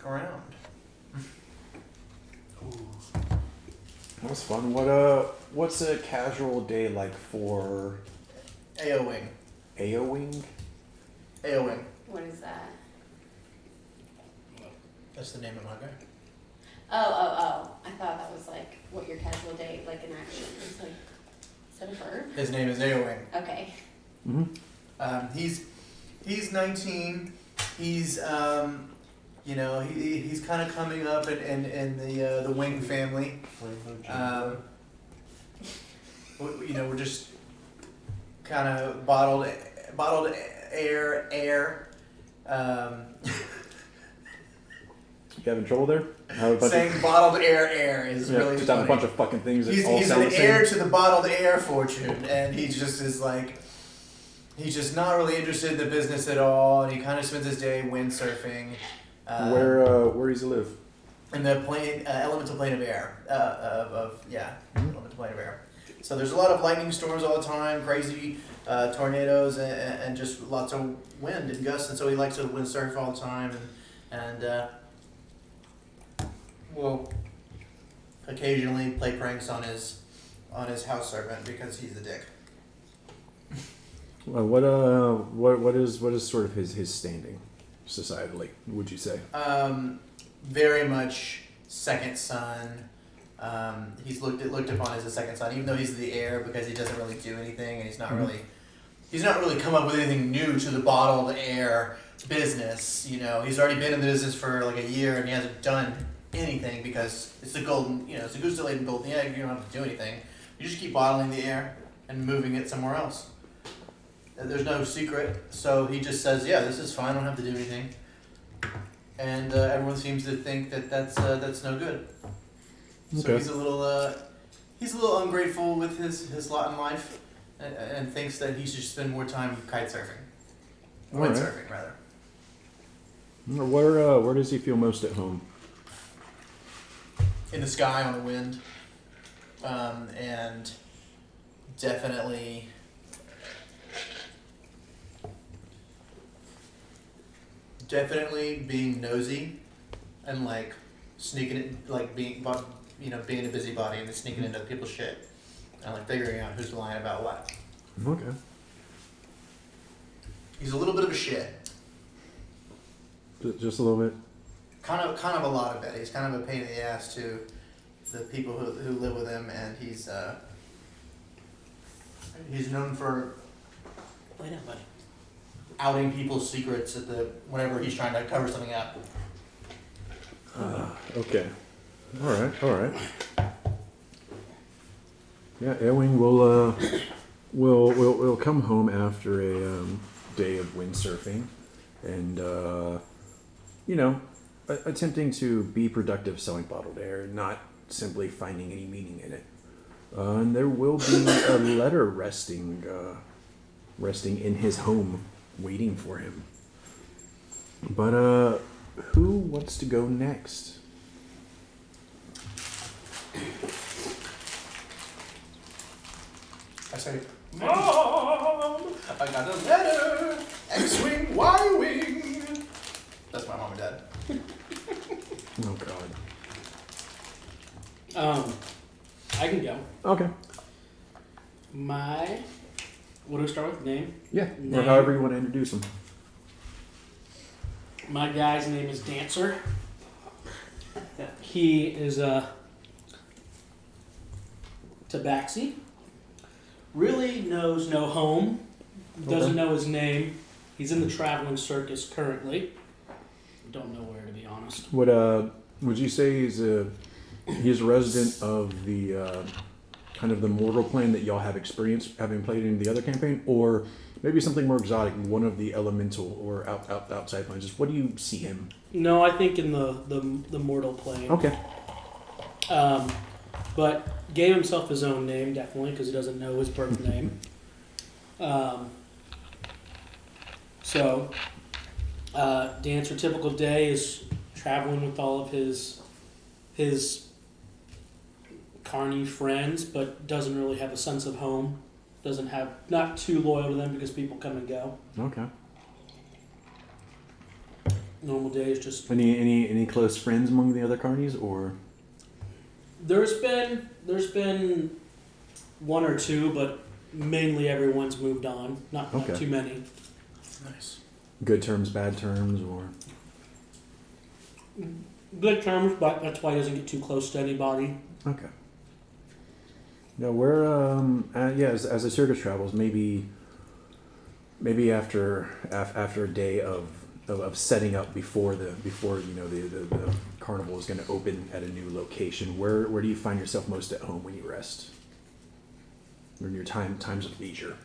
around. That was fun. What's a casual day like for AO-wing. AO-wing? AO-wing. What is that? That's the name of my guy. Oh. I thought that was like what your casual day, like in action. It's like, is that a verb? His name is AO-wing. Okay. Mm-hmm. He's 19. He's he's kind of coming up in the Wing family. We're just kind of bottled air. You having trouble there? Saying bottled air is really just funny. have a bunch of fucking things that He's all sound an the same. heir to the bottled air fortune, and he just is like, he's just not really interested in the business at all, and he kind of spends his day windsurfing. Where does he live? In the elemental plane of air. Elemental plane of air. So there's a lot of lightning storms all the time, crazy tornadoes, and just lots of wind and gusts, and so he likes to windsurf all the time, and will occasionally play pranks on his house servant because he's a dick. What is sort of his standing societally, would you say? Very much second son. He's looked upon as a second son, even though he's the heir, because he doesn't really do anything, and he's not really come up with anything new to the bottled air business. He's already been in the business for like a year, and he hasn't done anything because it's the goose that laid the golden egg. You don't have to do anything. You just keep bottling the air and moving it somewhere else. There's no secret, so he just says, "Yeah, this is fine. I don't have to do anything." And everyone seems to think that that's no good. So Okay. he's a little ungrateful with his lot in life, and thinks that he should spend more time kite surfing, windsurfing rather. Where does he feel most at home? In the sky, on the wind, and definitely being nosy and like sneaking it, like being a busybody and sneaking into people's shit and like figuring out who's lying about what. Okay. He's a little bit of a shit. Just a little bit. Kind of a lot of it. He's kind of a pain in the ass to the people who live with him, and he's known for outing people's secrets whenever he's trying to cover something up. Okay. All right. Yeah, Ewing will come home after a day of windsurfing, and attempting to be productive selling bottled air, not simply finding any meaning in it. And there will be a letter resting in his home, waiting for him. But who wants to go next? I say, Mom, I got a letter. X-wing, Y-wing. That's my mom and dad. Oh God. I can go. Okay. What do we start with? Name? Yeah. Name. Or however you want to introduce him. My guy's name is Dancer. He is a tabaxi. Really knows no home. Doesn't know his name. He's in the traveling circus currently. Don't know where, to be honest. Would you say he's a resident of the kind of the mortal plane that y'all have experienced having played in the other campaign, or maybe something more exotic, one of the elemental or outside planes? Just what do you see him? No, I think in the mortal plane. Okay. But gave himself his own name, definitely, because he doesn't know his birth name. Dancer typical day is traveling with all of his carny friends, but doesn't really have a sense of home. Not too loyal to them because people come and go. Okay. Normal days, just Any close friends among the other carnies, or? there's been one or two, but mainly everyone's moved on. Not Okay. too many. Nice. Good terms, bad terms, or? Good terms, but that's why he doesn't get too close to anybody. Okay. No, we're as the circus travels, maybe after a day of setting up before the carnival is going to open at a new location. Where do you find yourself most at home when you rest? Or in your times of leisure?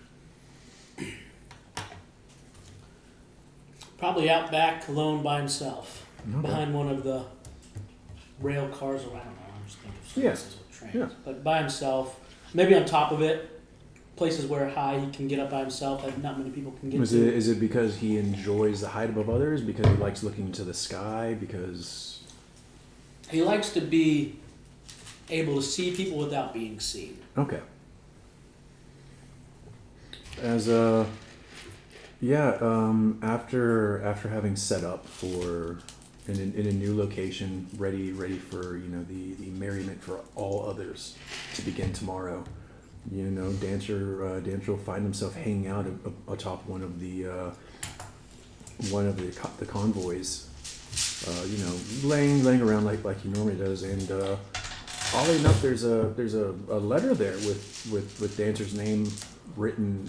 Probably out back, alone by himself, Okay. behind one of the rail cars, or I don't know. I'm just thinking of Yeah. services with trains. Yeah. But by himself, maybe on top of it. Places where high he can get up by himself that not many people can get to. Is it because he enjoys the height above others? Because he likes looking into the sky? Because He likes to be able to see people without being seen. okay. As after having set up for in a new location, ready for the merriment for all others to begin tomorrow. Dancer will find himself hanging out atop one of the convoys, laying around like he normally does, and oddly enough, there's a letter there with Dancer's name written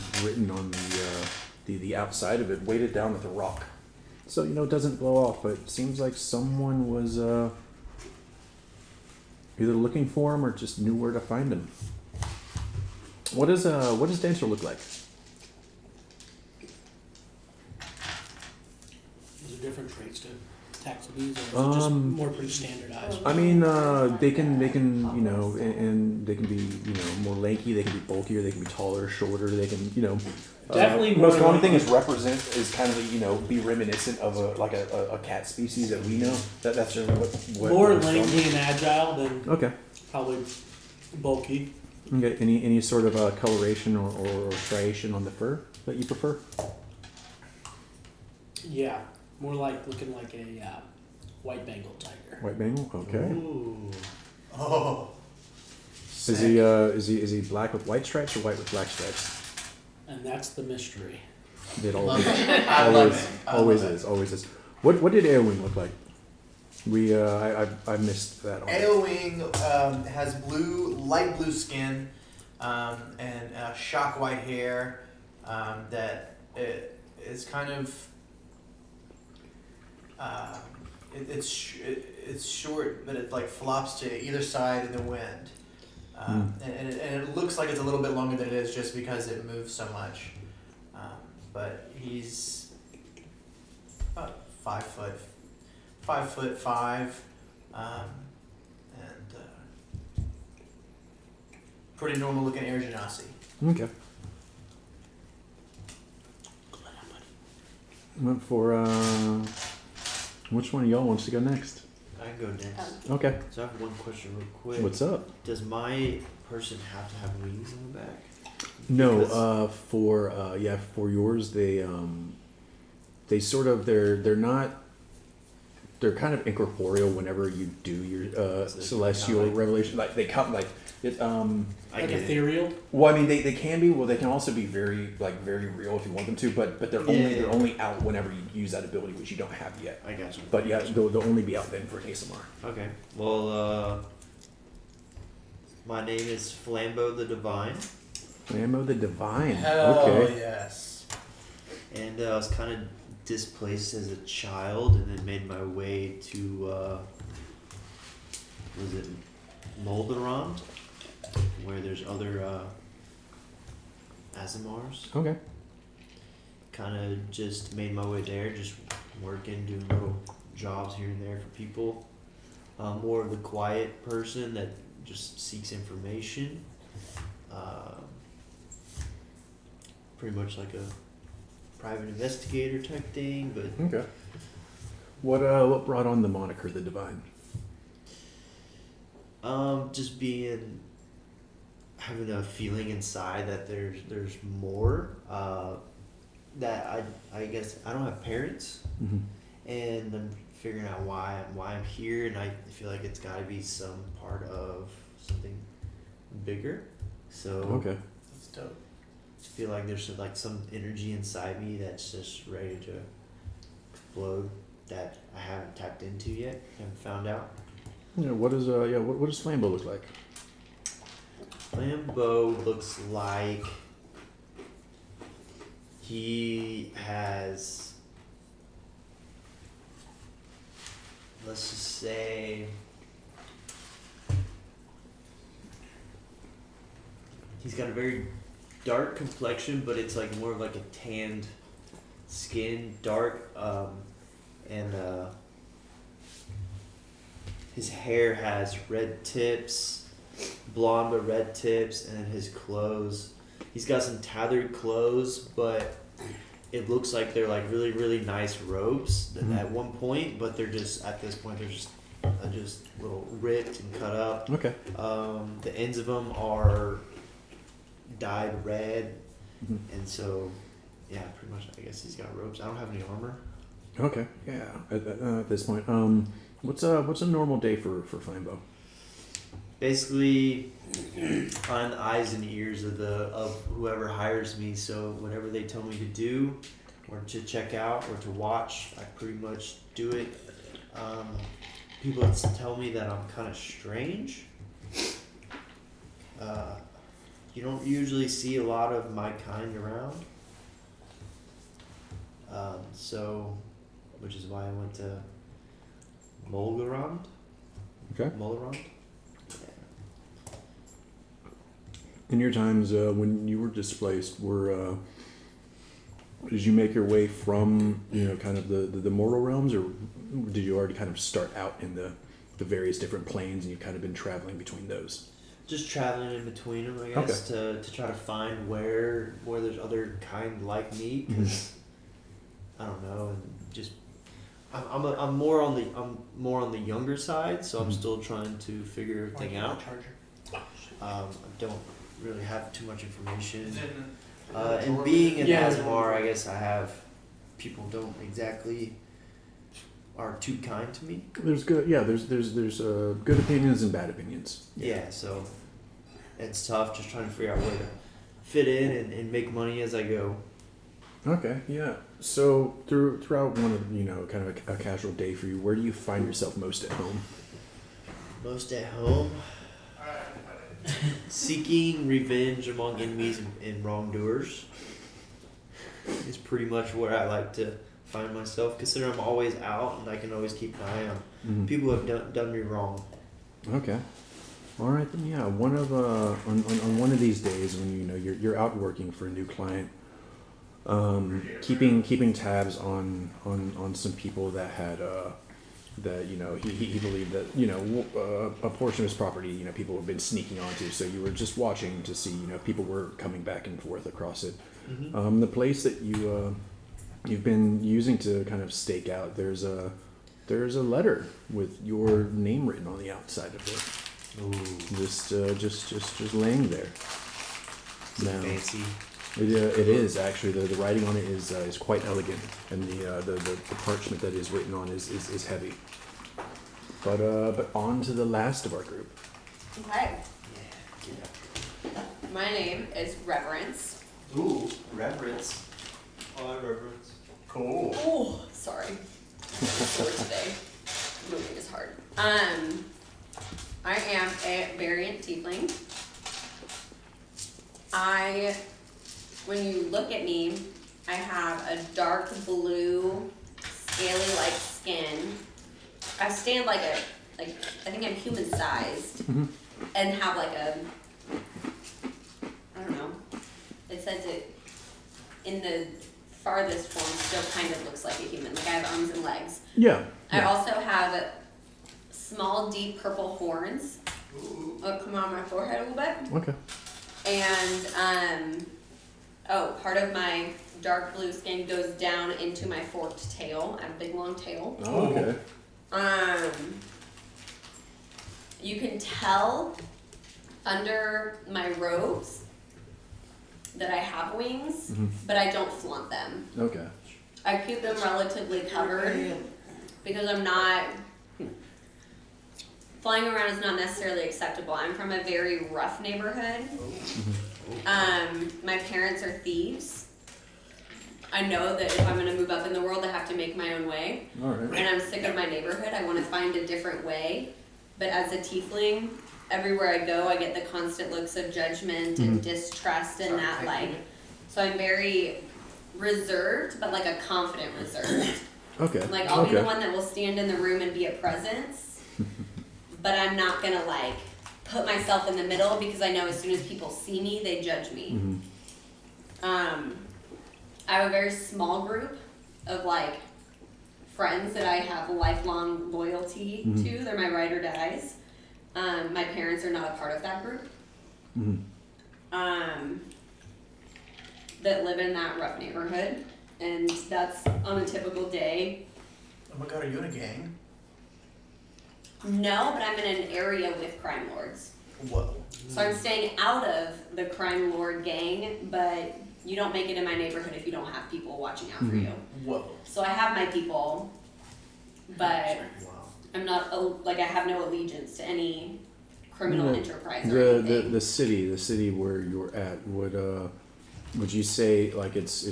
on the outside of it, weighted down with a rock. So it doesn't blow off, but it seems like someone was either looking for him or just knew where to find him. What does Dancer look like? Is there different traits to taxidermies, or is it just more pretty standardized? I mean, they can and they can be more lanky. They can be bulkier. They can be taller, shorter. They can Definitely most more common thing lanky. is kind of be reminiscent of a cat species that we know. That's really what More it's from. lanky and agile than Okay. probably bulky. Okay. Any sort of coloration or striation on the fur that you prefer? Yeah, more like looking like a white Bengal tiger. White Bengal. Okay. Ooh. Oh. Is he is he black with white stripes or white with black stripes? And that's the mystery. It Love always it. I love it. I always love it. is. Always is. What did Airwing look like? We I missed that. Ailwing has light blue skin, and shock white hair. That it's kind of it's short, but it like flops to either side in the wind, and it looks like it's a little bit longer than it is just because it moves so much. But he's about 5'5", and pretty normal looking air genasi. Okay. Went for which one of y'all wants to go next? I can go next. Okay. So I have one question real quick. What's up? Does my person have to have wings on the back? No, Because- for yours they sort of they're not. They're kind of incorporeal whenever you do your celestial kinda like- revelation. Like they come like it. I Like get it. ethereal. Well, I mean, they can be. Well, they can also be very real if you want them to. But they're Yeah. only out whenever you use that ability, which you don't have yet. I got you. But yeah, they'll only be out then for ASMR. Okay. Well, my name is Flambeau the Divine, Flammo the Divine. Hell Okay. yes. and I was kind of displaced as a child, and then made my way to was it Molderond, where there's other Azamars. Okay. Kind of just made my way there, just working, doing little jobs here and there for people. More of the quiet person that just seeks information. Pretty much like a private investigator type thing, but Okay. What brought on the moniker the Divine? just having a feeling inside that there's more. That I guess I don't have parents, Mm-hmm. and I'm figuring out why I'm here, and I feel like it's got to be some part of something bigger. So Okay. That's dope. I feel like there's like some energy inside me that's just ready to explode that I haven't tapped into yet, haven't found out. Yeah. What does Flambeau look like? Flambeau looks like he has, let's just say, he's got a very dark complexion, but it's like more of like a tanned skin, dark, and his hair has red tips, blonde but red tips, and then his clothes, he's got some tattered clothes, but it looks like they're like really, really nice robes at one point, but they're just, at this point, they're just little ripped and cut up. Okay. The ends of them are dyed red, and so, yeah, pretty much, I guess he's got robes. I don't have any armor. Okay. Yeah. At this point, what's a normal day for Flambeau? Basically, I'm the eyes and ears of whoever hires me. So whatever they tell me to do, or to check out, or to watch, I pretty much do it. People tell me that I'm kind of strange. You don't usually see a lot of my kind around. So, which is why I went to Molgarond. Okay. Molgarond. In your times when you were displaced, did you make your way from kind of the mortal realms, or did you already kind of start out in the various different planes and you've kind of been traveling between those? Just traveling in between them, I guess, to try to find where there's other kind like me. Cause I don't know, and just I'm more on the younger side, so I'm still trying to figure everything out. I don't really have too much information. And being an Asmar, I guess I have people don't exactly are too kind to me. There's good, there's good opinions and bad opinions. Yeah, so it's tough just trying to figure out where to fit in and make money as I go. Okay, yeah. So throughout one of kind of a casual day for you, where do you find yourself most at home? Most at home, seeking revenge among enemies and wrongdoers is pretty much where I like to find myself, considering I'm always out and I can always keep an eye on people who have done me wrong. Okay. All right then. Yeah. One of on one of these days when you're out working for a new client, keeping tabs on some people that had that he believed that a portion of his property people have been sneaking onto. So you were just watching to see people were coming back and forth across it. The place that you've been using to kind of stake out, there's a letter with your name written on the outside of it. Ooh. Just laying there. Now, Fancy. it is actually the writing on it is quite elegant, and the parchment that is written on is heavy. But on to the last of our group. Okay. Yeah. My name is Reverence. Ooh, reverence. Oh, reverence. Cool. Oh, sorry. For today. Moving is hard. I am a variant tiefling. When you look at me, I have a dark blue, scaly-like skin. I stand I think I'm human-sized, and have I don't know. It says it in the farthest form still kind of looks like a human. Like I have arms and legs. Yeah. I also have small, deep purple horns that come on my forehead a little bit. Okay. And, part of my dark blue skin goes down into my forked tail. I have a big, long tail. Oh, okay. You can tell under my robes that I have wings, but I don't flaunt them. Okay. I keep them relatively covered because I'm not. Flying around is not necessarily acceptable. I'm from a very rough neighborhood. My parents are thieves. I know that if I'm gonna move up in the world, I have to make my own way. All right. And I'm sick of my neighborhood. I want to find a different way. But as a tiefling, everywhere I go, I get the constant looks of judgment and distrust and that, like, so I'm very reserved, but like a confident reserved. Okay. Like, I'll be the one that will stand in the room and be a presence, but I'm not gonna like put myself in the middle because I know as soon as people see me, they judge me. I have a very small group of like friends that I have lifelong loyalty to. They're my ride or dies. My parents are not a part of that group. That live in that rough neighborhood, and that's on a typical day. Oh my god, are you in a gang? No, but I'm in an area with crime lords. Whoa. So I'm staying out of the crime lord gang, but you don't make it in my neighborhood if you don't have people watching out for you. Whoa. So I have my people, but Wow. I'm not, like, I have no allegiance to any criminal No, enterprise or anything. The city where you're at, would you say like it's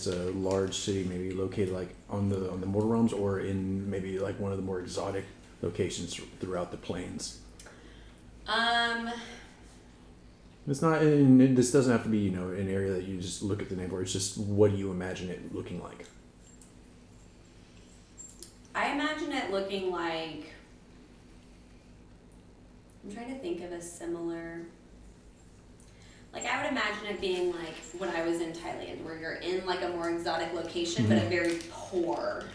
a large city, maybe located like on the Mortal Realms, or in maybe like one of the more exotic locations throughout the plains? It's not. And this doesn't have to be an area that you just look at the neighborhood. It's just what do you imagine it looking like? I imagine it looking like, I'm trying to think of a similar, like I would imagine it being like when I was in Thailand, where you're in like a more exotic location, but a very poor,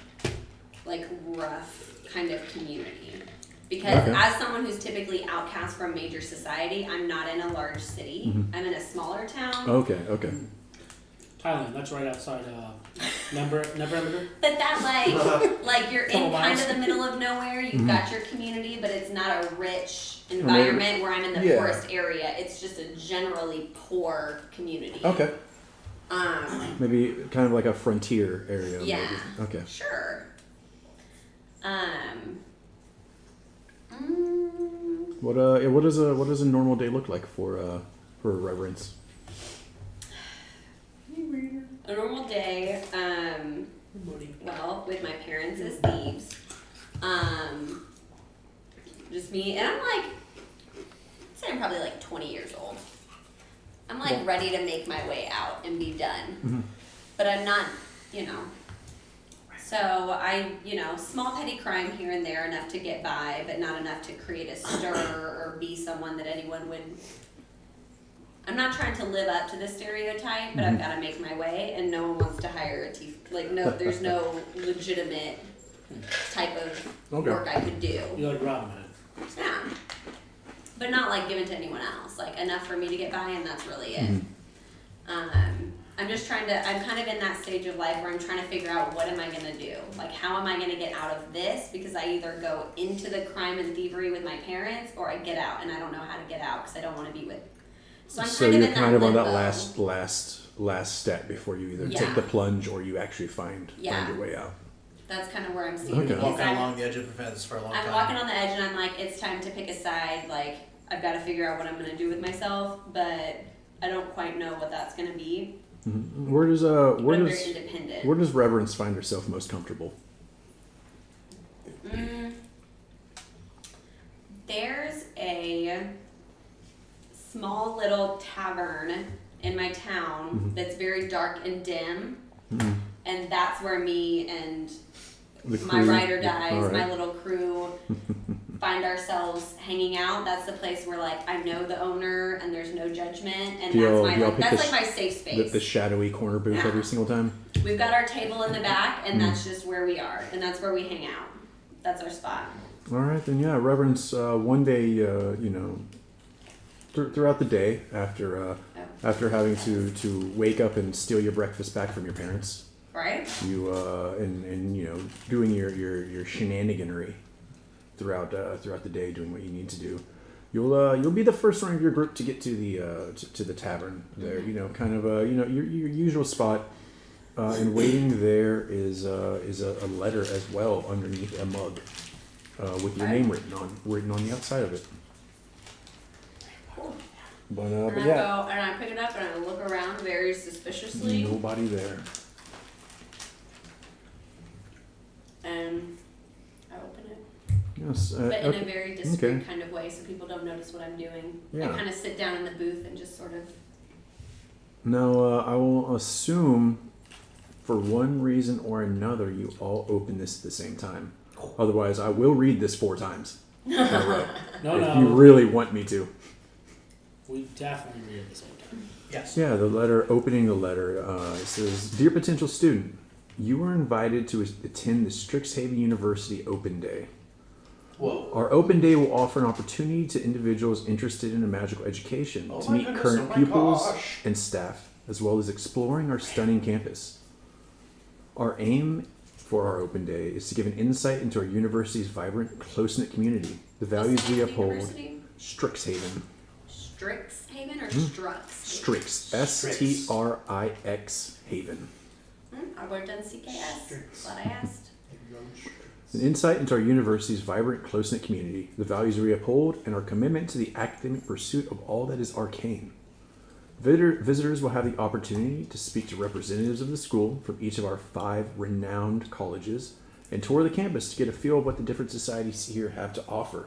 like rough kind of community. Because as someone who's typically outcast from major society, I'm not in a large city. I'm in a smaller town. Okay. Thailand, that's right outside Never. But that like you're in Couple kind miles. of the middle of nowhere. You've got your community, but it's not a rich environment where I'm in the poorest area. It's just a generally poor community. Okay. Maybe kind of like a frontier area. Yeah. Maybe. Okay. Sure. What does a normal day look like for Reverence? A normal day, well, with my parents as thieves, just me, and I'm like, I'd say I'm probably like 20 years old. I'm like ready to make my way out and be done, but I'm not, so I, small petty crime here and there, enough to get by, but not enough to create a stir or be someone that anyone would. I'm not trying to live up to the stereotype, but I've got to make my way, and no one wants to hire there's no legitimate type of work I could do. You like Robin Hood. Yeah. But not like given to anyone else, like enough for me to get by, and that's really it. I'm just I'm kind of in that stage of life where I'm trying to figure out what am I going to do? Like, how am I going to get out of this? Because I either go into the crime and thievery with my parents, or I get out, and I don't know how to get out because I don't want to be with. So You're in kind of on that limbo. last step before you either take the plunge or you actually find your way out. That's kind of where I'm standing. Okay. Because Walking along the edge of the fence for a long time. I'm walking on the edge, and I'm like, it's time to pick a side. Like, I've got to figure out what I'm going to do with myself, but I don't quite know what that's going to be. Where does I'm very independent. where does Reverence find herself most comfortable? There's a small little tavern in my town that's very dark and dim, and that's where me and my ride or dies, my little crew, find ourselves hanging out. That's the place where like I know the owner and there's no judgment, and that's my safe space. The shadowy corner booth every single time. We've got our table in the back, and that's just where we are, and that's where we hang out. That's our spot. All right, then Reverence. One day, throughout the day, after having to wake up and steal your breakfast back from your parents, Right? you and doing your shenaniganery throughout the day, doing what you need to do. You'll be the first one of your group to get to the tavern there. Kind of your usual spot. And waiting there is a letter as well underneath a mug with your name written on the outside of it. Cool. But And I yeah, go and I pick it up and I look around very suspiciously nobody there. and I open it. Yes, But in okay. a very discreet Okay. kind of way so people don't notice what I'm doing. Yeah. I kind of sit down in the booth and just sort of. Now I will assume, for one reason or another, you all open this at the same time. Otherwise, I will read this 4 times in a row. No, if no. you really want me to. We definitely read at the same time. Yes. Yeah, the letter, opening the letter, it says, Dear potential student, you are invited to attend the Strixhaven University Open Day. Whoa. Our Open Day will offer an opportunity to individuals interested in a magical education Oh to my meet goodness, current oh my pupils gosh. and staff, as well as exploring our stunning campus. Our aim for our Open Day is to give an insight into our university's vibrant, close-knit community, the values What's the we name of the uphold. university? Strixhaven. Strixhaven or Strux? Strix. Strix Haven. I would have done CKS. Glad I asked. An insight into our university's vibrant, close-knit community, the values we uphold, and our commitment to the academic pursuit of all that is arcane. Visitors will have the opportunity to speak to representatives of the school from each of our 5 renowned colleges and tour the campus to get a feel of what the different societies here have to offer.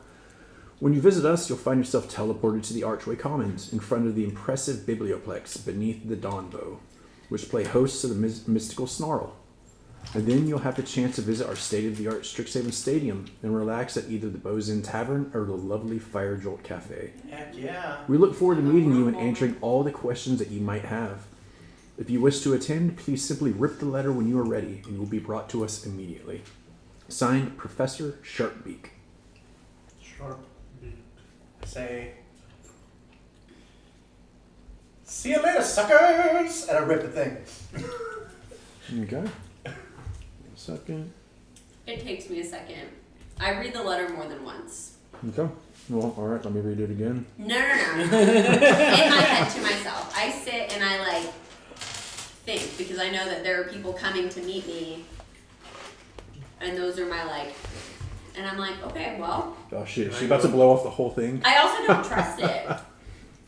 When you visit us, you'll find yourself teleported to the Archway Commons in front of the impressive biblioplex beneath the Dawnbow, which play host to the mystical Snarl. And then you'll have the chance to visit our state-of-the-art Strixhaven Stadium and relax at either the Bows Inn Tavern or the lovely Fire Jolt Cafe. Heck yeah. We look forward to meeting you and answering all the questions that you might have. If you wish to attend, please simply rip the letter when you are ready and you will be brought to us immediately. Signed, Professor Sharpbeak. Sharp. Say, see you later, suckers! And I rip the thing. Okay. Second. It takes me a second. I read the letter more than once. Okay. Well, all right. Let me read it again. No. In my head to myself. I sit and I like think because I know that there are people coming to meet me. And those are my like, and I'm like, okay, well. Oh shit! She's about to blow off the whole thing. I also don't trust it.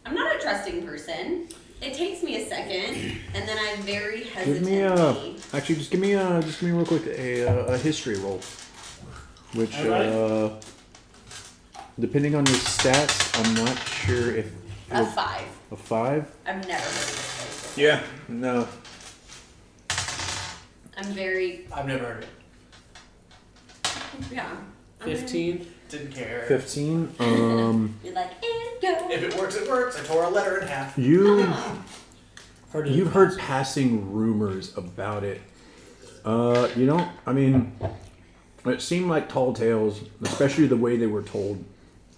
I'm not a trusting person. It takes me a second, and then I'm very Give me actually just give me real quick a history roll, which Alright. depending on your stats, I'm not sure if A 5. a 5. I've never heard of this place. Yeah. No. I'm very, I've never heard it. yeah. 15. Didn't care. 15. You're like, and go. If it works, it works. I tore a letter in half. You've Heard heard passing rumors about it. You don't. I mean, it seemed like tall tales, especially the way they were told.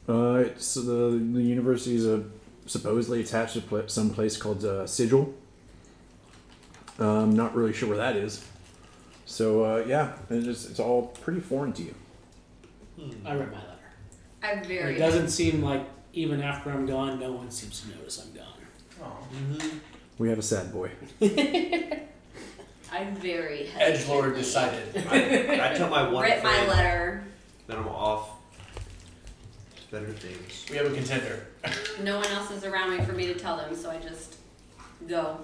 It's the university is supposedly attached to some place called Sigil. Not really sure where that is. So yeah, it's all pretty foreign to you. I read my letter. I'm very. It doesn't seem like even after I'm gone, no one seems to notice I'm gone. Oh. We have a sad boy. I'm very Edgelord hesitantly decided. I tell my one Rip my friend letter. that I'm off to better things. We have a contender. No one else is around me for me to tell them, so I just go.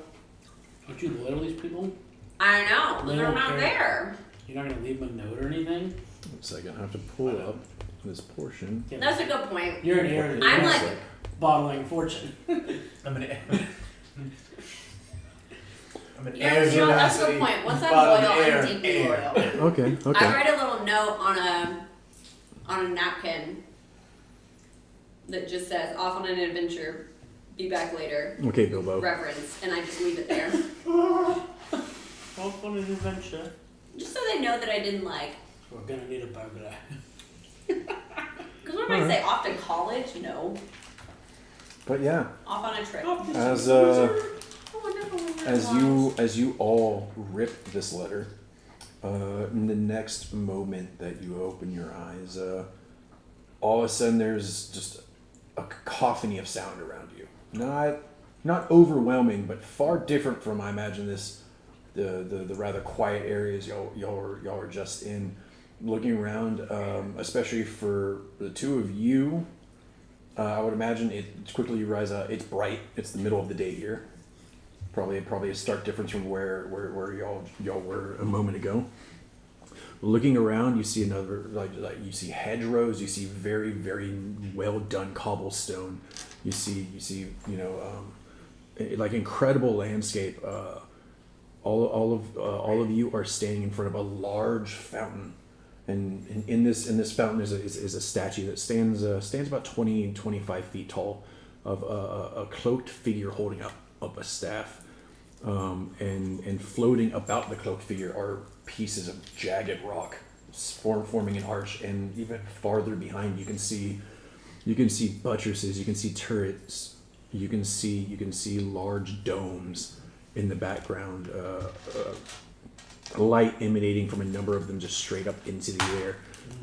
Aren't you loyal to these people? I know, They they're don't not care. there. You're not gonna leave them a note or anything? 1 second, I have to pull up this portion. Yeah. That's a good point. You're an heir to I'm the like, bottling fortune. I'm an yeah, heir you know, that's a good generosity, point. Once I'm bottom loyal, heir, I'm deeply heir. loyal. Okay. I Okay. write a little note on a napkin that just says, off on an adventure, be back later, Okay, Bilbo. reverence, and I just leave it there. Off on an adventure. Just so they know that I didn't like, We're gonna need a burglar. because what am I say, off to college? No. But yeah, Off on a trip. as you all rip this letter, in the next moment that you open your eyes, all of a sudden there's just a cacophony of sound around you. Not overwhelming, but far different from I imagine this the rather quiet areas y'all are just in, looking around, especially for the two of you. I would imagine it quickly you realize it's bright. It's the middle of the day here. Probably a stark difference from where y'all were a moment ago. Looking around, you see another like you see hedgerows. You see very well done cobblestone. You see like incredible landscape. All of you are standing in front of a large fountain, and in this fountain is a statue that stands about 25 feet tall, of a cloaked figure holding up a staff, and floating about the cloaked figure are pieces of jagged rock forming an arch, and even farther behind you can see buttresses, you can see turrets, you can see large domes in the background, light emanating from a number of them just straight up into the air,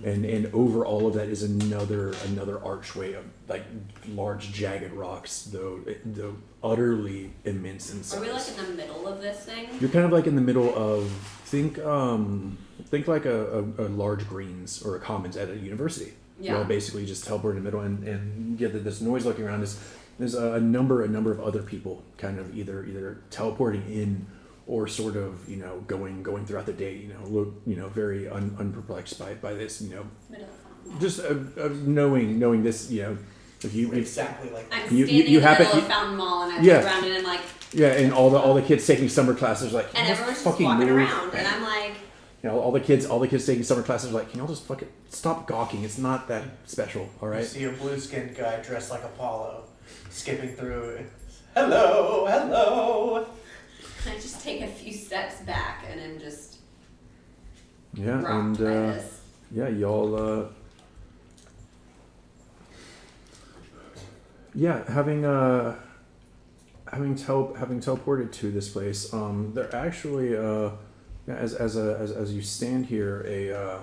and over all of that is another archway of like large jagged rocks, though utterly immense in size. Are we like in the middle of this thing? You're kind of like in the middle of think like a large greens or a commons at a university. Yeah. Y'all basically just teleport in the middle, and get this noise looking around. There's a number of other people kind of either teleporting in or sort of going throughout the day. Look very unperplexed by this. Middle of Just knowing this. If you Exactly like that. I'm standing in the middle of Fountain Mall, and I look around and I'm like, and all the kids taking summer classes are like, and everyone's just fucking walking move. around, and I'm like, all the kids taking summer classes are like, can y'all just fucking stop gawking? It's not that special, all You right? see a blue-skinned guy dressed like Apollo, skipping through. Hello, hello. I just take a few steps back, and I'm just Yeah, rocked and by this. yeah, y'all. Yeah, having teleported to this place, they're actually as you stand here,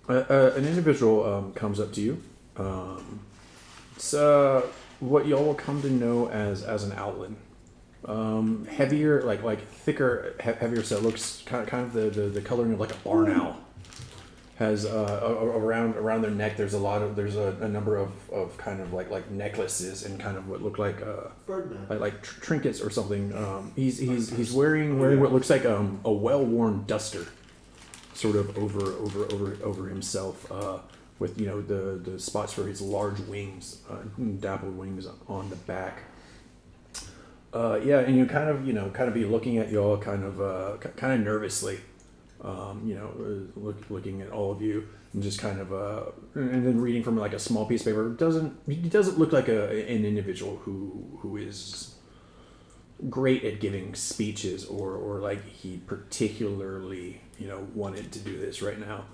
an individual comes up to you. It's what y'all will come to know as an outland. Heavier, like thicker, heavier. So it looks kind of the coloring of like a barn owl. Has around their neck. There's a number of kind of like necklaces and kind of what look like like trinkets or something. He's wearing what looks like a well-worn duster, sort of over himself, with the spots for his large wings, dappled wings on the back. And you kind of be looking at y'all kind of nervously. Looking at all of you and just kind of and then reading from like a small piece of paper. He doesn't look like an individual who is great at giving speeches or like he particularly wanted to do this right now.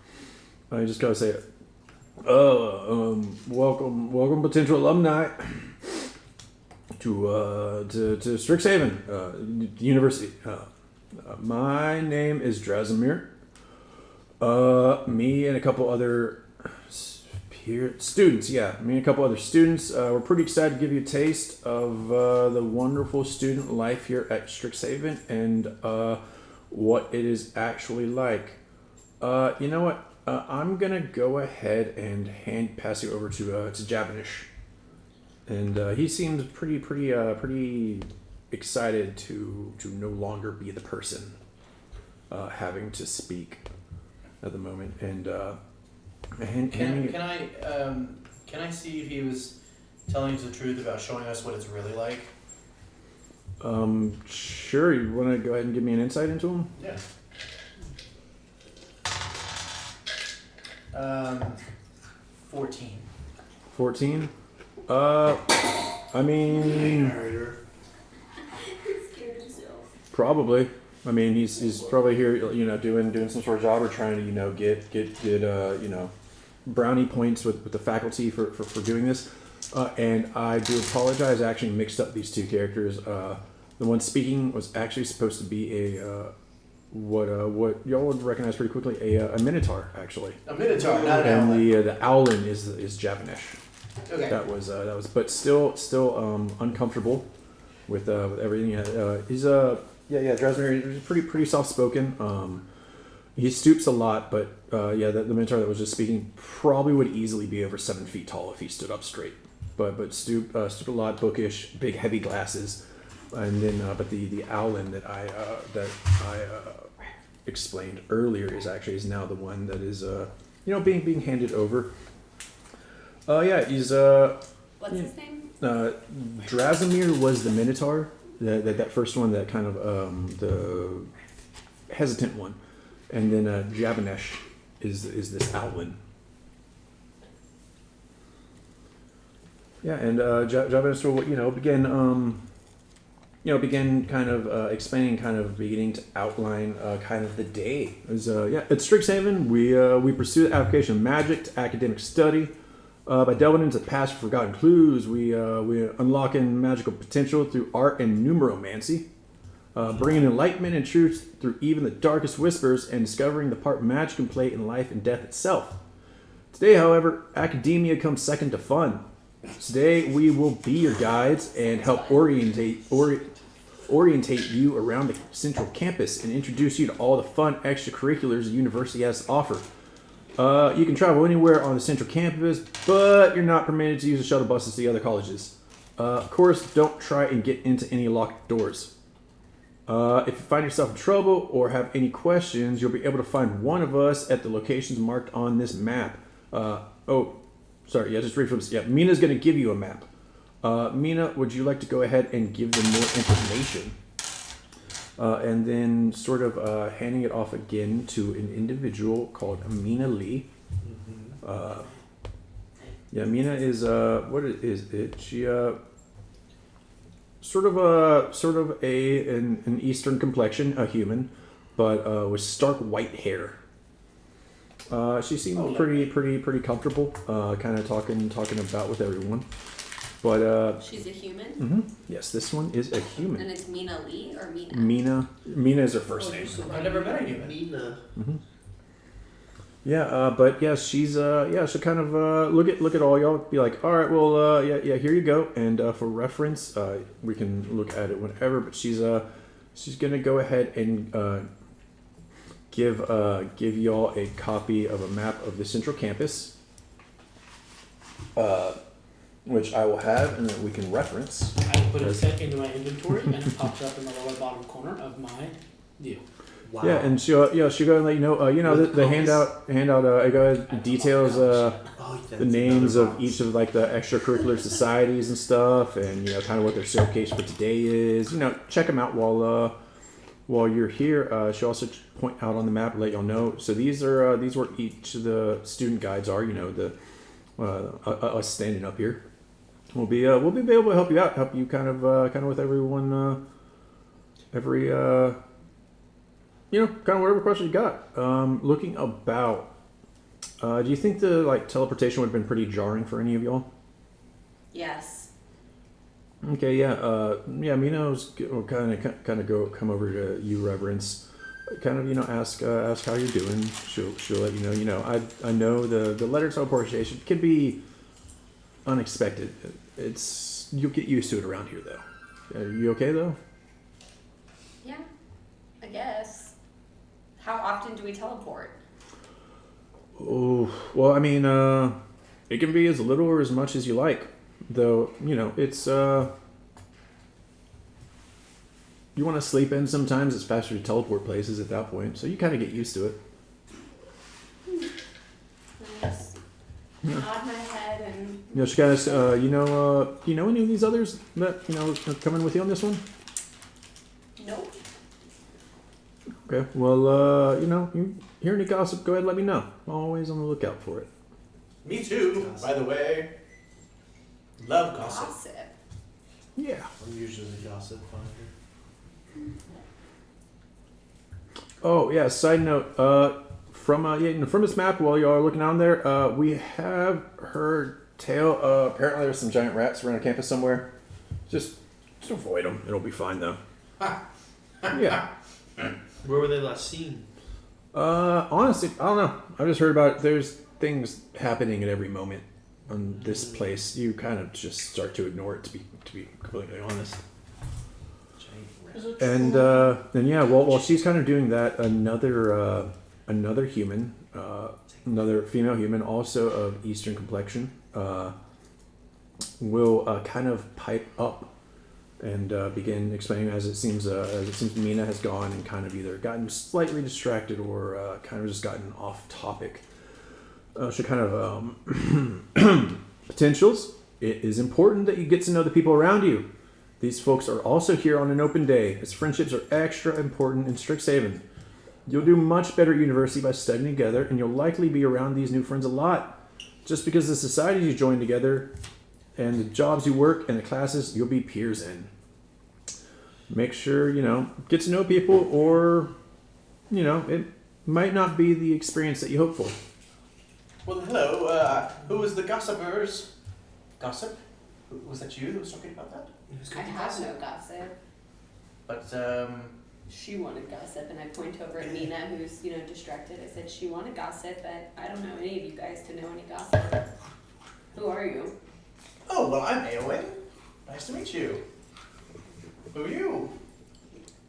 I just gotta say, welcome potential alumni to Strixhaven University. My name is Drazimir. Me and a couple other students. Yeah, me and a couple other students. We're pretty excited to give you a taste of the wonderful student life here at Strixhaven and what it is actually like. You know what? I'm gonna go ahead and pass you over to Javanish, and he seems pretty excited to no longer be the person having to speak at the moment, and Can I see if he was telling us the truth about showing us what it's really like? Sure. You want to go ahead and give me an insight into him? Yeah. 14. 14. I mean, He scared himself. probably. I mean, he's probably here, doing some sort of job or trying to, get brownie points with the faculty for doing this. And I do apologize. I actually mixed up these two characters. The one speaking was actually supposed to be what y'all would recognize pretty quickly, a minotaur, actually. A minotaur, not an And owlet. the owlin is Javanish. Okay. That was, but still uncomfortable with everything. Drasmir is pretty soft spoken. He stoops a lot, but the Minotaur that was just speaking probably would easily be over 7 feet tall if he stood up straight. But stoop a lot, bookish, big heavy glasses, and then but the Owlin that I explained earlier is now the one that is being handed over. He's What's his name? Drasmir was the Minotaur, that first one, that kind of the hesitant one, and then Jabanesh is this Owlin. Yeah, and Jabanesh will began kind of explaining, kind of beginning to outline kind of the day. It was, at Strixhaven, we pursue the application of magic to academic study. By delving into past forgotten clues, we unlocking magical potential through art and numeromancy, bringing enlightenment and truth through even the darkest whispers, and discovering the part magic can play in life and death itself. Today, however, academia comes second to fun. Today, we will be your guides and help orientate you around the central campus and introduce you to all the fun extracurriculars the university has to offer. You can travel anywhere on the central campus, but you're not permitted to use the shuttle buses to the other colleges. Of course, don't try and get into any locked doors. If you find yourself in trouble or have any questions, you'll be able to find one of us at the locations marked on this map. Just read from this. Yeah, Mina's going to give you a map. Mina, would you like to go ahead and give them more information? And then sort of handing it off again to an individual called Mina Lee. Mina is what is it? She sort of an Eastern complexion, a human, but with stark white hair. She seemed pretty comfortable, kind of talking about with everyone. But she's a human. Mm-hmm. Yes, this one is a human. And it's Mina Lee or Mina? Mina is her first name. I've never met a human. Mina. Mm-hmm. She's she'll kind of look at all y'all, be like, all right, well, here you go, and for reference, we can look at it whenever. But she's gonna go ahead and give y'all a copy of a map of the central campus, which I will have and that we can reference. I put it set into my inventory and it pops up in the lower bottom corner of my view. Wow. Yeah, and she'll go and let you know. The handout. It goes details the names of each of like the extracurricular societies and stuff, and kind of what their showcase for today is. Check them out while you're here. She'll also point out on the map, let y'all know. So these where each of the student guides are. Us standing up here. We'll be able to help you out, help you kind of with everyone, kind of whatever question you got. Looking about, do you think the teleportation would have been pretty jarring for any of y'all? Yes. Okay, yeah. Mina's come over to you, Reverence. Kind of, ask how you're doing. She'll let you know. I know the letter teleportation can be unexpected. You'll get used to it around here, though. Are you okay though? Yeah, I guess. How often do we teleport? Oh, well, I mean, it can be as little or as much as you like. Though, it's you want to sleep in sometimes. It's faster to teleport places at that point, so you kind of get used to it. Nice. Nod my head and. She kind of, you know any of these others that are coming with you on this one? Nope. Okay. Well, you hear any gossip? Go ahead, and let me know. I'm always on the lookout for it. Me too, by the way. Love gossip. Yeah. I'm usually the gossip finder. Oh yeah. Side note. From this map, while you are looking on there, we have heard tale. Apparently, there's some giant rats around campus somewhere. Just avoid them. It'll be fine though. Yeah. Where were they last seen? Honestly, I don't know. I've just heard about it. There's things happening at every moment on this place. You kind of just start to ignore it, to be completely honest. Giant And yeah, while she's kind of doing that, another human, another female human, also of Eastern complexion, will kind of pipe up and begin explaining as it seems Mina has gone and kind of either gotten slightly distracted or kind of just gotten off topic. She kind of potentials. It is important that you get to know the people around you. These folks are also here on an open day, as friendships are extra important in Strixhaven. You'll do much better at university by studying together, and you'll likely be around these new friends a lot. Just because the societies you join together, and the jobs you work, and the classes you'll be peers in. Make sure, get to know people, or, it might not be the experience that you hope for. Well, hello. Who was the gossipers? Gossip? Was that you that was talking about that? I have no gossip. But, She wanted gossip, and I point over at Mina, who's, distracted. I said, she wanted gossip, but I don't know any of you guys to know any gossip. Who are you? Oh, well, I'm Aowen. Nice to meet you. Who are you?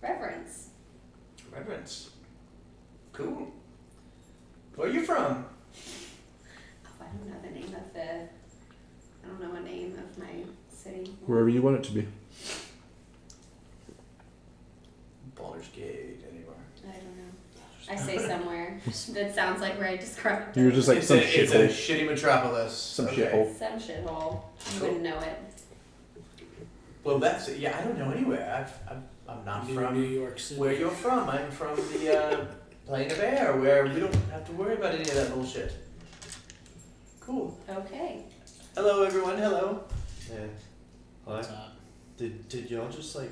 Reverence. Reverence. Cool. Where are you from? Oh, I don't know the name of I don't know a name of my city. Wherever you want it to be. Baldur's Gate, anywhere. I don't know. I say somewhere that sounds like where I described it. You're just like It's some a shithole. shitty metropolis. Some Okay. shithole. Some shithole. You wouldn't know it. Well, I don't know anywhere. I'm not New from York City. where you're from. I'm from the plane of air, where we don't have to worry about any of that bullshit. Cool. Okay. Hello, everyone. Hello. Yeah. Hi. What's up? Did y'all just like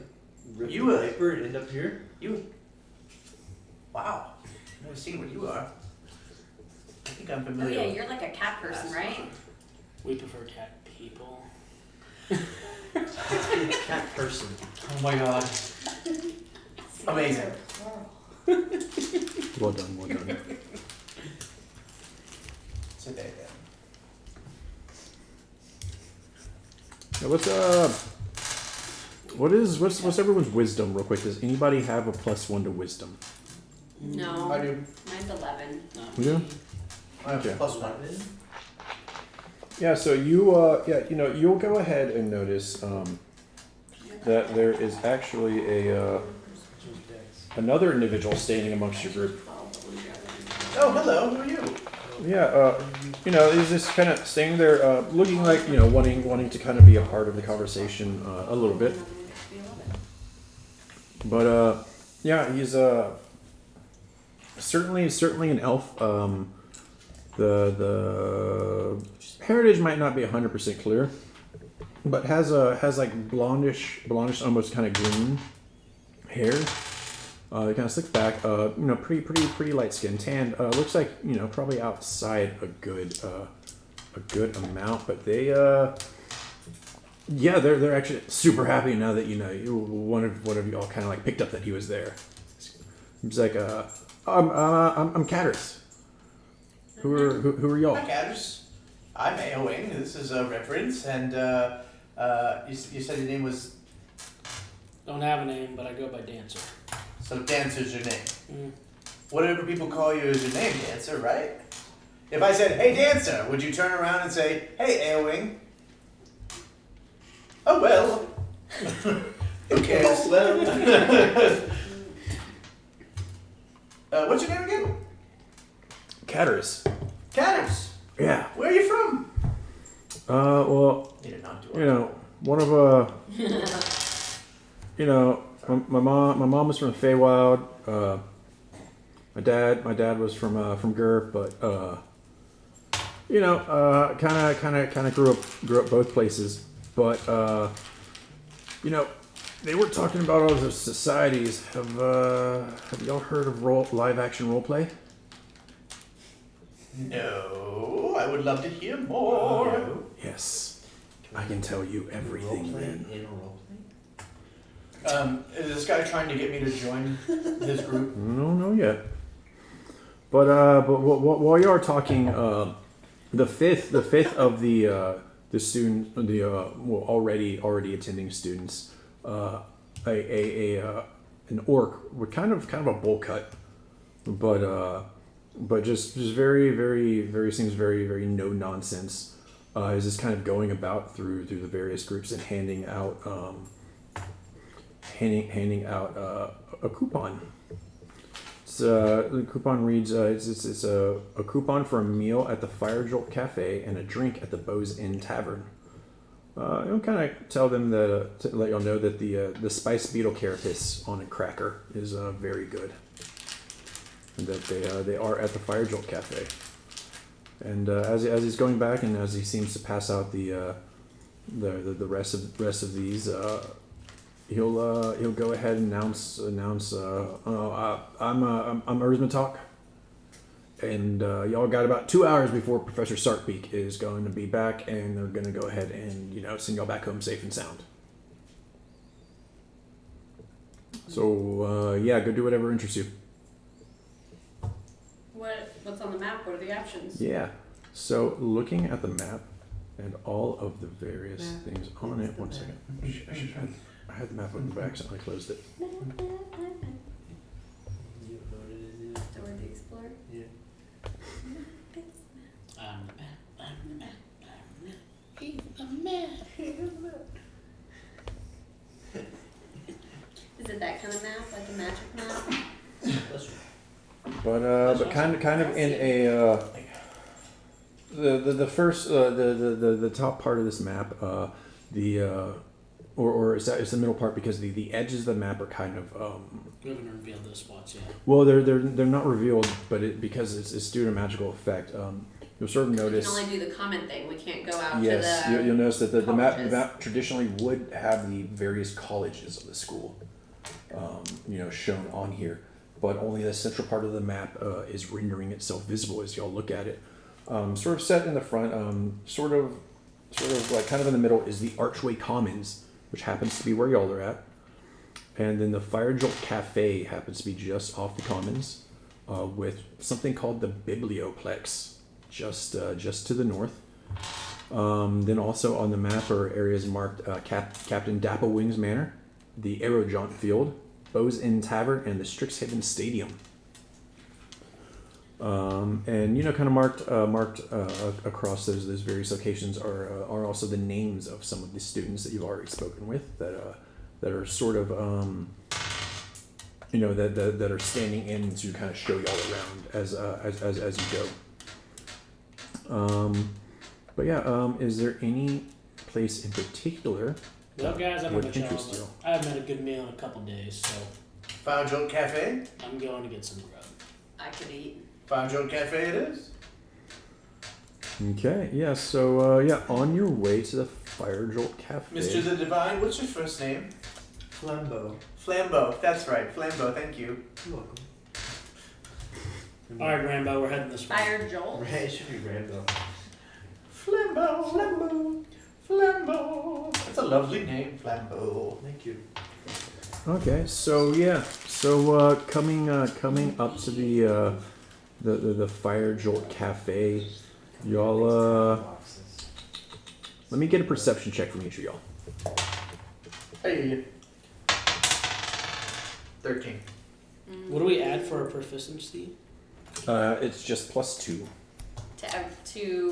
rip You, the paper and end up here? Wow. I've never seen what you are. I think I'm Oh familiar. yeah, with- you're like a cat person, right? We prefer cat people. Cat person. Oh my god. Amazing. Well done, well done. Sit there again. Now, what's everyone's wisdom, real quick? Does anybody have a +1 to wisdom? No. I do. Mine's 11. Not Yeah. me. I have Okay. +1. Yeah. So you'll go ahead and notice that there is actually another individual standing amongst your group. Oh, hello. Who are you? Yeah. He's just kind of standing there, looking like wanting to kind of be a part of the conversation a little bit. But yeah, he's certainly an elf. The heritage might not be 100% clear, but has like blondish, almost kind of green hair. It kind of slicks back. Pretty light skin, tanned. Looks like probably outside a good amount, but they're actually super happy now that one of you all kind of like picked up that he was there. He's like, I'm Catters. Who are y'all? Hi, Cadders. I'm Aowen. This is Reverence, and you said your name was. Don't have a name, but I go by Dancer. So Dancer's your name. Mm. Whatever people call you is your name, Dancer, right? If I said, "Hey, Dancer," would you turn around and say, "Hey, Aowen"? Oh well. Who cares? What's your name again? Catters. Cadders. Yeah. Where are you from? Well, You did not do it. one of my mom was from Feywild. My dad was from Gur, but kind of grew up both places. But they were talking about all those societies. Have y'all heard of live action role play? No, I would love to hear more. Yes, I can tell you everything. Then. In a role Is this guy trying to get me to join his group? No, yet. But while you are talking, the fifth of the student, already attending students, an orc with kind of a bowl cut, but just very seems very no nonsense. Is just kind of going about through the various groups and handing out a coupon. The coupon reads, it's a coupon for a meal at the Fire Jolt Cafe and a drink at the Beau's Inn Tavern. I'll kind of tell them that to let y'all know that the spice beetle carapace on a cracker is very good, and that they are at the Fire Jolt Cafe. And as he's going back and as he seems to pass out the rest of these. He'll go ahead and announce. I'm Erzmatok, and y'all got about 2 hours before Professor Sarkbeak is going to be back, and they're going to go ahead and send y'all back home safe and sound. So go do whatever interests you. What's on the map? What are the options? Yeah. So looking at the map and all of the various things on it. One second. I had the map open, but I accidentally closed it. You know what it is? Dora the Explorer? Yeah. Is it that kind of map, like a magic map? That's But kind of in a the first the top part of this map or it's the middle part because the edges of the map are kind of We haven't revealed those spots yet. well they're not revealed, but because it's due to magical effect. You'll sort of We notice. can only do the comment thing. We can't go out Yes, to the. you'll notice that the map colleges. traditionally would have the various colleges of the school, shown on here, but only the central part of the map is rendering itself visible as y'all look at it. Sort of set in the front, sort of like kind of in the middle is the Archway Commons, which happens to be where y'all are at, and then the Fire Jolt Cafe happens to be just off the Commons, with something called the Biblioplex just to the north. Then also on the map are areas marked Captain Dapplewing's Manor, the Aerojaunt Field, Beau's Inn Tavern, and the Strixhaven Stadium. And kind of marked across those various locations are also the names of some of the students that you've already spoken with that are sort of that are standing in to kind of show y'all around as you go. Is there any place in particular Well, guys, I don't would know about interest y'all, you? but I haven't had a good meal in a couple days, so Fire Jolt Cafe. I'm going to get some grub. I could eat. Fire Jolt Cafe it is. Okay, yeah, so on your way to the Fire Jolt Cafe. Mr. the Divine, what's your first name? Flambeau. Flambeau, that's right. Flambeau, thank you. You're welcome. All right, Rambo, we're heading this way. Fire Jolt. Right, it should be Rambo. Flambeau, Flambeau, Flambeau. That's a lovely name, Flambeau. Thank you. Okay, so coming up to the Fire Jolt Cafe, y'all let me get a perception check from each of y'all. Hey. 13. What do we add for our proficiency? It's just +2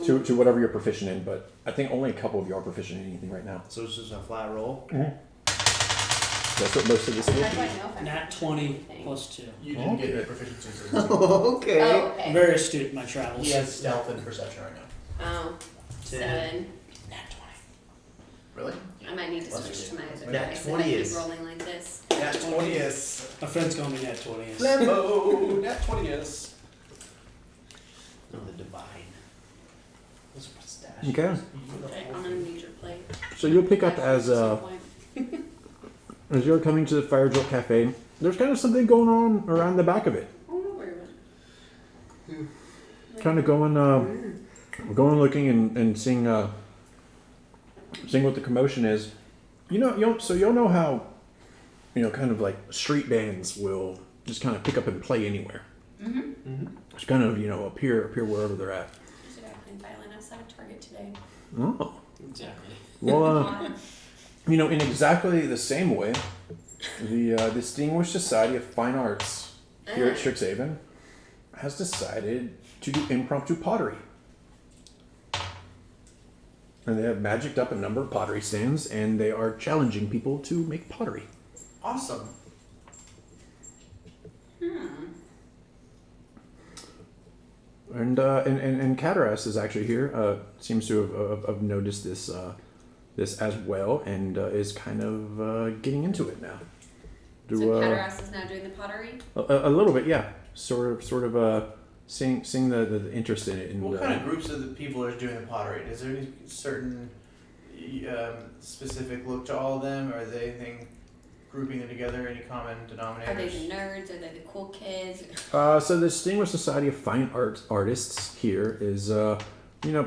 To to whatever you're proficient in, but I think only a couple of you are proficient in anything right now. So it's just a flat roll? That's what most of this How do is. I know if I'm Nat 20 anything? plus 2. You didn't get Okay. your proficiency. Okay. Oh, I'm okay. very astute in my travels. He has stealth and perception right now. Oh, 7. Nat 20. Really? I might need to Plus switch two. to my other Nat dice if 20 I keep is- rolling like this. Nat 20s. My friend's calling me Nat 20. Flambeau, Nat 20s. No, the divine. Those mustaches. Okay. Okay, I'm gonna need your plate. So you'll pick up At as some point. you're coming to the Fire Jolt Cafe. There's kind of something going on around the back of it. I don't know where it went. Kind of going looking and seeing what the commotion is. You'll know how kind of like street bands will just kind of pick up and play anywhere. Mm-hmm. Just kind of appear wherever they're at. Should have played violin outside of Target today. Oh, Exactly. well, in exactly the same way, The Distinguished Society of Fine Arts here at Strixhaven has decided to do impromptu pottery. And they have magicked up a number of pottery stands, and they are challenging people to make pottery. Awesome. And Cataras is actually here. Seems to have noticed this this as well, and is kind of getting into it now. So Cataras is now doing the pottery? A little bit, yeah. Sort of seeing the interest in it. And, What kind of groups of the people are doing the pottery? Is there any certain specific look to all of them, or are they anything grouping them together? Any common denominators? Are they the nerds? Are they the cool kids? So the Distinguished Society of Fine Artists here is,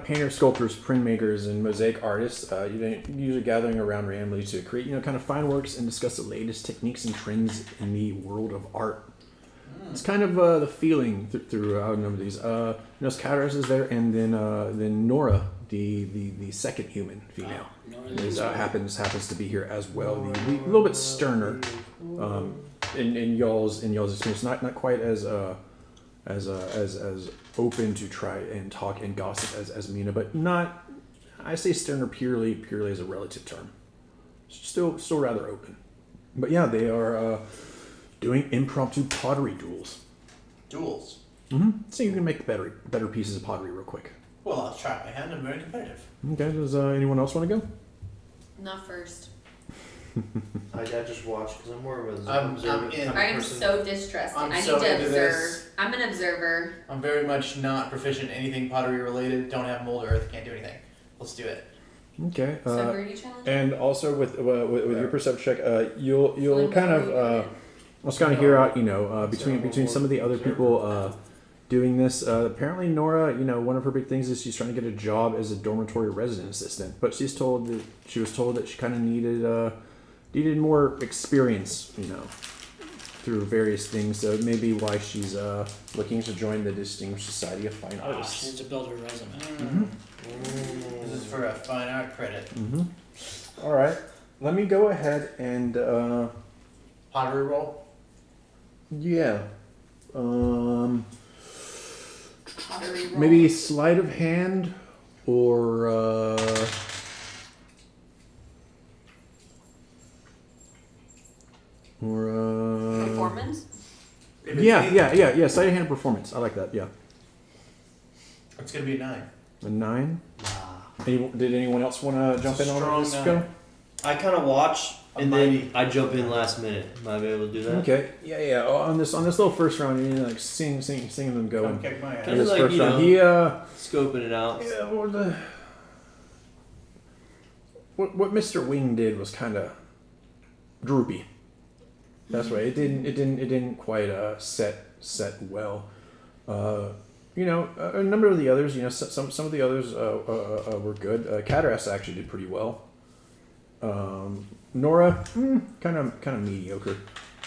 painters, sculptors, printmakers, and mosaic artists. Usually gathering around randomly to create, kind of fine works and discuss the latest techniques and trends in the world of art. It's kind of the feeling throughout a number of these. Cataras is there, and then Nora, the second human female, happens to be here as well. A little bit sterner, in y'all's experience. Not quite as open to try and talk and gossip as Mina, but not. I say sterner purely as a relative term. Still rather open. But yeah, they are doing impromptu pottery duels. Duels. Mm-hmm. So you can make better pieces of pottery real quick. Well, I'll try my hand. I'm very competitive. Okay. Does anyone else want to go? Not first. I just watch because I'm more of a I'm observant in. type I am person. so distrusted. I'm I need so to into observe. this. I'm an observer. I'm very much not proficient in anything pottery related. Don't have mold earth. Can't do anything. Let's do it. Okay. So who are you challenging? And also with your perception check, you'll kind of let's kind of hear out between some of the other people doing this. Apparently Nora, one of her big things is she's trying to get a job as a dormitory resident assistant, but she was told that she kind of needed more experience, through various things. So maybe why she's looking to join the Distinguished Society of Fine She Artists. needs to build her resume. Mm-hmm. This is for a fine art credit. Mm-hmm. All right. Let me go ahead and Pottery roll. yeah. Pottery roll. Maybe sleight of hand or Performance? If it's yeah. Sleight of hand performance. I like that. Yeah. It's gonna be a 9. A 9. Nah. Did anyone else want to jump in on strong this? 9. Go. I kind of watch and mighty. then I jump in last minute. Am I able to do that? Okay. Yeah. Oh, on this little first round, you need to seeing them go. Come And kick my ass. Kinda this like, first you round, know, Scoping it out. What Mr. Wing did was kind of droopy. That's right. It didn't quite set well. A number of the others, some of the others were good. Cataras actually did pretty well. Nora, kind of mediocre.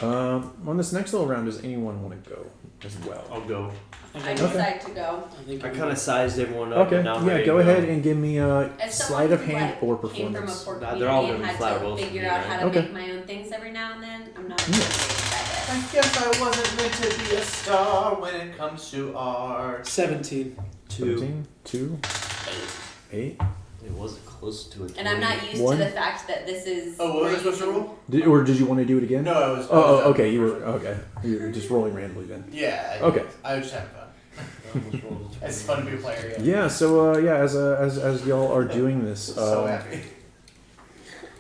On this next little round, does anyone want to go as well? I'll go. I decide to go. I kind of sized everyone up. Okay, And now I'm yeah, ready go to ahead and give me a As sleight someone of who, hand or came from a performance. poor Nah, they're all community and gonna be had flat to rolls for figure me, out right? how to Okay. make my own things every now and then, I'm not Yeah. intimidated I guess I wasn't meant to be a star when it comes to art. 17. 2. 2, by it. 8. It wasn't close to it. And I'm not used One. to the fact that this is. Oh, what was I where supposed to you roll? Or did you want to do it again? No, I was. Oh, okay. You were okay. You were just rolling randomly then. Yeah. Okay. I was just having fun. It's fun to be a player. Yeah. So as y'all are doing this, So happy.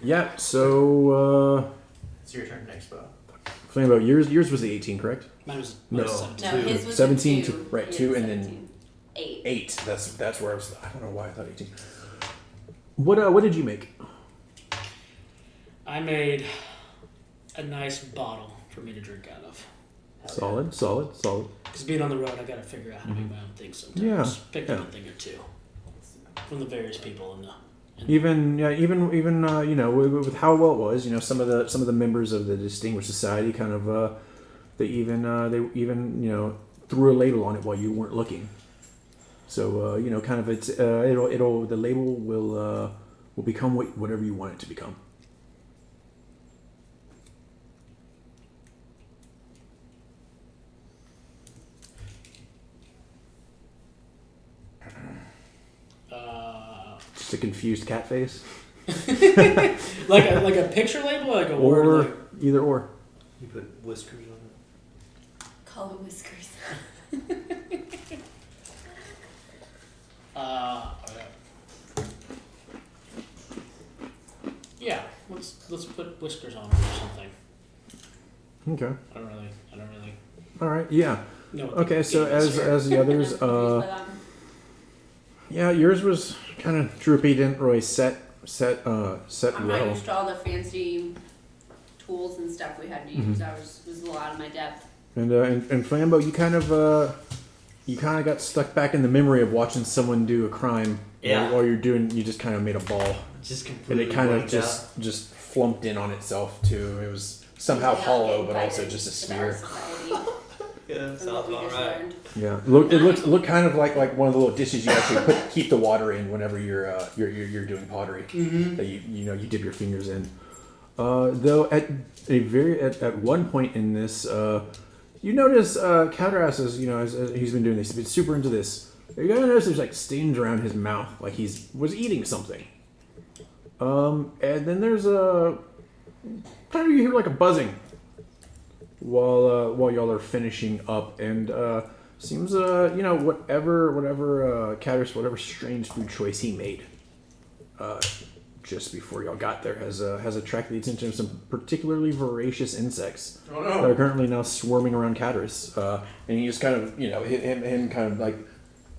yeah. So It's your turn next, Bo. something about yours. Yours was the 18, correct? Mine was No. 17. No, his was 17 a to- 2. right, His 2 was and then- 17. 8. 8. That's where I was. I don't know why I thought 18. What did you make? I made a nice bottle for me to drink out of. Solid. Because being on the road, I got to figure out how to make my own things sometimes. Yeah, Picked up yeah. a thing or two from the various people in the. Even with how well it was, some of the members of the Distinguished Society kind of they even threw a label on it while you weren't looking. So kind of it's the label will become whatever you want it to become. Just a confused cat face. like a picture label, or like a word. Or Like, either or. You put whiskers on it. Call it whiskers. Yeah, let's put whiskers on it or something. Okay. I don't really. All right. Yeah. know what Okay. So as the others, yeah, yours was kind of droopy. Didn't really set I'm not well. used to all the fancy tools and stuff we had to use. Mhm. That was a lot of my depth. And Flambeau, you kind of got stuck back in the memory of watching someone do a crime. Yeah. While you're doing, you just kind of made a ball, Just and completely it kind of blanked out. just flumped in on itself too. It was somehow hollow, but also just a sphere. Yeah, sounds about right. Yeah, it looked kind of like one of the little dishes you actually keep the water in whenever you're doing pottery. Mm-hmm. That you dip your fingers in. Though at one point in this, you notice Cowderas is as he's been doing this, he's been super into this. You're gonna notice there's like stains around his mouth, like was eating something. And then there's kind of you hear like a buzzing while y'all are finishing up, and seems whatever Cowderas, whatever strange food choice he made just before y'all got there has attracted the attention of some particularly voracious insects Oh that no. are currently now swarming around Cowderas. And he just kind of him kind of like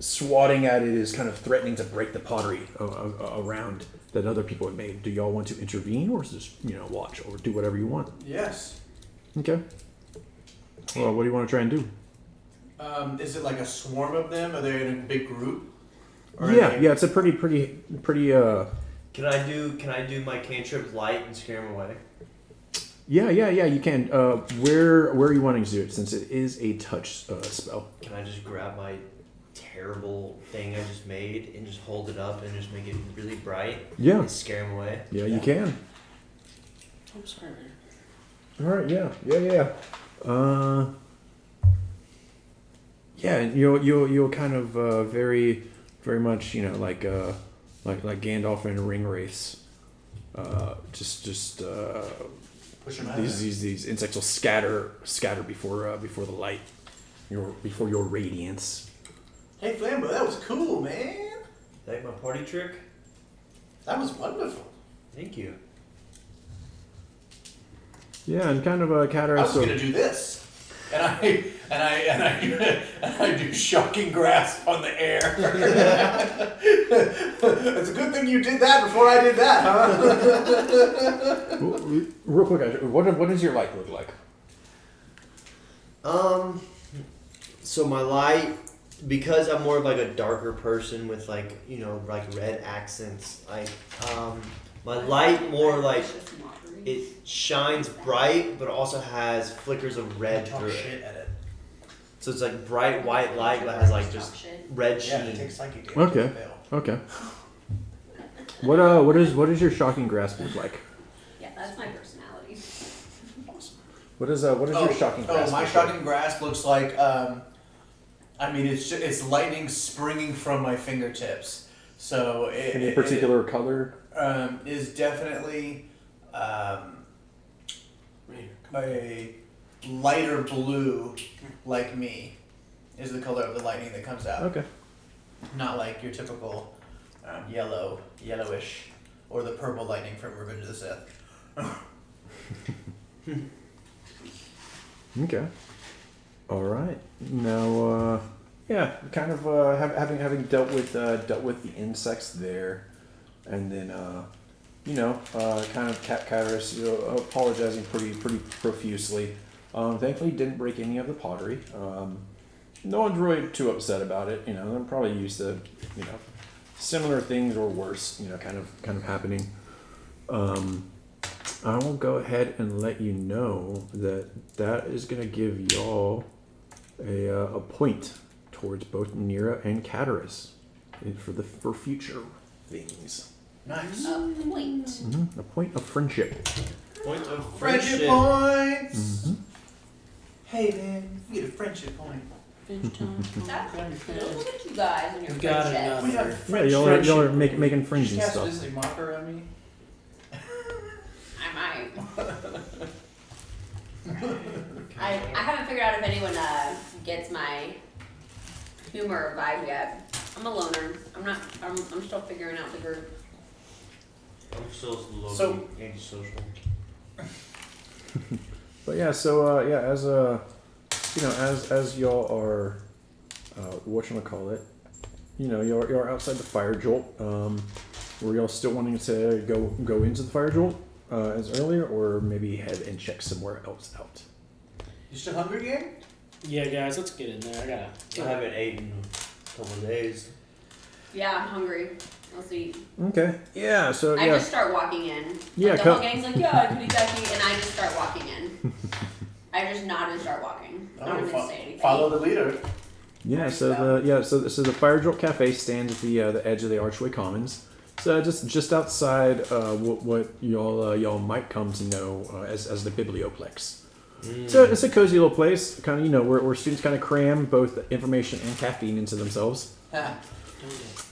swatting at it is kind of threatening to break the pottery around that other people have made. Do y'all want to intervene, or just watch, or do whatever you want? Yes. Okay. Well, what do you want to try and do? Is it like a swarm of them? Are they in a big group? Or Yeah, are they- yeah, it's a pretty. Can I do my cantrip light and scare him away? Yeah, you can. Where are you wanting to do it? Since it is a touch spell. Can I just grab my terrible thing I just made and just hold it up and just make it really bright Yeah, and scare him away? yeah, you can. I'm sorry. All right, yeah. Yeah, and you'll kind of very much like Gandalf in Ring Wraiths. Just Push them out. these insects will scatter before the light, before your radiance. Hey Flambeau, that was cool, man. Like my party trick? That was wonderful. Thank you. Yeah, and kind of I Cowderas. was gonna do this, and I do shocking grasp on the air. It's a good thing you did that before I did that, huh? Real quick, what does your light look like? So my light, because I'm more of like a darker person with like red accents, my light more like it shines bright, but also has flickers of red Talk through it. shit at it. So it's like bright white light, but has like just red Yeah, it sheen. takes psychic damage. Okay. to fail. Okay. What does your shocking grasp look like? Yeah, that's my personality. What is your shocking grasp? my look shocking grasp looks like it's lightning springing from my fingertips. So like? Any particular color? Is definitely a lighter blue, like me, is the color of the lightning that comes out. Okay. Not like your typical yellowish, or the purple lightning from Revenge of the Sith. Okay. All right. Now, yeah, kind of having dealt with the insects there, and then kind of Cowderas apologizing pretty profusely. Thankfully, didn't break any of the pottery. No one's really too upset about it. They're probably used to similar things or worse. Kind of happening. I will go ahead and let you know that is going to give y'all a point towards both Nira and Cowderas for future things. Nice. A point. A point of friendship. Point of Friendship friendship. points. Mhm. Hey man, you get a friendship point. That's look at you guys and your We got friendships. We have another. Yeah, French y'all friendship. are making friends and Cast stuff. this mocker at me. I might. I haven't figured out if anyone gets my humor vibe yet. I'm a loner. I'm still figuring out the group. I'm still low So- antisocial. But yeah, so yeah, as as y'all are, whatchamacallit, you're outside the fire jolt. Were y'all still wanting to go into the fire jolt as earlier, or maybe head and check somewhere else out? You still hungry, gang? Yeah, guys, let's get in there. I haven't eaten in a couple of days. Yeah, I'm hungry. Let's eat. Okay. Yeah. So I yeah. just start walking in. Yeah, Like, the whole gang's like, yeah, I can eat that meat, and I just start walking in. I just nod and start walking. I don't even say anything. Follow the leader. Yeah, so the Fire Jolt Cafe stands at the edge of the Archway Commons. So just outside what y'all might come to know as the Biblioplex. So it's a cozy little place, kind of where students kind of cram both information and caffeine into themselves.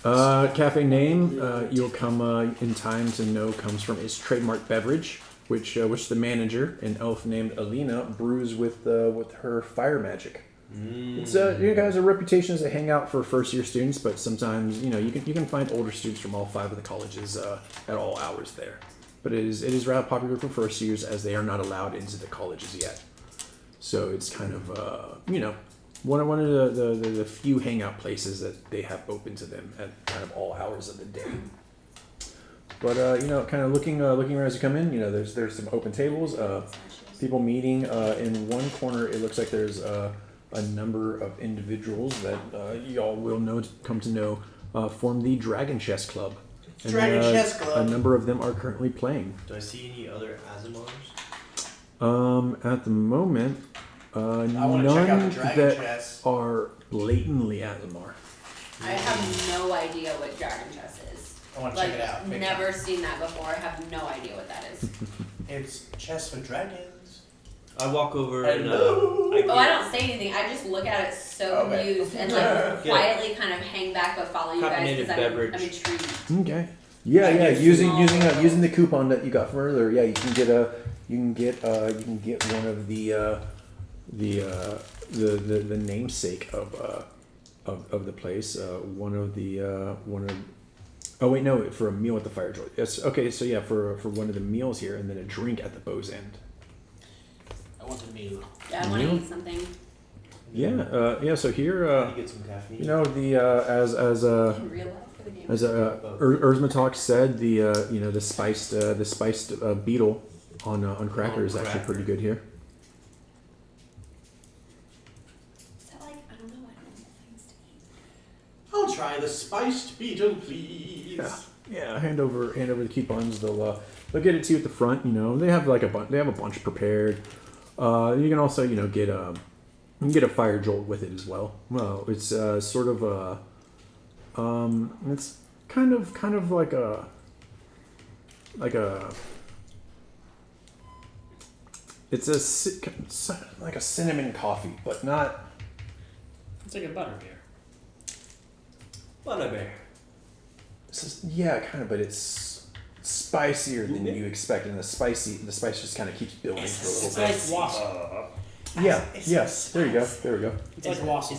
Cafe name you'll come in time to know comes from its trademark beverage, which the manager, an elf named Alina, brews with her fire magic. It's you guys a reputation as a hangout for first year students, but sometimes you can find older students from all 5 of the colleges at all hours there. But it is rather popular for first years as they are not allowed into the colleges yet. So it's kind of one of the few hangout places that they have open to them at kind of all hours of the day. But kind of looking around as you come in, there's some open tables, people meeting. In one corner, it looks like there's a number of individuals that y'all will come to know form the Dragon Chess Club. And, Dragon Chess Club. A number of them are currently playing. Do I see any other Azimars? At the moment, I want to check out the none Dragon that Chess. are blatantly Azimar. I have no idea what Dragon Chess is. I want to check it out. Big Never time. seen that before. I have no idea what that is. It's chess for dragons. I walk over Hello. and I don't say anything. I just look at it so Okay. confused and like quietly kind of hang back but follow you guys Carbonated because beverage. I'm intrigued. Okay. Yeah, I yeah. get Using the coupon that you got from earlier, yeah, you can get one of the namesake of the place. Oh wait, no, for a meal at the Fire Joy. Yes. Okay, so yeah, for one of the meals here, and then a drink at the Bow's End. I want the meal. Yeah, I want to Meal? eat something. Yeah. So here, you get some caffeine. as In real life for the game. as Urzmatalk said, the spiced beetle on cracker is actually pretty good here. Is that like, I don't know, I don't know things to eat. I'll try the spiced beetle, please. Yeah. Hand over the coupons. They'll get it to you at the front. They have a bunch prepared. You can also get a Fire Jolt with it as well. Well, it's sort of a it's kind of like a it's like a cinnamon coffee, but not. It's like a butterbeer. Butterbeer. Yeah, kind of, but it's spicier than you expect, and the spice just kind of keeps building for a little It's bit. like wassail. Yeah. There you go. There we go. It's like wassail.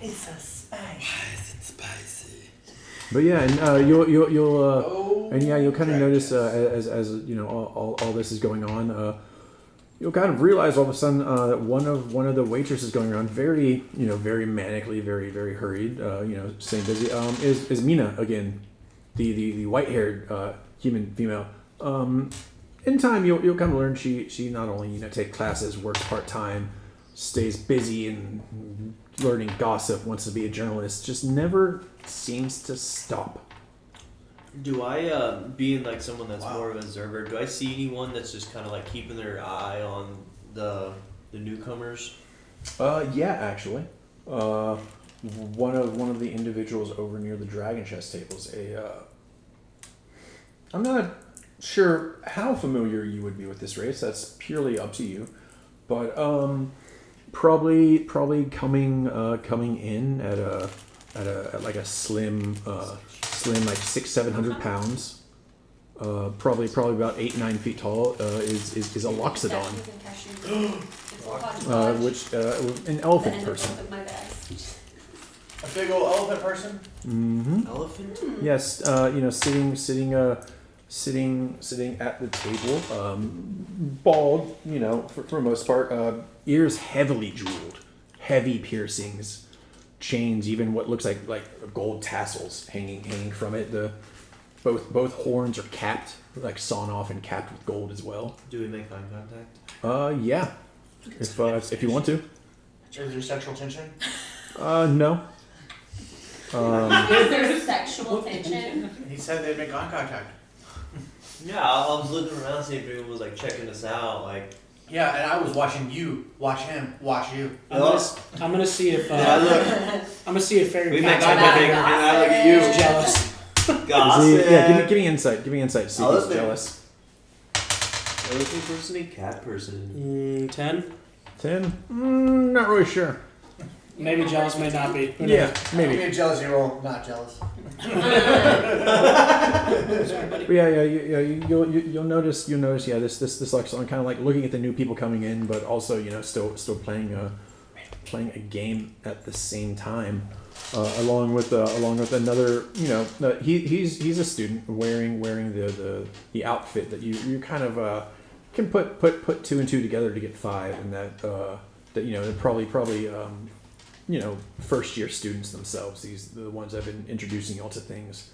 It's a spice. But yeah, and you'll Oh, and yeah, you'll kind of Dragon notice Chess. as all this is going on, you'll kind of realize all of a sudden that one of the waitresses going around very manically, very very hurried, staying busy, is Mina again, the white haired human female. In time, you'll come to learn she not only take classes, works part time, stays busy and learning gossip, wants to be a journalist, just never seems to stop. Do I, being like someone that's Wow. more of an observer, do I see anyone that's just kind of like keeping their eye on the newcomers? Yeah, actually, one of the individuals over near the Dragon Chess tables. I'm not sure how familiar you would be with this race. That's purely up to you. But Probably coming in at like a slim like 600-700 pounds. Probably about 8-9 feet tall. Is a loxodon, which an elephant person. A big old elephant person. Mm-hmm. Elephant? Yes, sitting at the table, bald, for the most part, ears heavily jeweled, heavy piercings, chains, even what looks like gold tassels hanging from it. Both horns are capped, like sawn off and capped with gold as well. Do we make eye contact? Yeah, if you want to. Is there sexual tension? No. Is there sexual tension? He said they'd make eye contact. Yeah, I was looking around see if anyone was like checking us out. Like, Yeah, and I was watching you, watch him, watch you. I'm gonna see if look. I'm gonna see if Fairy We make Cat's eye contact, and I look at you. is jealous. Gossip. Yeah, give me insight. Give me insight. See if he's Listen. jealous. Elephant person, cat person. 10. 10? Not really sure. Maybe jealous, may not be. Who knows? Yeah, Give maybe. me a jealousy roll, not jealous. But yeah. You'll notice. Yeah, this like kind of like looking at the new people coming in, but also still playing a game at the same time, along with another. He's a student wearing the outfit that you kind of can put two and two together to get five, and that they're probably first year students themselves. These are the ones I've been introducing y'all to things.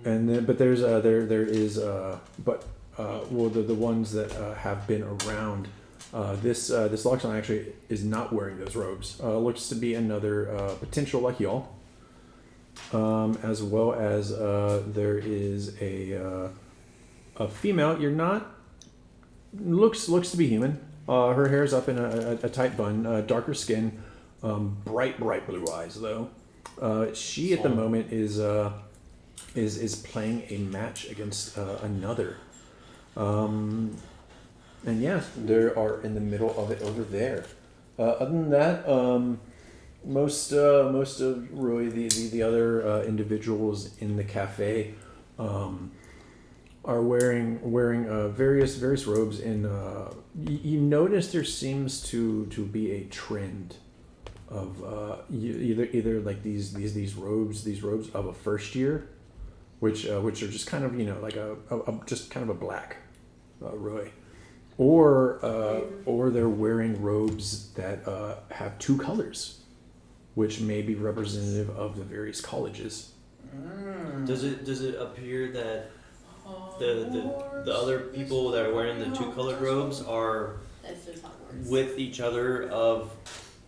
And then, but there's the ones that have been around. This Loxodon actually is not wearing those robes. Looks to be another potential like y'all. As well as there is a female. You're not looks to be human. Her hair's up in a tight bun, darker skin, bright blue eyes though. She at the moment is playing a match against another. And yeah, they are in the middle of it over there. Other than that, most of really the other individuals in the cafe are wearing various robes. And you notice there seems to be a trend of either like these robes of a first year, which are just kind of like a just kind of a black, really, or they're wearing robes that have two colors, which may be representative of the various colleges. Does it appear that the other people that are wearing the two colored robes are That's just Hogwarts. with each other of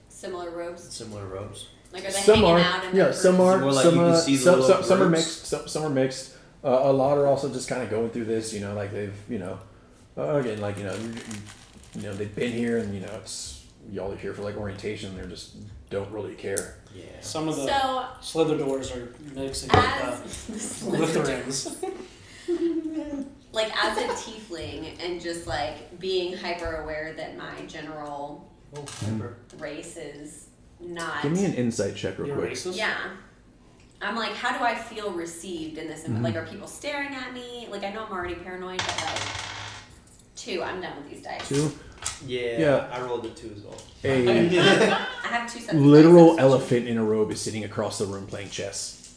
Similar robes. similar robes? Like, are they Some hanging are, out in yeah. their Some groups? are, More like some you can see the little some are groups. mixed. Some are mixed. A lot are also just kind of going through this. Like they've, again, like they've been here, and it's y'all are here for like orientation. They just don't really care. Yeah. Some of the So, Slither doors are mixing as with Slytherins. like as a tiefling and just like being hyper aware that my general race is not. Give me an insight check real You're quick. racist? Yeah. I'm like, how do I feel received in this? Like, are people staring at me? Like, I know I'm already paranoid, but like, 2. I'm done with these dice. 2. Yeah. Yeah. I rolled a 2 as well. A I have 2 sets of literal dice. elephant in a robe is sitting across the room playing chess.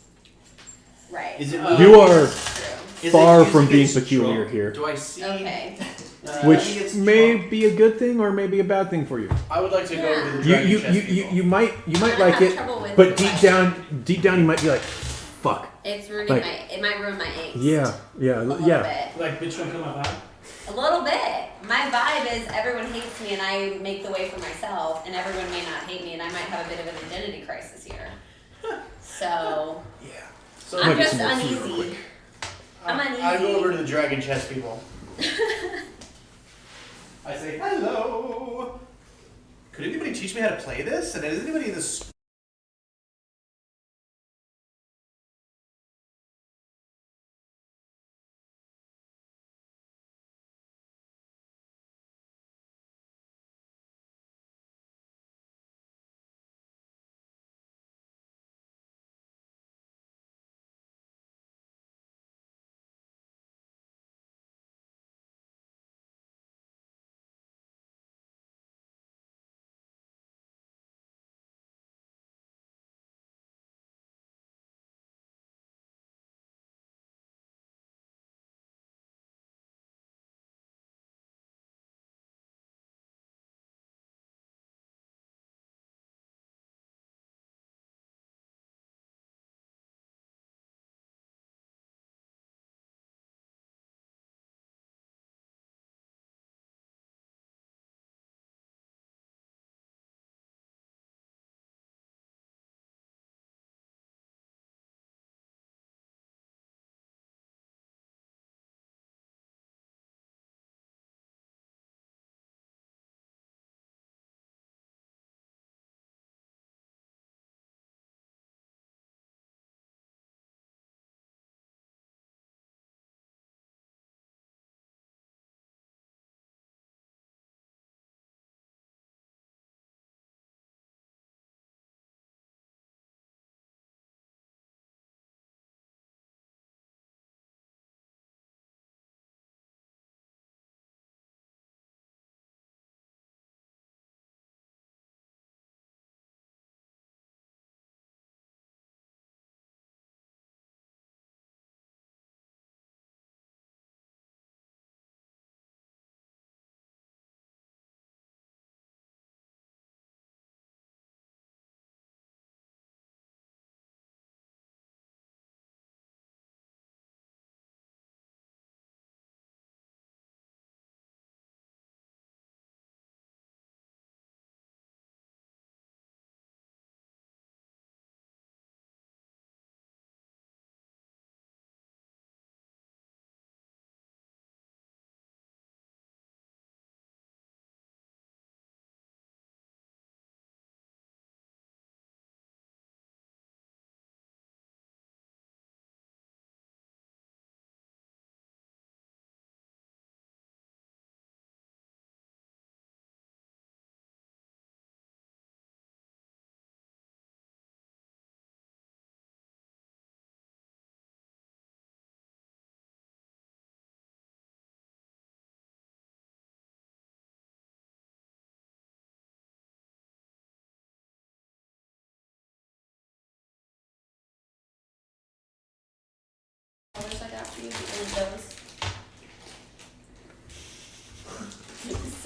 Right. Is it You are True. far Is it from being using its peculiar trunk? here, Do I see? Okay. which may be a good thing or may be a bad thing for you. I would like to go Yeah. to the You dragon you chest you, you, people. you might I like have it, trouble with but the deep question. down you might be like, fuck. It's ruining Like- it might ruin my angst. Yeah, A little yeah. bit. Like, bitch, don't come out loud. A little bit. My vibe is everyone hates me and I make the way for myself, and everyone may not hate me, and I might have a bit of an identity crisis here. So Yeah. So I'm Might get just some more food real uneasy. quick. I'm I uneasy. go over to the dragon chest people. I say hello. Could anybody teach me how to play this? And is anybody in this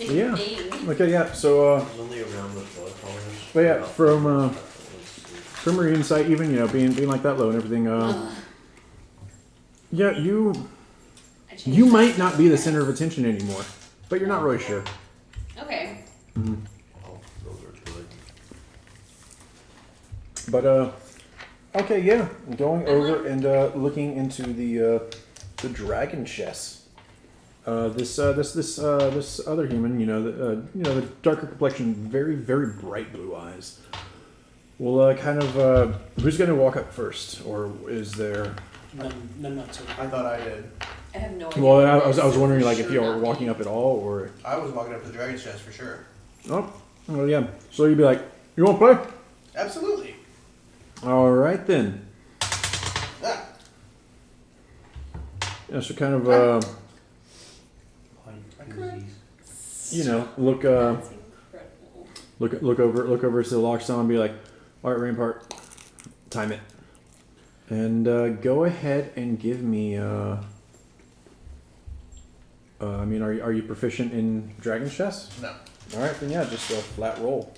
Same Yeah. thing. Okay, yeah. So, It's only around the blood colors. but yeah, from Let's see. from your insight, even being like that low and everything, Ugh. yeah, you I changed you that might to not be the focus. center of attention anymore, but you're not really sure. Okay. Oh, those are good. But okay, yeah, going I'm over like- and looking into the dragon chess. This other human, the darker complexion, very very bright blue eyes. Well, who's going to walk up first, or is there? None not so. I thought I did. I have no idea. Well, what I it was is, so wondering for like if sure you were not walking me. up at all, or I was walking up to the dragon's chest for sure. oh, well, yeah. So you'd be like, you want to play? Absolutely. All right then. Ah, Yeah, so kind of look That's incredible. look over to the Loxon and be like, all right, Rampart, time it, and go ahead and give me. Are you proficient in dragon chess? no. All right, then yeah, just a flat roll.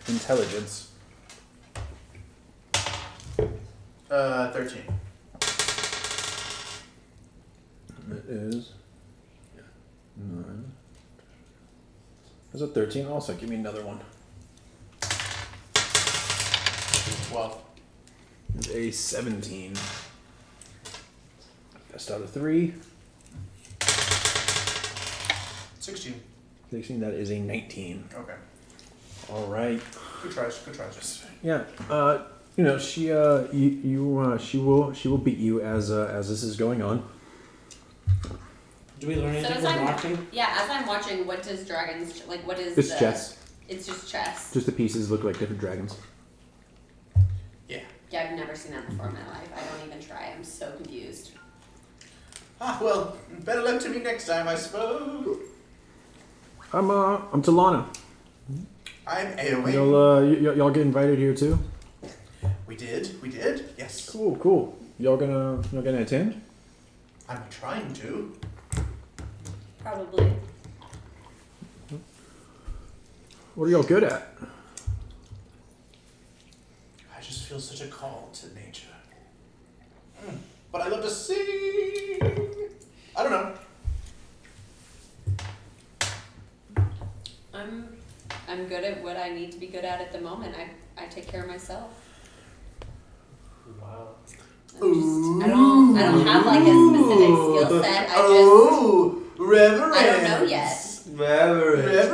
Intelligence. 13. It is 9. That's a 13 also. Give me another one. 12. It's a 17. Best out of 3. 16. 16, that is a 19. Okay. All right. Good tries. Good tries. Yeah. She will beat you as this is going on. Do we learn So anything as from I'm watching? yeah, as I'm watching, what does dragons like? What is It's the, chess. It's just chess. Just the pieces look like different dragons. Yeah. Yeah, I've never seen that before in my life. I don't even try. I'm so confused. Ah, well, better luck to me next time, I suppose. I'm Talana. I'm AOA. Y'all get invited here too. We did. Yes. Cool. Y'all gonna attend? I'm trying to. Probably. What are y'all good at? I just feel such a call to nature. But I love to sing. I don't know. I'm good at what I need to be good at the moment. I take care of myself. Wow. I don't have like a specific skill set. Oh, reverence. I don't know yet. Reverence.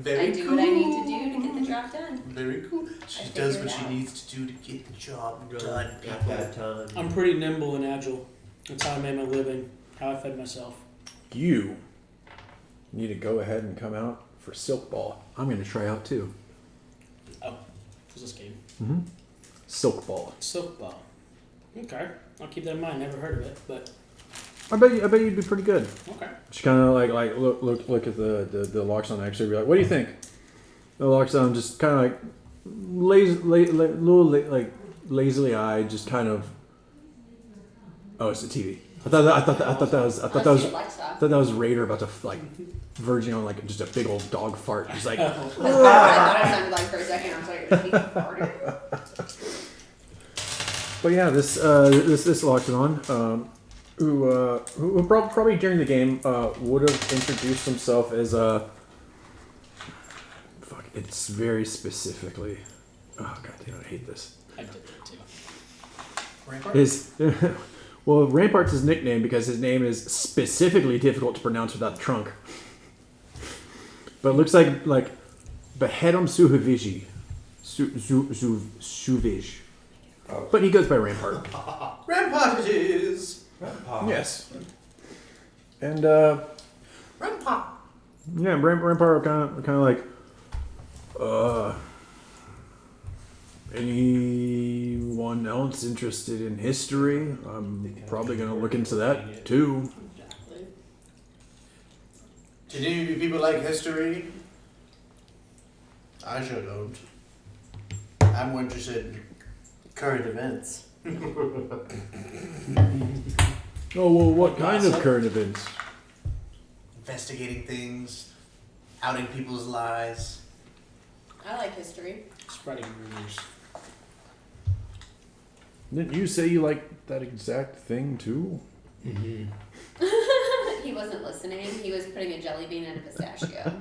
Very I do cool. what I need to do to get the job done. Very cool. She I does figured what she out. needs to do to get the job done, At people. that time. I'm pretty nimble and agile. That's how I made my living. How I fed myself. You need to go ahead and come out for Silk Ball. I'm gonna try out too. Oh, what's this game? Silk Ball. Silk Ball. Okay, I'll keep that in mind. Never heard of it, but I bet you'd be pretty good. okay. Just kind of like look at the Loxon actually. Be like, what do you think? The Loxon just kind of like lazily eyed, just kind of. Oh, it's the TV. I thought that was Raider about to like verging on like just a big old dog fart. He's like, I thought it sounded like for a second. I was like, is he farting? but yeah, this Loxodon, who probably during the game would have introduced himself as fuck. It's very specifically. Oh god damn, I hate this. I did that too. Rampart? His well, Rampart's his nickname because his name is specifically difficult to pronounce without the trunk. But it looks like Behedum Suhaviji. Suvij. But he goes by Rampart. Rampart it is. Yes. And Rampart. yeah, Rampart kind of like anyone else interested in history? I'm probably gonna look into that too. Exactly. Did any of you people like history? I sure don't. I'm more interested in current events. Oh well, what kind of current events? investigating things, outing people's lies. I like history. Spreading rumors. Didn't you say you like that exact thing too? Mm-hmm. He wasn't listening. He was putting a jelly bean in a pistachio,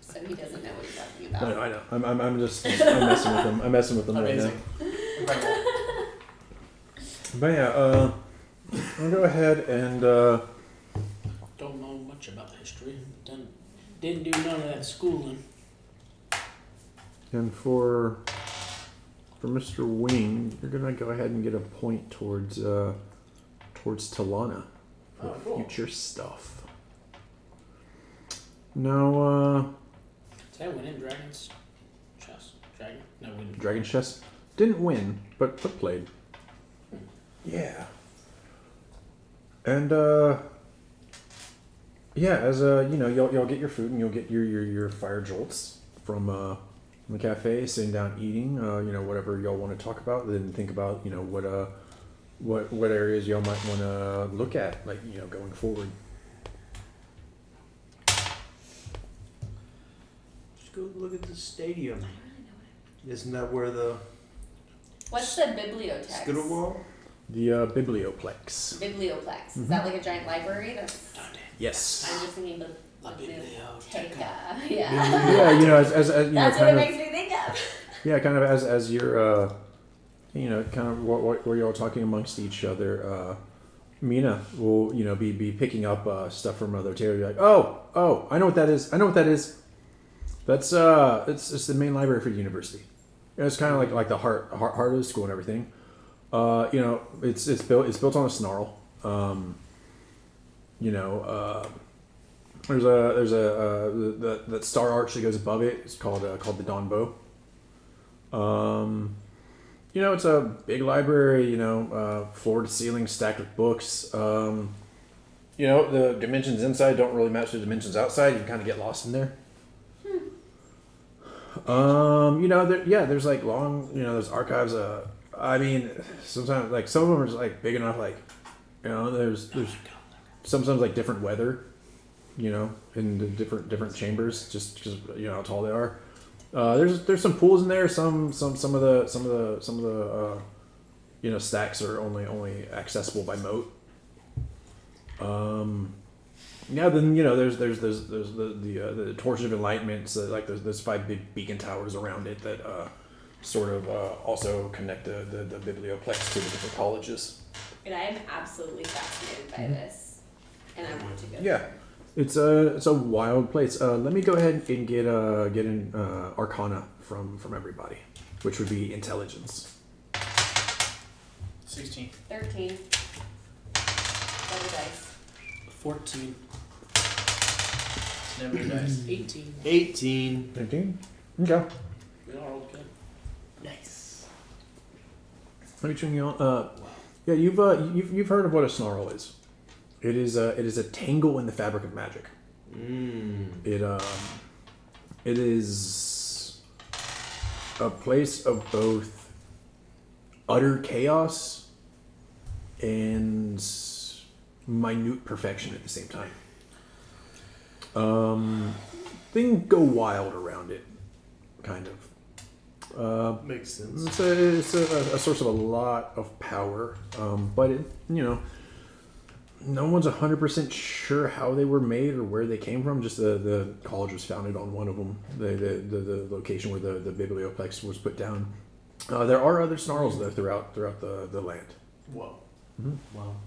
so he doesn't know what he's talking about. No, I know. I'm just I'm messing with them. I'm messing with them right now. Amazing. Incredible. But yeah, I'll go ahead and Don't know much about history. Didn't do none of that schooling. for Mr. Wing, you're gonna go ahead and get a point towards Talana for Oh, cool. future stuff. Now, Did I win in Dragon's Chess? Dragon? No, win. Dragon's Chess didn't win, but played. Yeah. And yeah, as y'all get your food and you'll get your fire jolts from the cafe, sitting down eating. Whatever y'all want to talk about. Then think about what areas y'all might want to look at, like going forward. Just go look at the stadium. Isn't that where the What's the bibliotex? Skittleball? The Biblioplex. Biblioplex. Is that like a giant library? That's. Yes. I'm just thinking of La biblioteca. Yeah. Yeah, as That's what it makes me think of. Yeah, kind of as you're, kind of where you're all talking amongst each other. Mina will, be picking up stuff from other territory. Like, oh, I know what that is. That's it's the main library for the university. It's kind of like the heart of the school and everything. It's built on a snarl. There's that star arch that goes above it. It's called the Dawn Bow. It's a big library. Floor to ceiling stacked with books. The dimensions inside don't really match the dimensions outside. You kind of get lost in there. There's like long. There's archives. Sometimes like some of them are just like big enough. Like, there's sometimes like different weather. In the different chambers, just because how tall they are. There's some pools in there. Some of the stacks are only accessible by moat. Then there's the torches of enlightenment. So like there's 5 big beacon towers around it that sort of also connect the biblioplex to the different colleges. And I am absolutely fascinated by this, and I want to go. Yeah. It's a wild place. Let me go ahead and get an Arcana from everybody, which would be intelligence. 16. 13. Double dice. 14. It's never your dice. 18. 18. 15? Okay. We are okay. Nice. Let me turn you on. Yeah, you've heard of what a snarl is. It is a tangle in the fabric of magic. It is a place of both utter chaos and minute perfection at the same time. Things go wild around it, kind of. Makes sense. It's a source of a lot of power, but it, no one's 100% sure how they were made or where they came from. Just the college was founded on one of them, the location where the biblioplex was put down. There are other snarls though throughout the land. Whoa. Wow.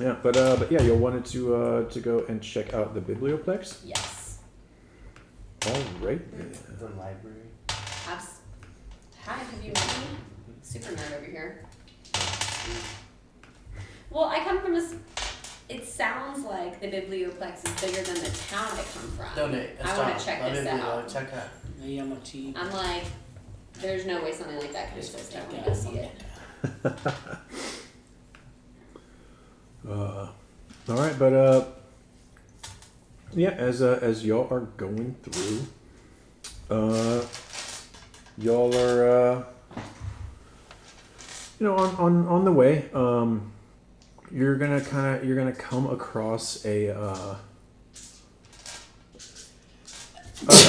Yeah, but yeah, you wanted to go and check out the biblioplex. Yes. All right. The library. Hi, have you met me? Super nerd over here. Well, I come from it sounds like the biblioplex is bigger than the town I come from. Donate. I want to check this out. Check out. Yamati. I'm like, there's no way something like that could exist. I want to go see it. All right, but yeah, as y'all are going through, y'all are on the way. you're gonna come across a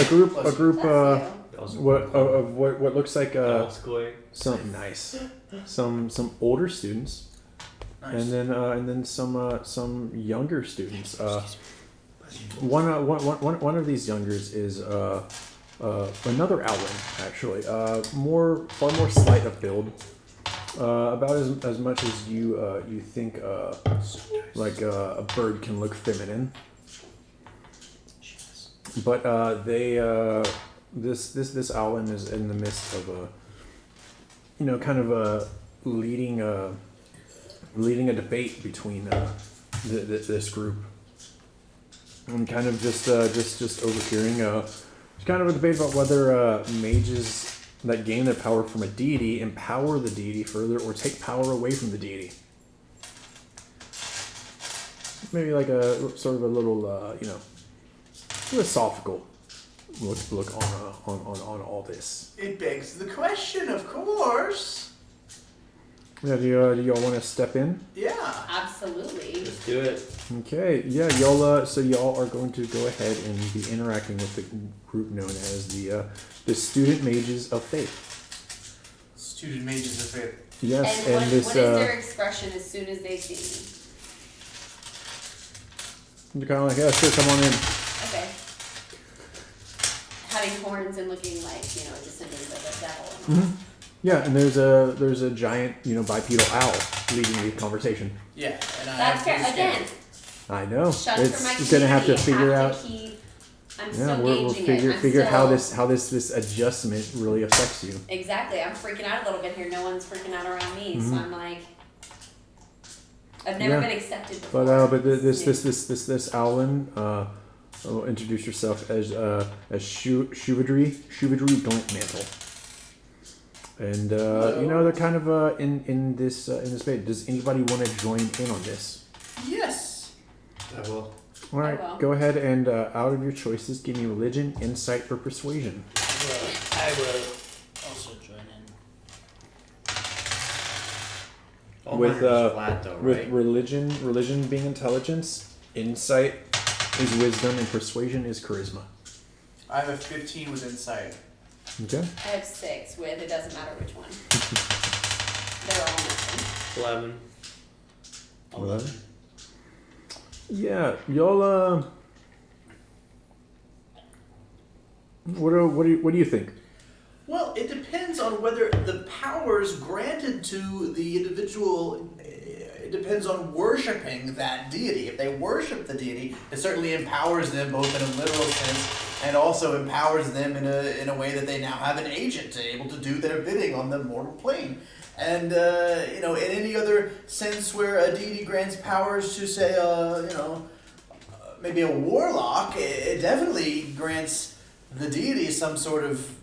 group Bless you. That was what looks like that was quick. some older students. Nice. And then some younger students. One of these youngers is another Owlin, actually. Far more slight of build. About as much as you think like a bird can look feminine. But this Owlin is in the midst of kind of leading a debate between this group. I'm kind of just overhearing it's kind of a debate about whether mages that gain their power from a deity empower the deity further or take power away from the deity. Maybe like a sort of a little philosophical look on all this. It begs the question, of course. Yeah, do y'all want to step in? Yeah. Absolutely. Let's do it. Okay, yeah, y'all. So y'all are going to go ahead and be interacting with the group known as the Student Mages of Faith. Student mages of faith. Yes, And and this what is their expression as soon as they see you're kind of like, yeah, sure, come on in. me? Okay. Having horns and looking like, a descendant of the devil. Mm-hmm. Yeah, and there's a giant, bipedal owl leading the conversation. Yeah, and I That's have fair. to Again, I know. shunned from my It's gonna have to community. figure Have out. to keep- I'm Yeah, still we'll gauging it. figure how this adjustment really affects you. Exactly. I'm freaking out a little bit here. No one's freaking out around me, so Mhm. I'm like, I've never Yeah. been accepted before. But this Owlin, introduce yourself as Shuvadri Glintmantle. And they're kind of in this bait. Does anybody want to join in on this? Yes. I will. All right, will. go ahead and out of your choices, give me religion, insight, or persuasion. I will also join in. All With, mine are just flat though, With right? religion being intelligence, insight is wisdom, and persuasion is charisma. I have a 15 with insight. Okay. I have 6 with, it doesn't matter which one. They're all nothing. 11. 11. Yeah, y'all. What do you think? Well, it depends on whether the powers granted to the individual. It depends on worshiping that deity. If they worship the deity, it certainly empowers them both in a literal sense and also empowers them in a way that they now have an agent to able to do their bidding on the mortal plane. And in any other sense where a deity grants powers to say maybe a warlock, it definitely grants the deity some sort of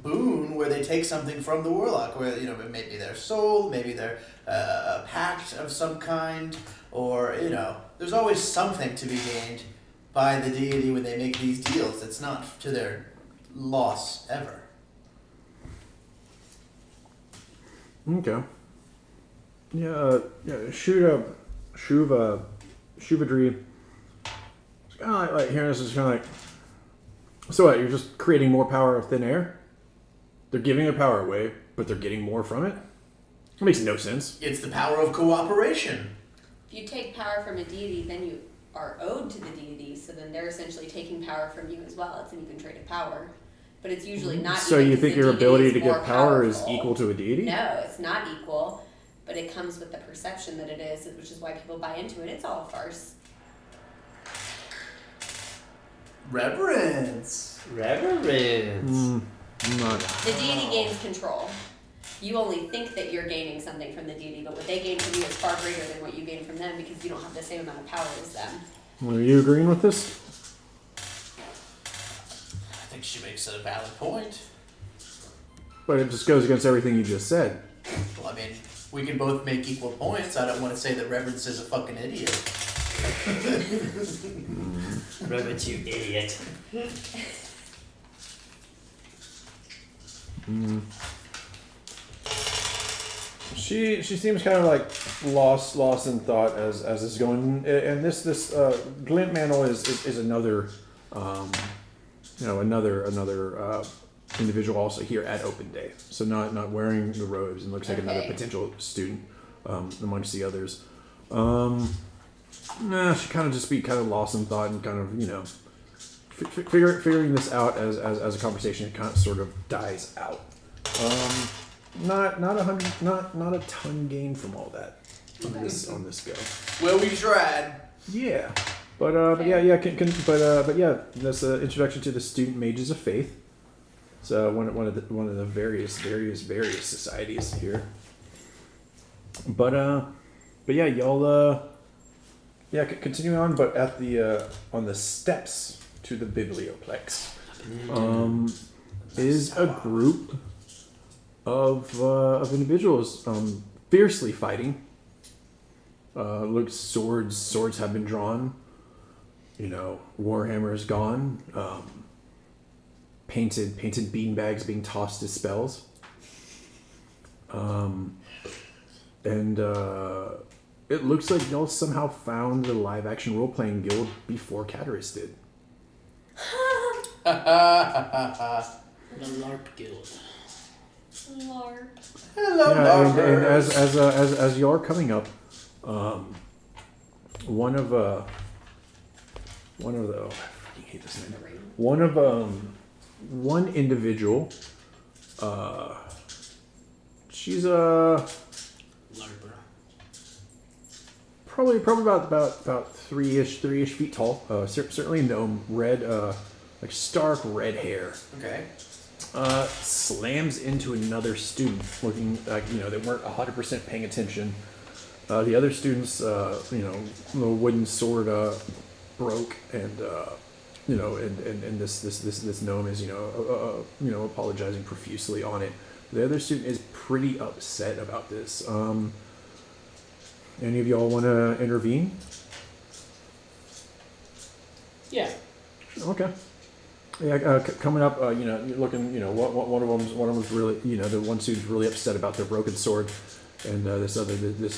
boon where they take something from the warlock, where maybe their soul, maybe their a pact of some kind, or there's always something to be gained by the deity when they make these deals. It's not to their loss ever. Okay. Yeah. Shuvadri. It's kind of like hearing this is kind of like. So what? You're just creating more power of thin air? They're giving their power away, but they're getting more from it? That makes no sense. It's the power of cooperation. If you take power from a deity, then you are owed to the deity, so then they're essentially taking power from you as well. It's an even trade of power. But it's usually not So even you 'cause think the your deity ability is to more give power is powerful. equal to a deity? No, it's not equal, but it comes with the perception that it is, which is why people buy into it. It's all a farce. Reverence. Reverence. Not. The deity gains control. You only think that you're gaining something from the deity, but what they gain from you is far greater than what you gain from them because you don't have the same amount of power as them. Well, are you agreeing with this? I think she makes a valid point. But it just goes against everything you just said. Well, I mean, we can both make equal points. I don't want to say that Reverence is a fucking idiot. Reverence, you idiot. She seems kind of like lost in thought as is going, and this glint mantle is another another individual also here at open day, so not wearing the robes and looks like another potential student amongst the others. She kind of just be kind of lost in thought and kind of figuring this out as a conversation. It kind of sort of dies out. Not a ton gained from all that on this go. Well, we tried. Yeah, but yeah, that's the introduction to the student mages of faith. It's one of the various societies here. But yeah, y'all continuing on, but at the on the steps to the biblioplex is a group of individuals fiercely fighting. Looks swords have been drawn. Warhammer is gone. Painted beanbags being tossed as spells. And it looks like y'all somehow found the live action role playing guild before Cataris did. The LARP Guild. Lord. Hello, Yeah, and Barbers. as y'all are coming up, one of the oh, I freaking hate this name. One individual, she's LARPer. probably about three-ish feet tall. Certainly gnome, red, like stark red hair. Okay. Slams into another student, looking like they weren't 100% paying attention. The other students, the wooden sword broke, and and this gnome is apologizing profusely on it. The other student is pretty upset about this. Any of y'all want to intervene? Yeah. Okay. Yeah, coming up, you're looking, one of them's really, the one student's really upset about their broken sword, and this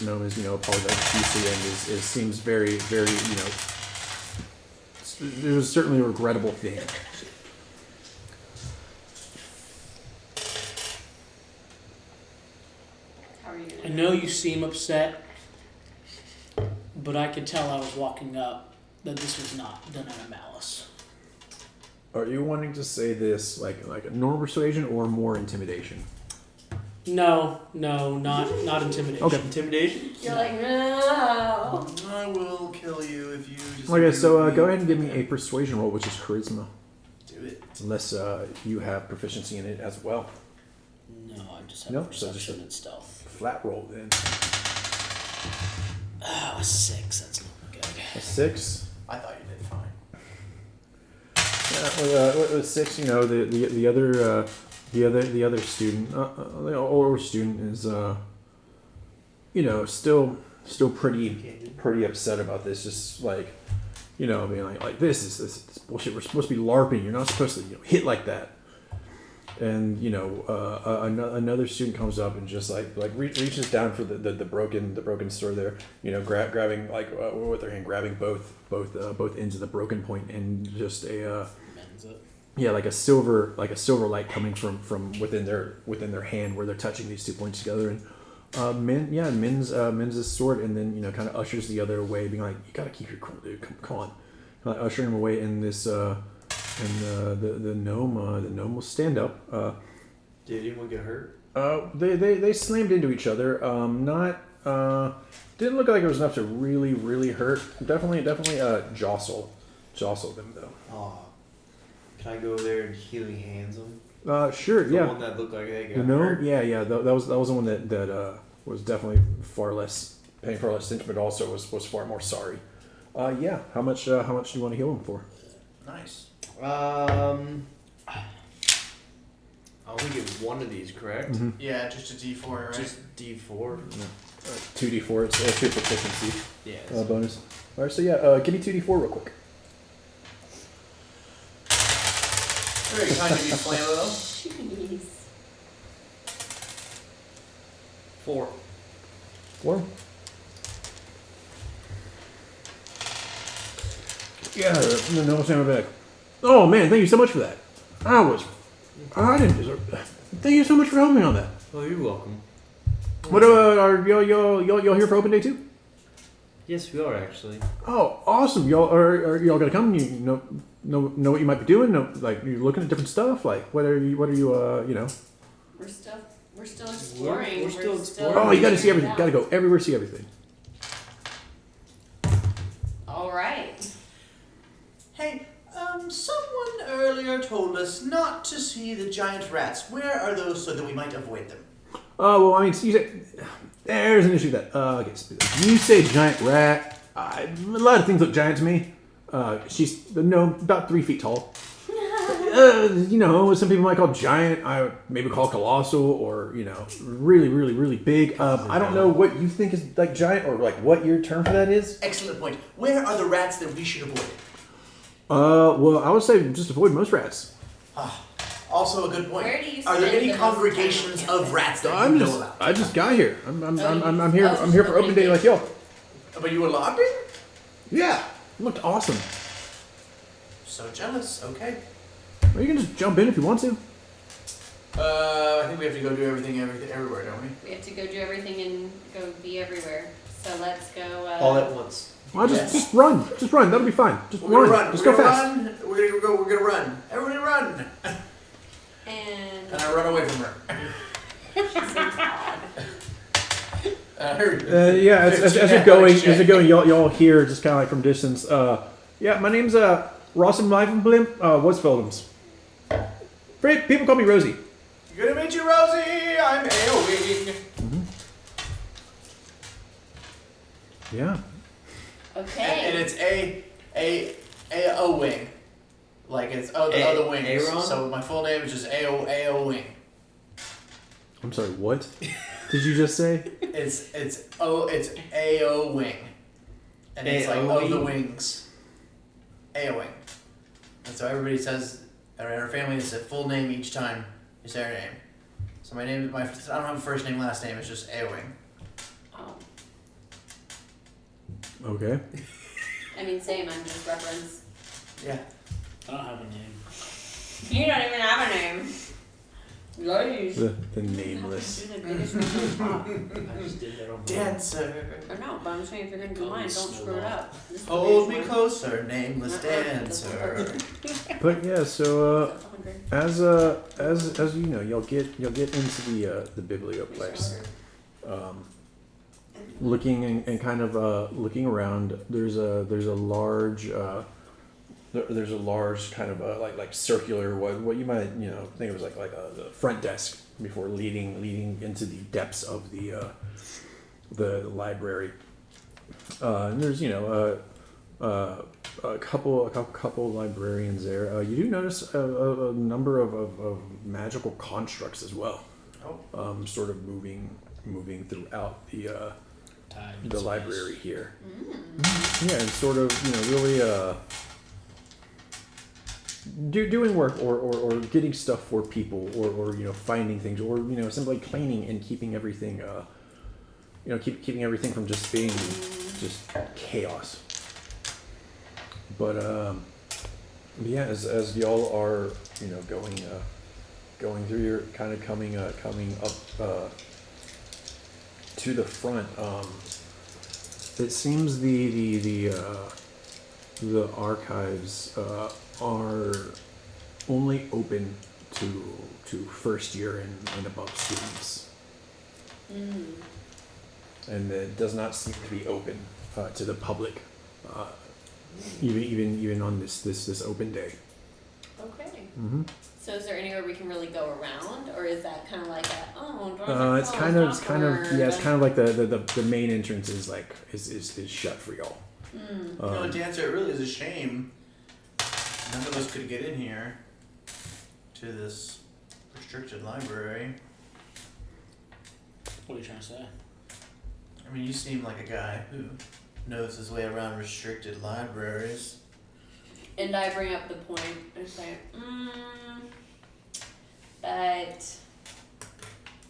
gnome is, apologizing profusely and is seems very, very, it was certainly a regrettable thing. How are you I gonna know you seem upset, but I could tell I was walking up that this was not done out of malice. Are you wanting to say this like a normal persuasion or more intimidation? No, not intimidation. Okay. Intimidation? You're like, no. I will kill you if you just. Okay, so go ahead and give me a persuasion roll, which is charisma, Do it. unless you have proficiency in it as well. No, I just have No, so just perception a- and stealth. Flat roll then. Oh, a 6. That's not good. A 6. I thought you did fine. With 6, the other student, the older student is still pretty upset about this. Just like, being like this is bullshit. We're supposed to be LARPing. You're not supposed to hit like that. And another student comes up and just like reaches down for the broken sword there. Grabbing with their hand, grabbing both ends of the broken point, and just a Mends it. like a silver light coming from within their hand where they're touching these 2 points together, and mends his sword, and then kind of ushers the other away, being like, you gotta keep your cool, dude. Come on, ushering him away. In this the gnome will stand up. Did anyone get hurt? They slammed into each other. Didn't look like it was enough to really hurt. Definitely jostle them though. Oh. Can I go over there and healing hands them? Sure, The yeah. one that looked like they got The gnome, hurt? yeah. That was the one that was definitely paying far less attention, but also was far more sorry. Yeah. How much do you want to heal him for? Nice. I only get one of these, correct? Mm-hmm. Yeah, just a D4, right? Just D4. 2d4. It's your proficiency Yeah. bonus. All right. So yeah, give me 2d4 real quick. Very kind of you, Flammo. Jeez. 4. 4. Yeah, no, Sam, back. Oh man, thank you so much for that. I didn't deserve. Thank you so much for helping me on that. Oh, you're welcome. What are y'all here for open day too? Yes, we are actually. Oh, awesome! Are y'all gonna come? You know what you might be doing? Like you're looking at different stuff. Like what are you you know? We're still exploring. We're still exploring. Oh, you got to see figuring everything. it Got to out. go everywhere, see everything. All right. Hey, someone earlier told us not to see the giant rats. Where are those so that we might avoid them? Oh well, I mean, you say there's an issue with that. Okay, so you say giant rat. A lot of things look giant to me. She's about 3 feet tall. You know, some people might call giant. I would maybe call colossal, or really, really, really big. I don't know what you think is like giant, or like what your term for that is. Excellent point. Where are the rats that we should avoid? Well, I would say just avoid most rats. Also a good point. Where do you Are there spend any the most time congregations on of campus? rats that you know about? I just got here. I'm here. Oh, I'm here for open day like y'all. But you were lobbying? Yeah, it looked awesome. So jealous. Okay. Well, you can just jump in if you want to. I think we have to go do everything everywhere, don't we? We have to go do everything and go be everywhere. So let's go. All at once. Well, Yes. just run. Just run. That'll be fine. Just We're run. gonna run. Just We're go gonna fast. run. We're gonna run. Everybody run. And And I run away from her. she seems odd. Yeah, as you're going, y'all hear just kind of like from distance. Yeah, my name's Rawson Livenblim. What's people call me Rosie. Good to meet you, Rosie. I'm AOE. Yeah. Okay. And it's a wing. Like it's the other wings. Aaron? So my full name is just AO wing. I'm sorry. What did you just say? It's AO wing. And it's like of the wings. AO wing. And so everybody says in our family it's a full name each time you say our name. So I don't have a first name, last name, it's just AO wing. Oh, Okay. I mean, same. I'm just reference. Yeah. I don't have a name. You don't even have a name. Nice. The nameless. Do the biggest one on top. I just did that on my own. Dancer. Or no, but I'm saying if you're gonna do mine, don't screw it up. This is the Hold me biggest one. closer, nameless dancer. But yeah, so That's 100. as you know, you'll get into the biblioplex. Looking and kind of looking around, there's a large kind of like circular what you might think it was like the front desk before leading into the depths of the library. And there's a couple librarians there. You do notice a number of magical constructs as well. Oh. Sort of moving throughout Time and the space. library here. Yeah, and sort of really doing work or getting stuff for people or finding things or simply cleaning and keeping everything keeping everything from just being just chaos. But yeah, as y'all are going through your kind of coming up to the front, it seems the archives are only open to first year and above students, and it does not seem to be open to the public, even on this open day. Okay. Mm-hmm. So is there anywhere we can really go around, or is that kind of like It's kind of like the main entrance is shut for y'all. Dancer, it really is a shame none of us could get in here to this restricted library. What are you trying to say? I mean, you seem like a guy who knows his way around restricted libraries. And I bring up the point and say, but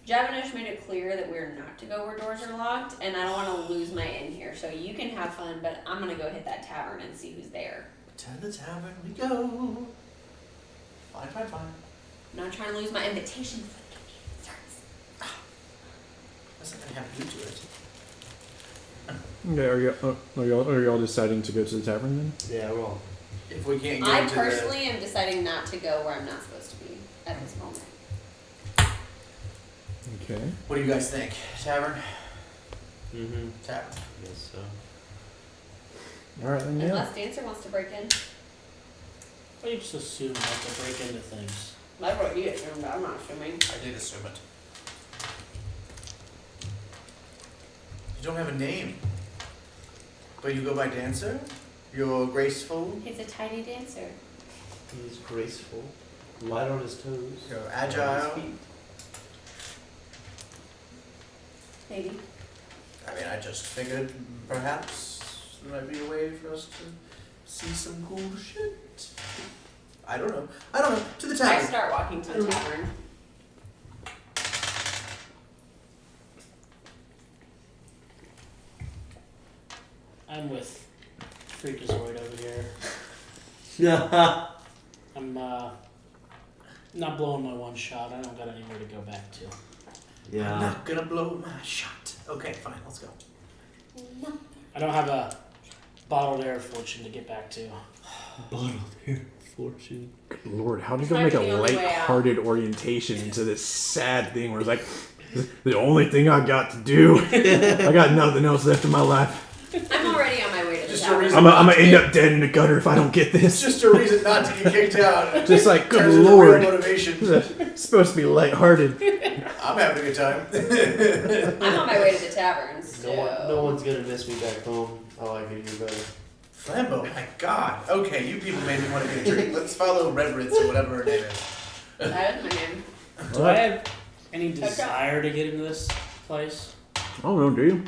Javanish made it clear that we're not to go where doors are locked, and I don't want to lose my in here. So you can have fun, but I'm gonna go hit that tavern and see who's there. To the tavern we go. Fine. I'm not trying to lose my invitation before the campaign starts. That's not gonna have you to it. Okay, are y'all deciding to go to the tavern then? Yeah, well, If we can't get I into personally am deciding not to go where I'm not supposed to be at this moment. Okay. what do you guys think? Tavern? mm-hmm. Tavern. Guess so. All right, then yeah. Unless Dancer wants to break in. I just assume like to break into things. That's what you assumed. I'm not assuming. I did assume it. You don't have a name. But you go by Dancer? You're graceful? He's a tiny dancer. He's graceful, light on his toes, You're on his agile? feet. Maybe. I mean, I just figured perhaps there might be a way for us to see some cool shit. I don't know. To the I tavern. start walking to the tavern. I'm with Freakazoid over here. Yeah. I'm not blowing my one shot. I don't got anywhere to go back to. I'm Yeah. not gonna blow my shot. Okay, fine, let's go. I don't have a bottled air fortune to get back to. Bottled air fortune. Good Lord, how did It's you make a not the only way out. light-hearted orientation into this sad thing where it's like, the only thing I got to do, I got nothing else left in my life. I'm already on my way to the Just a tavern. reason- I'm gonna end up dead in the gutter if I don't get It's this. just a reason not to get kicked out. Just like, good Turns into Lord. real motivation. It's supposed to be light-hearted. I'm having a good time. I'm on my way to the tavern, so. No one's gonna miss me back home. I like it here better. Flambo, my god. Okay, you people made me want to get a drink. Let's follow Reverence or whatever her name is. That is my name. Do I have any desire to get into this place? I don't know, do you?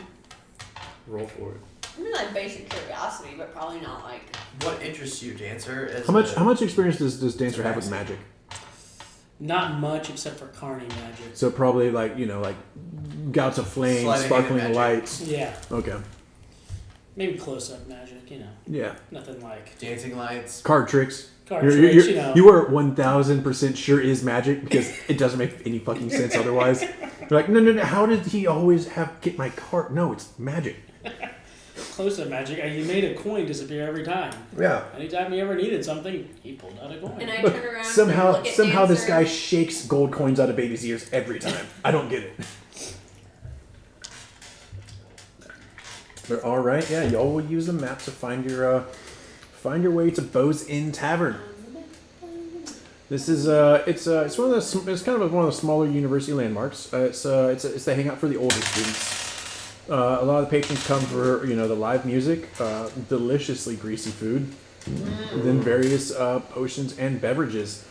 Roll for it. I mean, like basic curiosity, but probably not like. What interests you, Dancer? As How much experience does Dancer have with magic? Not much except for Carney magic. So probably like, like gouts of flame, Sleight of hand sparkling magic. lights. Yeah, Okay. maybe close-up magic. Yeah. Nothing like Dancing lights. Card tricks. card You're- tricks. you're- You are 1000% sure is magic because it doesn't make any fucking sense otherwise. You're like, no. How did he always get my card? No, it's magic. Close-up magic. You made a coin disappear every time. Yeah. Anytime he ever needed something, he pulled out a coin. And I But turn around and somehow look at this Dancer. guy shakes gold coins out of babies' ears every time. I don't get it. But all right, yeah, y'all will use the map to find your way to Bow's Inn Tavern. This is it's one of the it's kind of one of the smaller university landmarks. It's the hangout for the older students. A lot of the patrons come for the live music, deliciously greasy food, then various potions and beverages.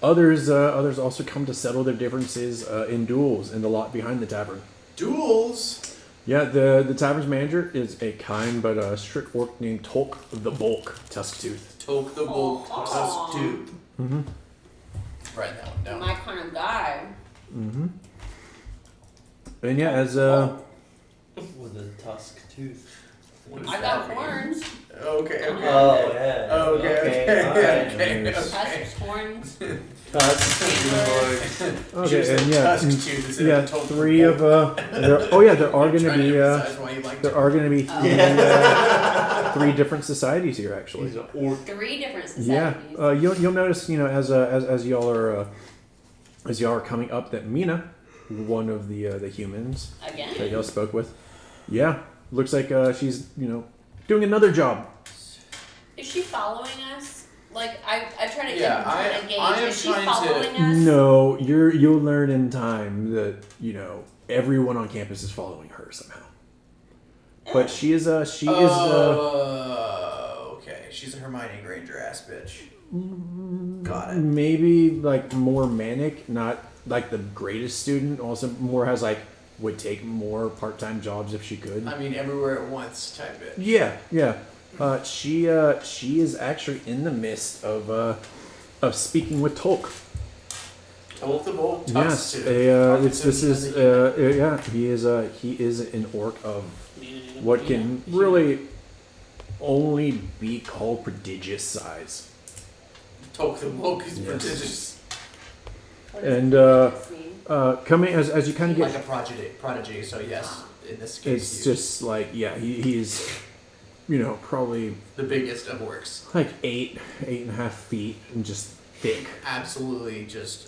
Others also come to settle their differences in duels in the lot behind the tavern. Duels. Yeah, the tavern's manager is a kind but strict orc named Tolk the Bulk Tusktooth. Toke the Bolt. Aw. Tusk 2. Mm-hmm. Write that one down. My kind of guy. Mm-hmm. And yeah, as With a tusk tooth. What does I that got mean? horns. Okay. Oh, yeah. Okay. alright. Okay. Tusks, horns. Tusk. okay, and yeah, Tusk tooth instead yeah, of Toke the three Bolt. of there are I'm going to trying be emphasize why you liked there it. are going to be Oh. three different societies here actually. He's an orc. 3 different Yeah, societies. you'll notice as y'all are coming up that Mina, one of the humans that Again. y'all spoke with, yeah, looks like she's doing another job. Is she following us? Like, I try to Yeah, gauge. I am Is she trying to- following us? No, you'll learn in time that everyone on campus is following her somehow. But she is okay. She's a Hermione Granger ass bitch. Got it. Maybe like more manic, not like the greatest student. Also, more has would take more part-time jobs if she could. I mean, everywhere at once type bitch. Yeah. She is actually in the midst of speaking with Tolk. Tolk the Bold Yes, tucks he is an orc of what can really only be called prodigious size. Tolk the Bold is Yes. prodigious. What does And this mean? coming as you kind of Like get, a prodigy, so yes, in this case, it's just like he's probably the biggest of orcs. like 8.5 feet and just thick, Absolutely just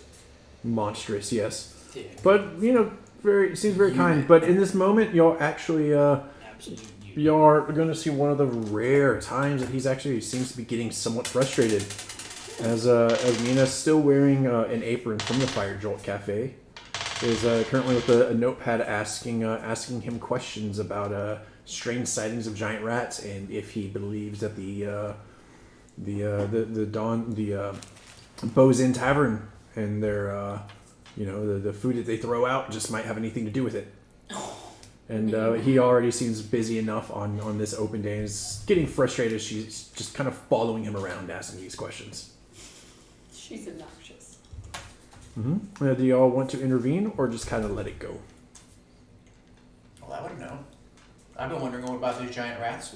monstrous. Yes, Yeah, but seems very kind. But in this moment, y'all actually absolutely. y'all are going to see one of the rare times that he's actually seems to be getting somewhat frustrated, as Mina's still wearing an apron from the Fire Jolt Cafe, is currently with a notepad asking him questions about strange sightings of giant rats, and if he believes that the Bows Inn Tavern and their the food that they throw out just might have anything to do with it. And he already seems busy enough on this open day and is getting frustrated. She's just kind of following him around asking these questions. She's obnoxious. Mm-hmm. Do y'all want to intervene or just kind of let it go? Well, I wouldn't know. I've been wondering what about these giant rats.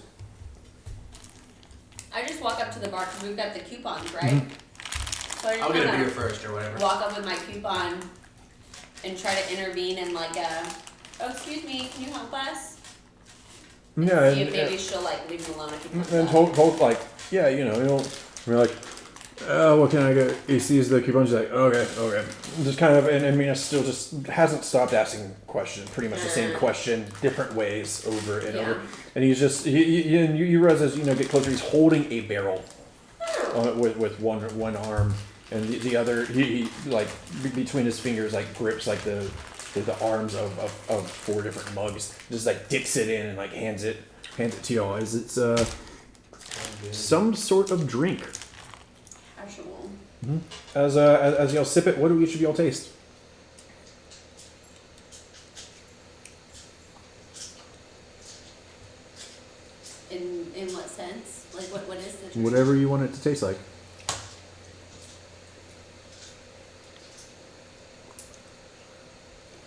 I just walk up to the bar because we've got the coupons, right? So I just I'll get a kinda beer first or whatever. walk up with my coupon and try to intervene and oh, excuse me, can you help us? Yeah, See if maybe she'll leave him alone if he comes and up. Hulk like, yeah, we're like, what can I get? He sees the coupon, he's like, okay. Just kind of, and Mina still just hasn't stopped asking questions, pretty much the same question, different ways over and over. And he's just, you realize as get closer, he's holding a barrel with one arm, and the other, he between his fingers, grips the arms of 4 different mugs, just dips it in and hands it to y'all as it's some sort of drink. Casual. As y'all sip it, what do each of y'all taste? In what sense? What is the drink? Whatever you want it to taste like.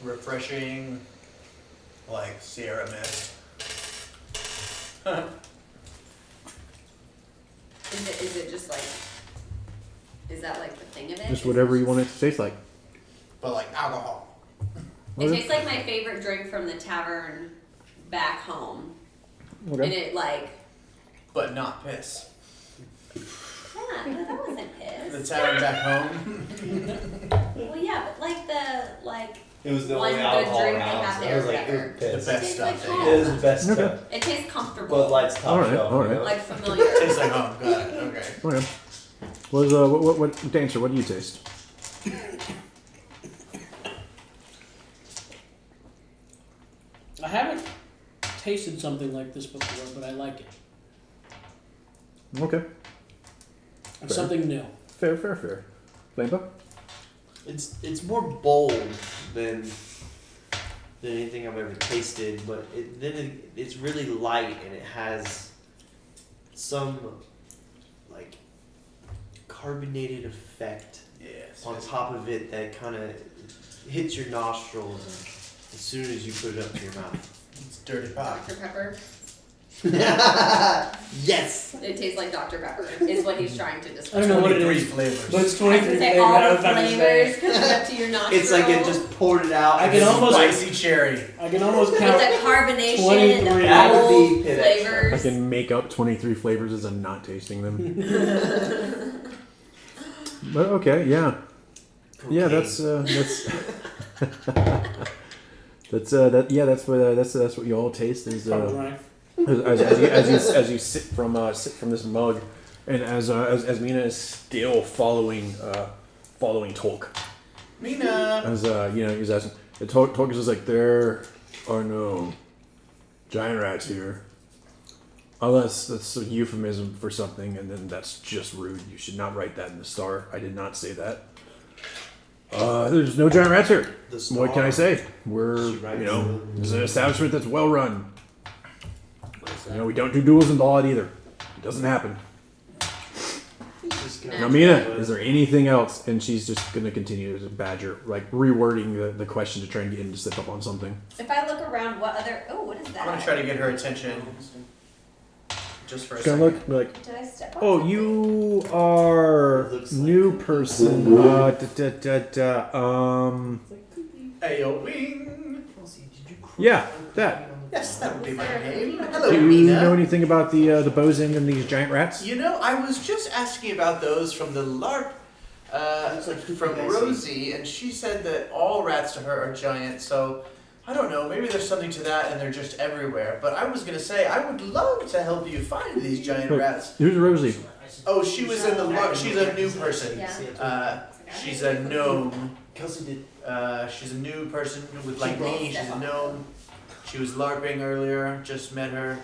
Refreshing, like Sierra Mist. Is it just is that the thing of it? Just Is whatever it you want it to taste like. But like alcohol. It tastes like my favorite drink from the tavern back home. And Okay. it But not piss. yeah, no, that wasn't The piss. tavern back home. Well, yeah, but It was the one only good alcohol drink they around, have so there I was or like, whatever. ooh, The piss. best Tastes stuff. like they home. have. It was the best Okay. stuff. It tastes comfortable. Bud Light's top Alright, shelf. alright. You know? Like familiar. Tastes like home. Got it. Okay. Okay. What Dancer, what do you taste? I haven't tasted something like this before, but I like it. Okay. It's Fair. something new. Fair. Flampa? It's more bold than anything I've ever tasted, but it's really light and it has some carbonated effect Yes. on top of it that kind of hits your nostrils as soon as you put it up to your mouth. It's dirty pop. Dr. Pepper. Yes. It tastes like Dr. Pepper, is what he's trying to I describe. don't know what it 23 is, flavors. but it's I 23 can say flavors. all I the was about to say. flavors coming up to your nostril. It's like it just poured it out. I can and almost- Spicy cherry. I can almost with count. the carbonation 23. and the That would be bold pit I flavors. can make up 23 flavors as I'm not tasting them. But okay, yeah. Yeah, that's that's what you all taste is Probably right. as you sip from this mug, and as Mina is still following Tolk, Mina. as he's asking, and Tolk is just like, there are no giant rats here, unless that's a euphemism for something, and then that's just rude. You should not write that in the star. I did not say that. There's no giant rats here. The star. What can I say? We're, She writes it's an establishment that's well run. We don't do duels in the law either. It doesn't happen. No. Now, Mina, is there anything else? And she's just gonna continue to badger, like rewording the question to try and get him to step up on something. If I look around, what other? Oh, what is that? I'm gonna try to get her attention just for a She's second. gonna look like, Did I step on oh, something? you are Looks new like- person. Ayo wing. Yeah, that. Yes, that would be my Is there a name. cookie? Hello, Do you Mina. know anything about the bosun and these giant rats? You know, I was just asking about those from the LARP, Looks like from cookie Rosie, and she said that all rats to her are giant, so I don't know, maybe there's something to that and they're just everywhere. But I was gonna say, I would love to help you find these giant Wait. rats. Who's Rosie? Oh, she was in the LARP, she's a new person. Yeah. She's a gnome. Kelsey did. She's a new person with like me, she's a gnome. She was LARPing earlier, just met her.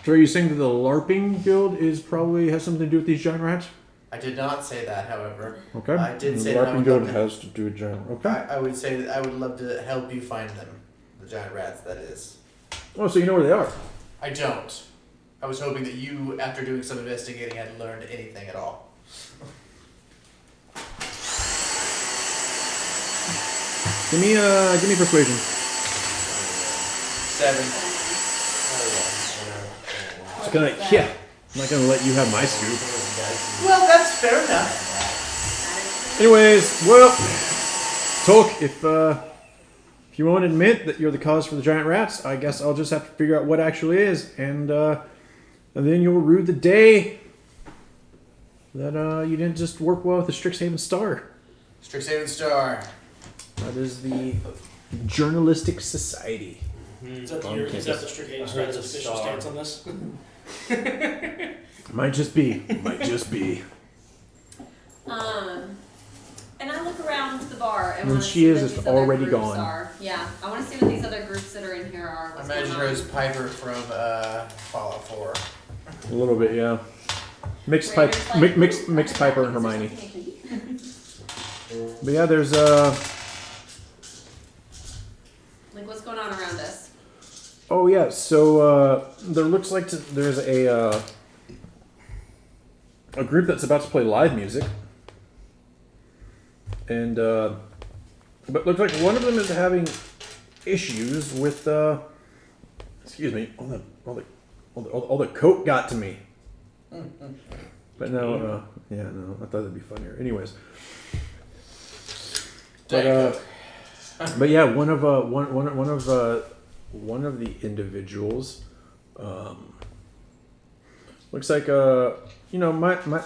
So are you saying that the LARPing guild is probably has something to do with these giant rats? I did not say that, however. Okay. I did The say that I LARPing would guild love to- has to do with giant. Okay. I would say that I would love to help you find them. The giant rats, that is. Oh, so you know where they are? I don't. I was hoping that you, after doing some investigating, had learned anything at all. Give me persuasion. 7. It's kind of yeah. I'm not gonna let you have my scoop. Well, that's fair enough. Anyways, well, Tolk, if you won't admit that you're the cause for the giant rats, I guess I'll just have to figure out what actually is, and then you'll rue the day that you didn't just work well with the Strixhaven Star. Strixhaven Star. That is the Journalistic Society. Is that, On your, is that the campus. Strixhaven I heard Star's it's a official star. stance on this? Might just be. Might just be. And I look around the bar and And want to she see is what just these other already groups gone. are. Yeah, I want to see what these other groups that are in here are. I What's imagine going her on. as Piper from Fallout 4. A little bit, yeah. Mixed Raiders, pipe, like, mixed Piper and is there Hermione. something I can eat? But yeah, there's Like, what's going on around us? oh yeah, so there looks like there's a group that's about to play live music, and but looks like one of them is having issues with excuse me, all the coke got to me. But no, yeah, no, I thought that'd be funnier. Anyways, but yeah, one of the individuals looks like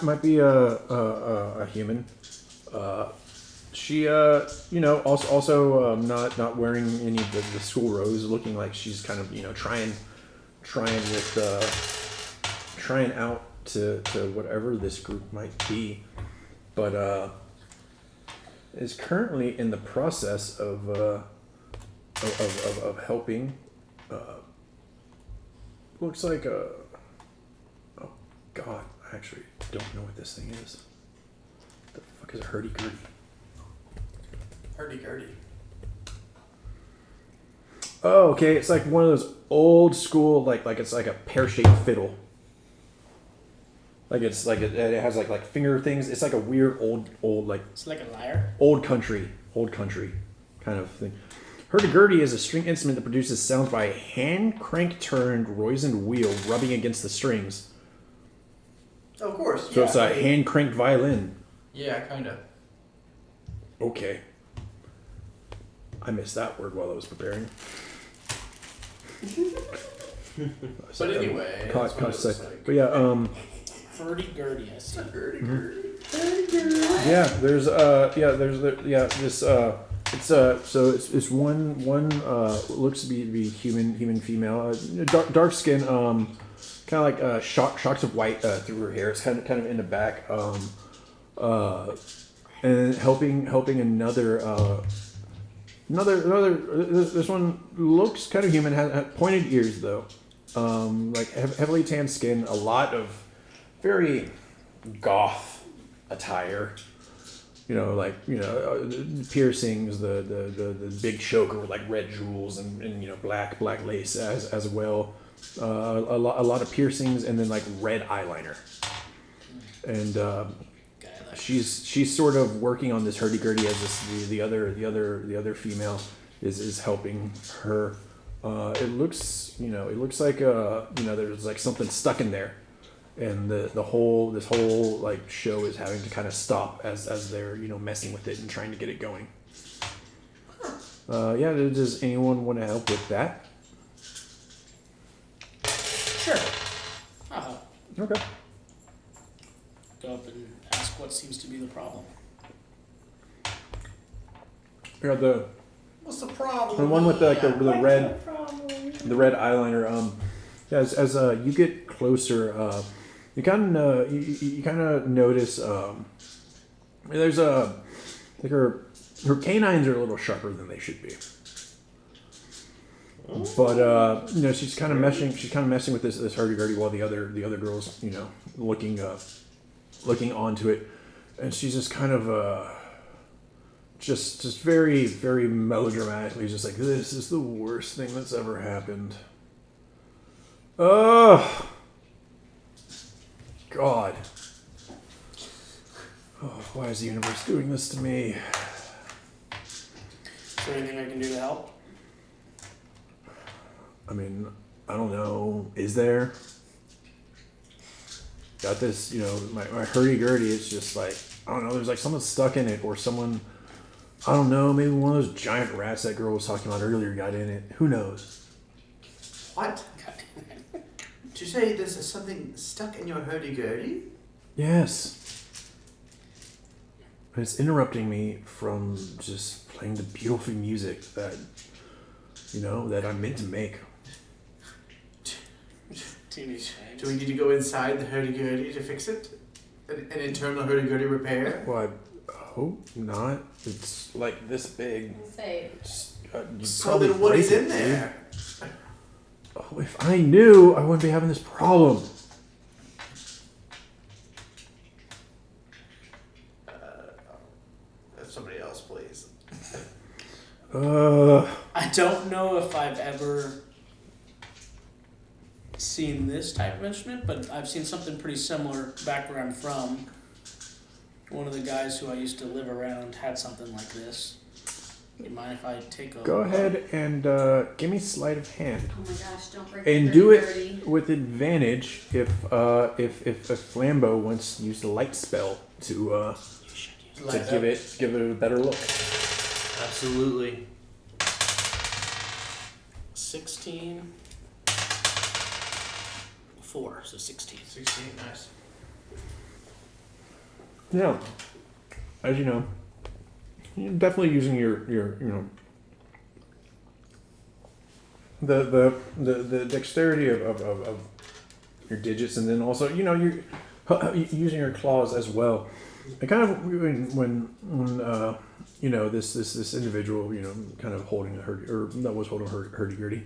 might be a human. She also not wearing any of the school robes, looking like she's kind of trying out to whatever this group might be, but is currently in the process of helping. Looks like oh god, I actually don't know what this thing is. The fuck is a hurdy-gurdy? Hurdy-gurdy. Oh, okay, it's like one of those old school, like it's like a pear-shaped fiddle. Like it has like finger things. It's like a weird old like It's like a lyre. old country kind of thing. Hurdy-gurdy is a string instrument that produces sounds by a hand crank-turned Roizen wheel rubbing against the strings. Oh, of course. So yeah, it's a hand cranked violin. Yeah, kind of. Okay. I missed that word while I was preparing. But anyway, Caught that's what it sight. looks like. But yeah, Hurdy-gurdy, I see. Hurdy-gurdy. this so it's one looks to be human female, dark skin, kind of like shocks of white through her hair. It's kind of in the back, and helping another this one looks kind of human, has pointed ears though, like heavily tanned skin, a lot of very goth attire. Piercings, the big choker with like red jewels and black lace as well. A lot of piercings and then like red eyeliner. and Guy she's sort of working on this hurdy-gurdy as the other female is helping her. It looks like there's like something stuck in there, and this whole like show is having to kind of stop as they're messing with it and trying to get it going. Does anyone want to help with that? Sure. I'll Okay. go up and ask what seems to be the problem. Yeah, the What's the problem? the one with the red eyeliner. As you get closer, you kind of notice there's like her canines are a little sharper than they should be. But she's kind of messing with this hurdy-gurdy while the other girls looking onto it, and she's just kind of just very, very melodramatically just like, this is the worst thing that's ever happened. Oh God. Oh, why is the universe doing this to me? Is there anything I can do to help? I mean, I don't know. Is there? Got this, my hurdy-gurdy, it's just like, I don't know, there's like someone stuck in it, or someone, I don't know, maybe one of those giant rats that girl was talking about earlier got in it. Who knows? What? Did you say there's something stuck in your hurdy-gurdy? Yes. And it's interrupting me from just playing the beautiful music that I'm meant to make. Teenage Do we need to go inside the hurdy-gurdy to fix it? An internal hurdy-gurdy repair? Well, I hope not. It's like this big. Say, You'd So probably then what break is it, in there? Oh, if I knew, I wouldn't be having this problem. Somebody else, please. I don't know if I've ever seen this type of instrument, but I've seen something pretty similar back where I'm from. One of the guys who I used to live around had something like this. You mind if I take a Go ahead and give me sleight of hand. oh my gosh, don't break And the do hurdy-gurdy. it with advantage if a Flambeau wants to use the light spell to give it a better look. Absolutely. 16. 4, so 16. 16, nice. Yeah, as you know, you're definitely using your the dexterity of your digits, and then also you're using your claws as well. And kind of when this individual kind of holding her hurdy-gurdy,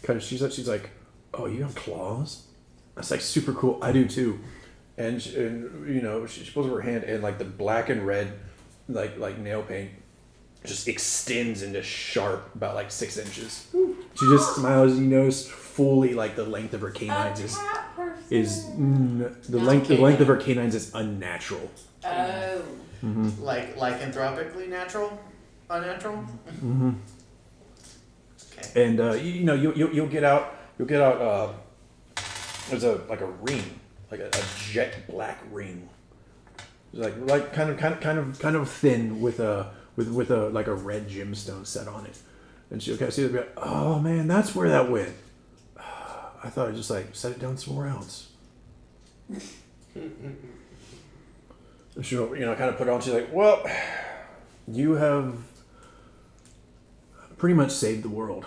kind of she's like, oh, you have claws? That's like super cool. I do too. And she pulls up her hand, and like the black and red like nail paint just extends into sharp about like 6 inches. She just smiles. Fully like the length of her canines the length of her canines is unnatural. Oh. Mm-hmm. Like lycanthropically natural? Unnatural? Mm-hmm. Okay. And you'll get out there's a ring, like a jet black ring, like kind of thin with a like a red gemstone set on it. And she'll kind of see it and be like, oh man, that's where that went. I thought I'd just like set it down somewhere else. And she'll kind of put it on. She's like, well, you have pretty much saved the world.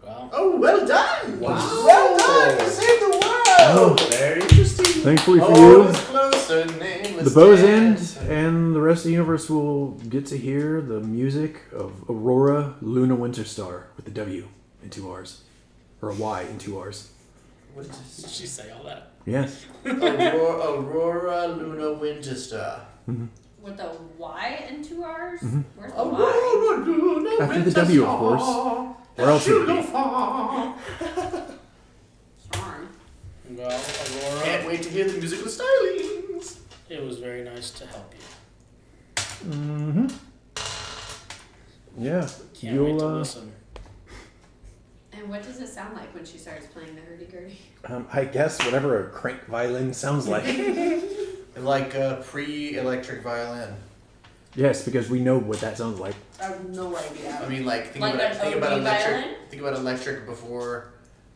Well, Oh, well done! Wow. Well done! You saved the world! Oh. Very interesting. Thankfully for Oh, you, it's closer, nameless the Bow's End dance. and the rest of the universe will get to hear the music of Aurora Luna Winterstar with the W and 2 R's. Or a Y and 2 R's. What is did this? she say all that? Yes. Aurora Luna Winchester. With a Y and 2 R's? Mhm. Where's the Y? Aurora Luna After the W, of course. Where else would it be? Darn. Well, Aurora. Can't wait to hear the musical styling. nice to help you. Mm-hmm. Yeah. Can't wait to You'll, listen. And what does it sound like when she starts playing the hurdy-gurdy? I guess whatever a crank violin sounds like. Like a pre-electric violin. Yes, because we know what that sounds like. I have no idea. I mean, like think Like about an think about OD electric. violin? Think about electric before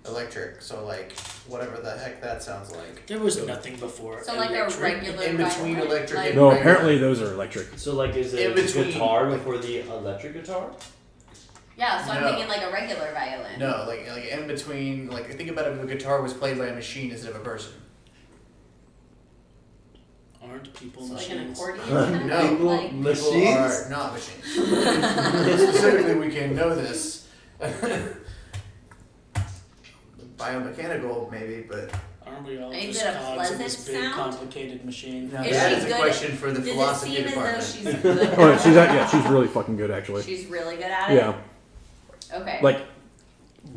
electric. So like whatever the heck that sounds like. There was nothing before. So like a electric. regular In between violin? electric Like, and No, regular. apparently those are electric. So like, is In it between, guitar like- before the electric guitar? yeah, so I'm No. thinking like a regular violin. No, like in between. Like think about if a guitar was played by a machine instead of a person. Aren't people So like an machines? accordion No. kind of? People- Like, People Machines? are not machines. Specifically, we can know this. Biomechanical, maybe, but Aren't we all Is just it a cogs in pleasant this big sound? complicated machine? now Is that she is a good question for the does it philosophy seem as though department. she's good at Oh, she's that? yeah, she's really fucking good actually. She's really good at it? Yeah, Okay. like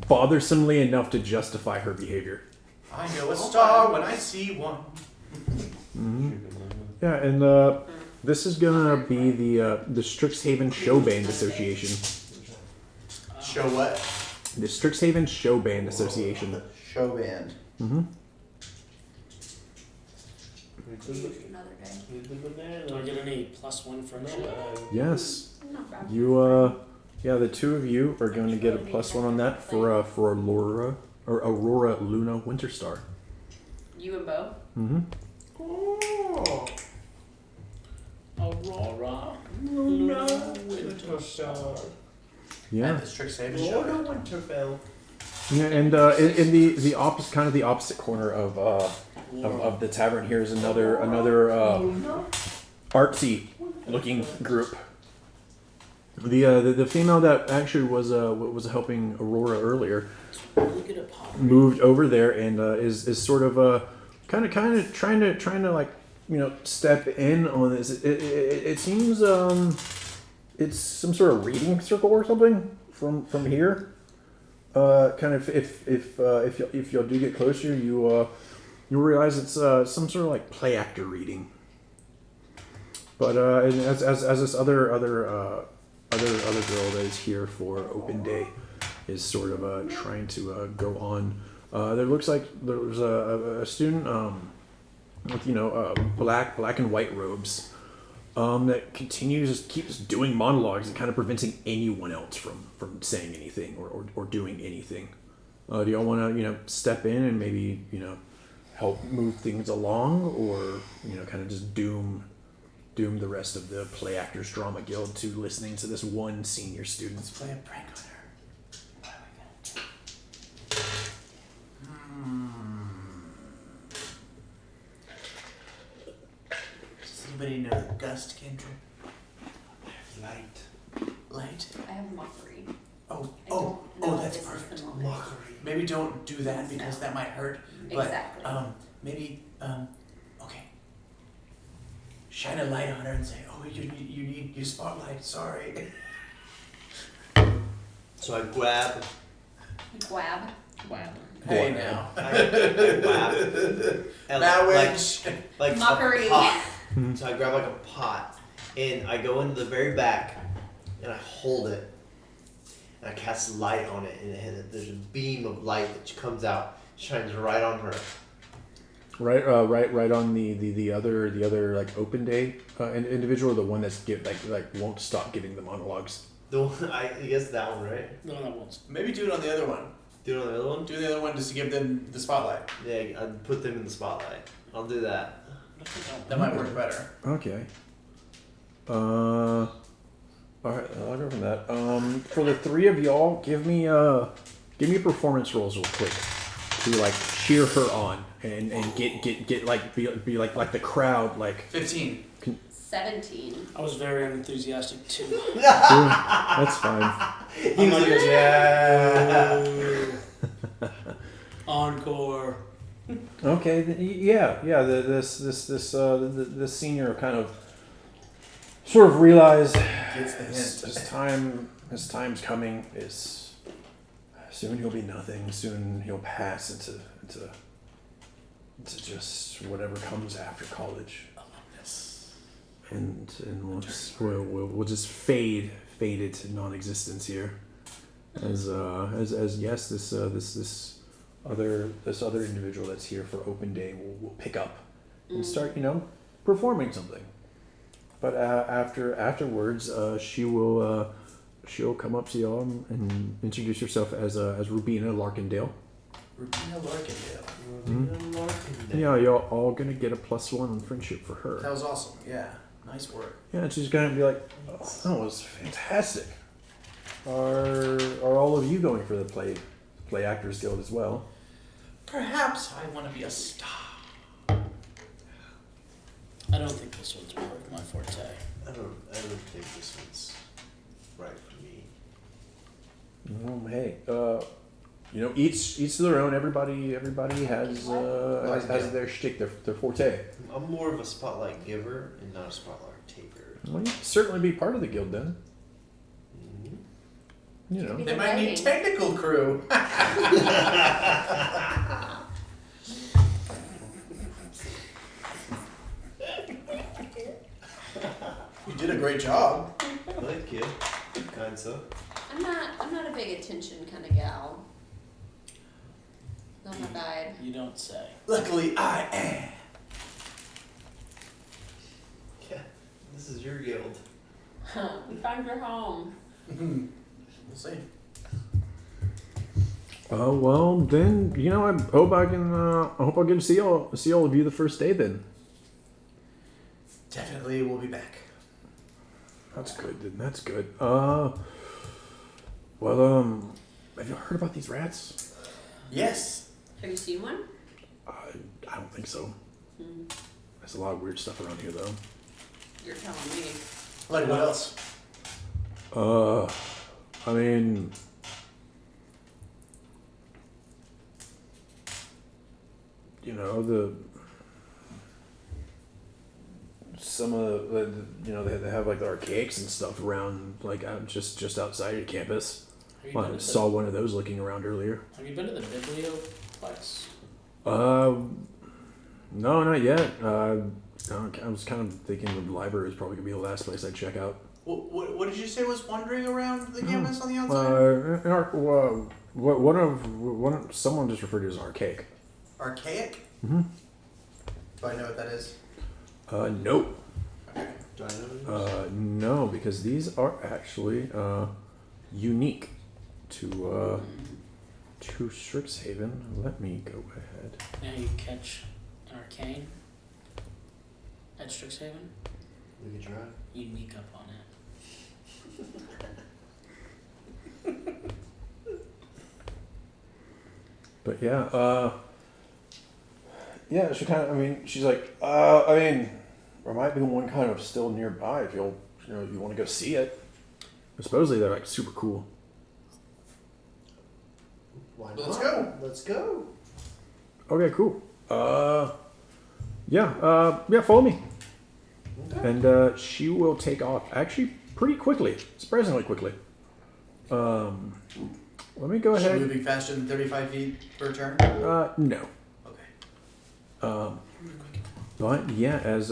bothersomely enough to justify her behavior. I know a star when I see one. Yeah, and this is gonna be the Strixhaven Show Band Association. Show what? The Strixhaven Show Band Association. Show band. Mm-hmm. Another day. Do I get any +1 friendship? Yes, Not bad. you yeah, the two of you are going to get a +1 on that for Aurora Luna Winterstar. You and Bo? Mm-hmm. Oh. Aurora, Luna, Winterstar. Yeah. At the Strixhaven show. Winterfell. Yeah, and in the opposite, kind of the opposite corner of the tavern here is another artsy looking group. The female that actually was helping Aurora earlier Look at a pop. moved over there and is sort of kind of trying to like, you know, step in on this. It seems it's some sort of reading circle or something from here. Kind of if y'all do get closer, you'll realize it's some sort of like play actor reading. But and as this other girl that is here for open day is sort of trying to go on. There looks like there's a student with, you know, black and white robes that keeps doing monologues and kind of preventing anyone else from saying anything or doing anything. Do y'all want to, you know, step in and maybe, you know, help move things along, or, you know, kind of just doom the rest of the Play Actors Drama Guild to listening to this one senior student? Let's play a prank on her. What are we gonna do? Does anybody know Gust Kindred? Light. Light? I have mockery. Oh, I oh, don't oh, know that's if this is the perfect. moment. Mockery. Maybe don't do that because that might hurt. But Exactly. maybe okay. Shine a light on her and say, "Oh, you need your spotlight." Sorry. So I grab. Guab. Wow. Hey now. I grab. And Now like, which? like Mockery. a pot. So I grab like a pot and I go into the very back and I hold it and I cast light on it, and there's a beam of light that comes out, shines right on her. Right on the other like open day individual, or the one that's like won't stop giving the monologues. The one, I guess that one, right? No, that won't. Maybe do it on the other one. Do it on the other one? Do the other one just to give them the spotlight. Yeah, I'd put them in the spotlight. I'll do that. That might work better. Okay. All right, I'll go from that. For the three of y'all, give me performance rolls real quick to like cheer her on and get like be like the crowd like. 15. 17. I was very unenthusiastic too. That's fine. He was like, yeah. Encore. Okay, yeah. The senior kind of sort of realized Gets the hint. his time's coming. Is soon he'll be nothing. Soon he'll pass into just whatever comes after college. Alumnus. we'll just fade it to non-existence here, as yes, this other individual that's here for open day will pick up and start performing something. But afterwards, she'll come up to y'all and introduce herself as Rubina Larkindale. Rubina Larkindale. Yeah, y'all all gonna get a +1 on friendship for her. That was awesome. Yeah, nice work. Yeah, and she's gonna be like, "Oh, that was fantastic." Are all of you going for the play actors guild as well? Perhaps I want to be a star. I don't think this one's my forte. I don't think this one's right for me. Well, hey, each to their own. Everybody has their shtick, their forte. I'm more of a spotlight giver and not a spotlight taker. Well, you can certainly be part of the guild then. Mm-hmm. They might need technical crew. You did a great job. Thank you. Kind of. I'm not a big attention kind of gal. Not my vibe. You don't say. Luckily, I am. Yeah, this is your guild. We found your home. We'll see. Well then, I hope I get to see all of you the first day then. Definitely, we'll be back. That's good then. That's good. Have you heard about these rats? Yes. Have you seen one? I don't think so. There's a lot of weird stuff around here though. You're telling me. Like what else? I mean, some of the they have like the archaics and stuff around like out just outside your campus. I saw one of those looking around earlier. Have you been to the Biblioplex? No, not yet. I was kind of thinking the library is probably gonna be the last place I'd check out. What did you say was wandering around the campus on the outside? Someone just referred to it as archaic. Archaic? Mm-hmm. Do I know what that is? Nope. Okay. Do I know No, because these are actually unique to Strixhaven. Let me go ahead. Now you catch an arcane at Strixhaven. We could try. You sneak up on it. But yeah, she kind of. She's like, there might be one kind of still nearby if you want to go see it. But supposedly they're like super cool. Why not? Let's go. Let's go. Okay, cool. Follow me. Okay. And she will take off actually pretty quickly, surprisingly quickly. Let me go Is she ahead. moving faster than 35 feet per turn? No. Okay. But yeah, as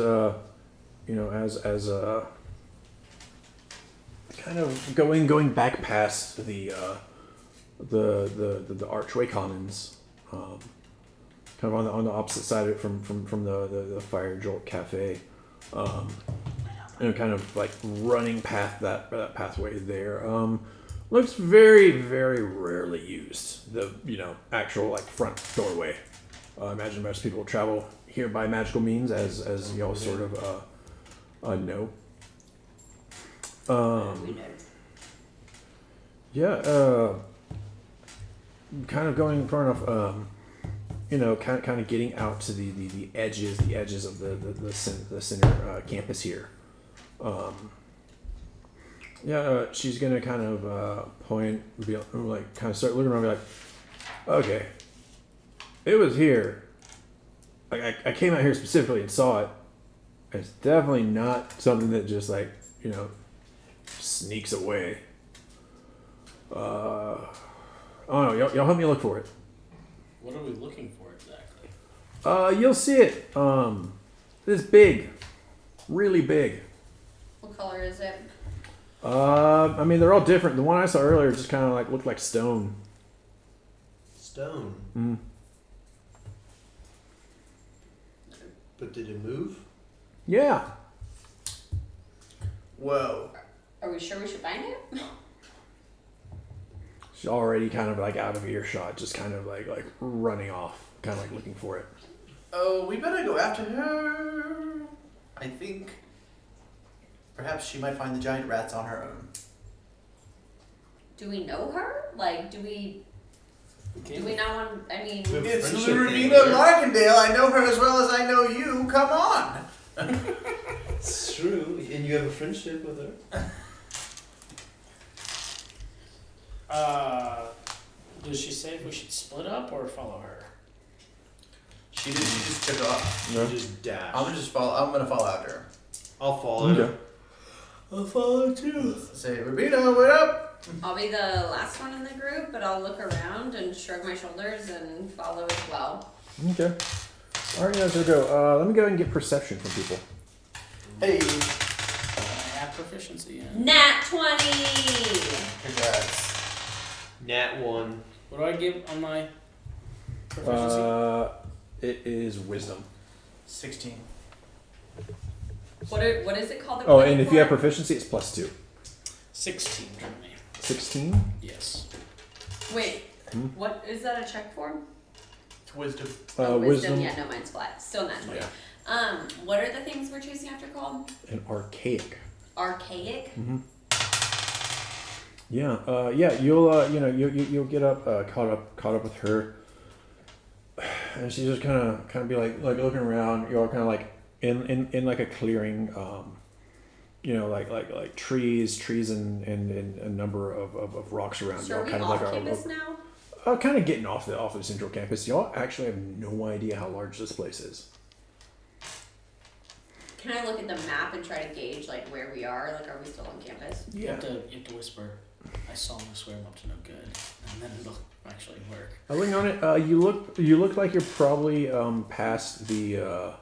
kind of going back past the archway commons, kind of on the opposite side of it from the Fire Jolt Cafe, and kind of like running past that pathway there. Looks very, very rarely used. The actual like front doorway. I imagine most people travel here by magical means, as y'all sort of know. We know. Yeah. Kind of going far enough. Kind of getting out to the edges of the center campus here. She's gonna kind of point, like kind of start looking around, and be like, okay, it was here. Like I came out here specifically and saw it. It's definitely not something that just like sneaks away. I don't know. Y'all help me look for it. What are we looking for exactly? You'll see it. This big. really big. What color is it? I mean, they're all different. The one I saw earlier just kind of like looked like stone. Stone. Mm. But did it move? Yeah. Whoa. Are we sure we should find it? She's already kind of like out of earshot, just kind of like running off, kind of like looking for it. Oh, we better go after her. I think perhaps she might find the giant rats on her own. Do we know her? Like, do we not want? I mean, We have a It's friendship thing Lurvina with her. Larkindale. I know her as well as I know you. Come on. It's true, and you have a friendship with her. Does she say if we should split up or follow her? She just took off. You just dash. I'm gonna follow after her. I'll follow Okay. her. I'll follow too. Say, Rubino, what up? I'll be the last one in the group, but I'll look around and shrug my shoulders and follow as well. Okay. All right, guys, here we go. Let me go ahead and get perception from people. Hey. I have proficiency in. Nat 20! Congrats. Nat 1. What do I give on my proficiency? It is wisdom. 16. What is it called? Oh, and if you have proficiency, it's +2. 16 for me. 16? Yes. Wait, what is that a check for? It's wisdom. Wisdom. Yeah, no, mine's flat. Still nat 20. Yeah. What are the things we're chasing after called? An archaic. Archaic? Mm-hmm. Yeah, you'll get up, caught up with her, and she's just kind of be like looking around. You're kind of like in like a clearing, like trees and a number of rocks around. So are Y'all we kind of off like campus now? kind of getting off the central campus. Y'all actually have no idea how large this place is. Can I look at the map and try to gauge like where we are? Like, are we still on campus? You have to whisper, I solemnly swear I'm up to no good. And then it'll actually work. Looking on it, you look like you're probably past the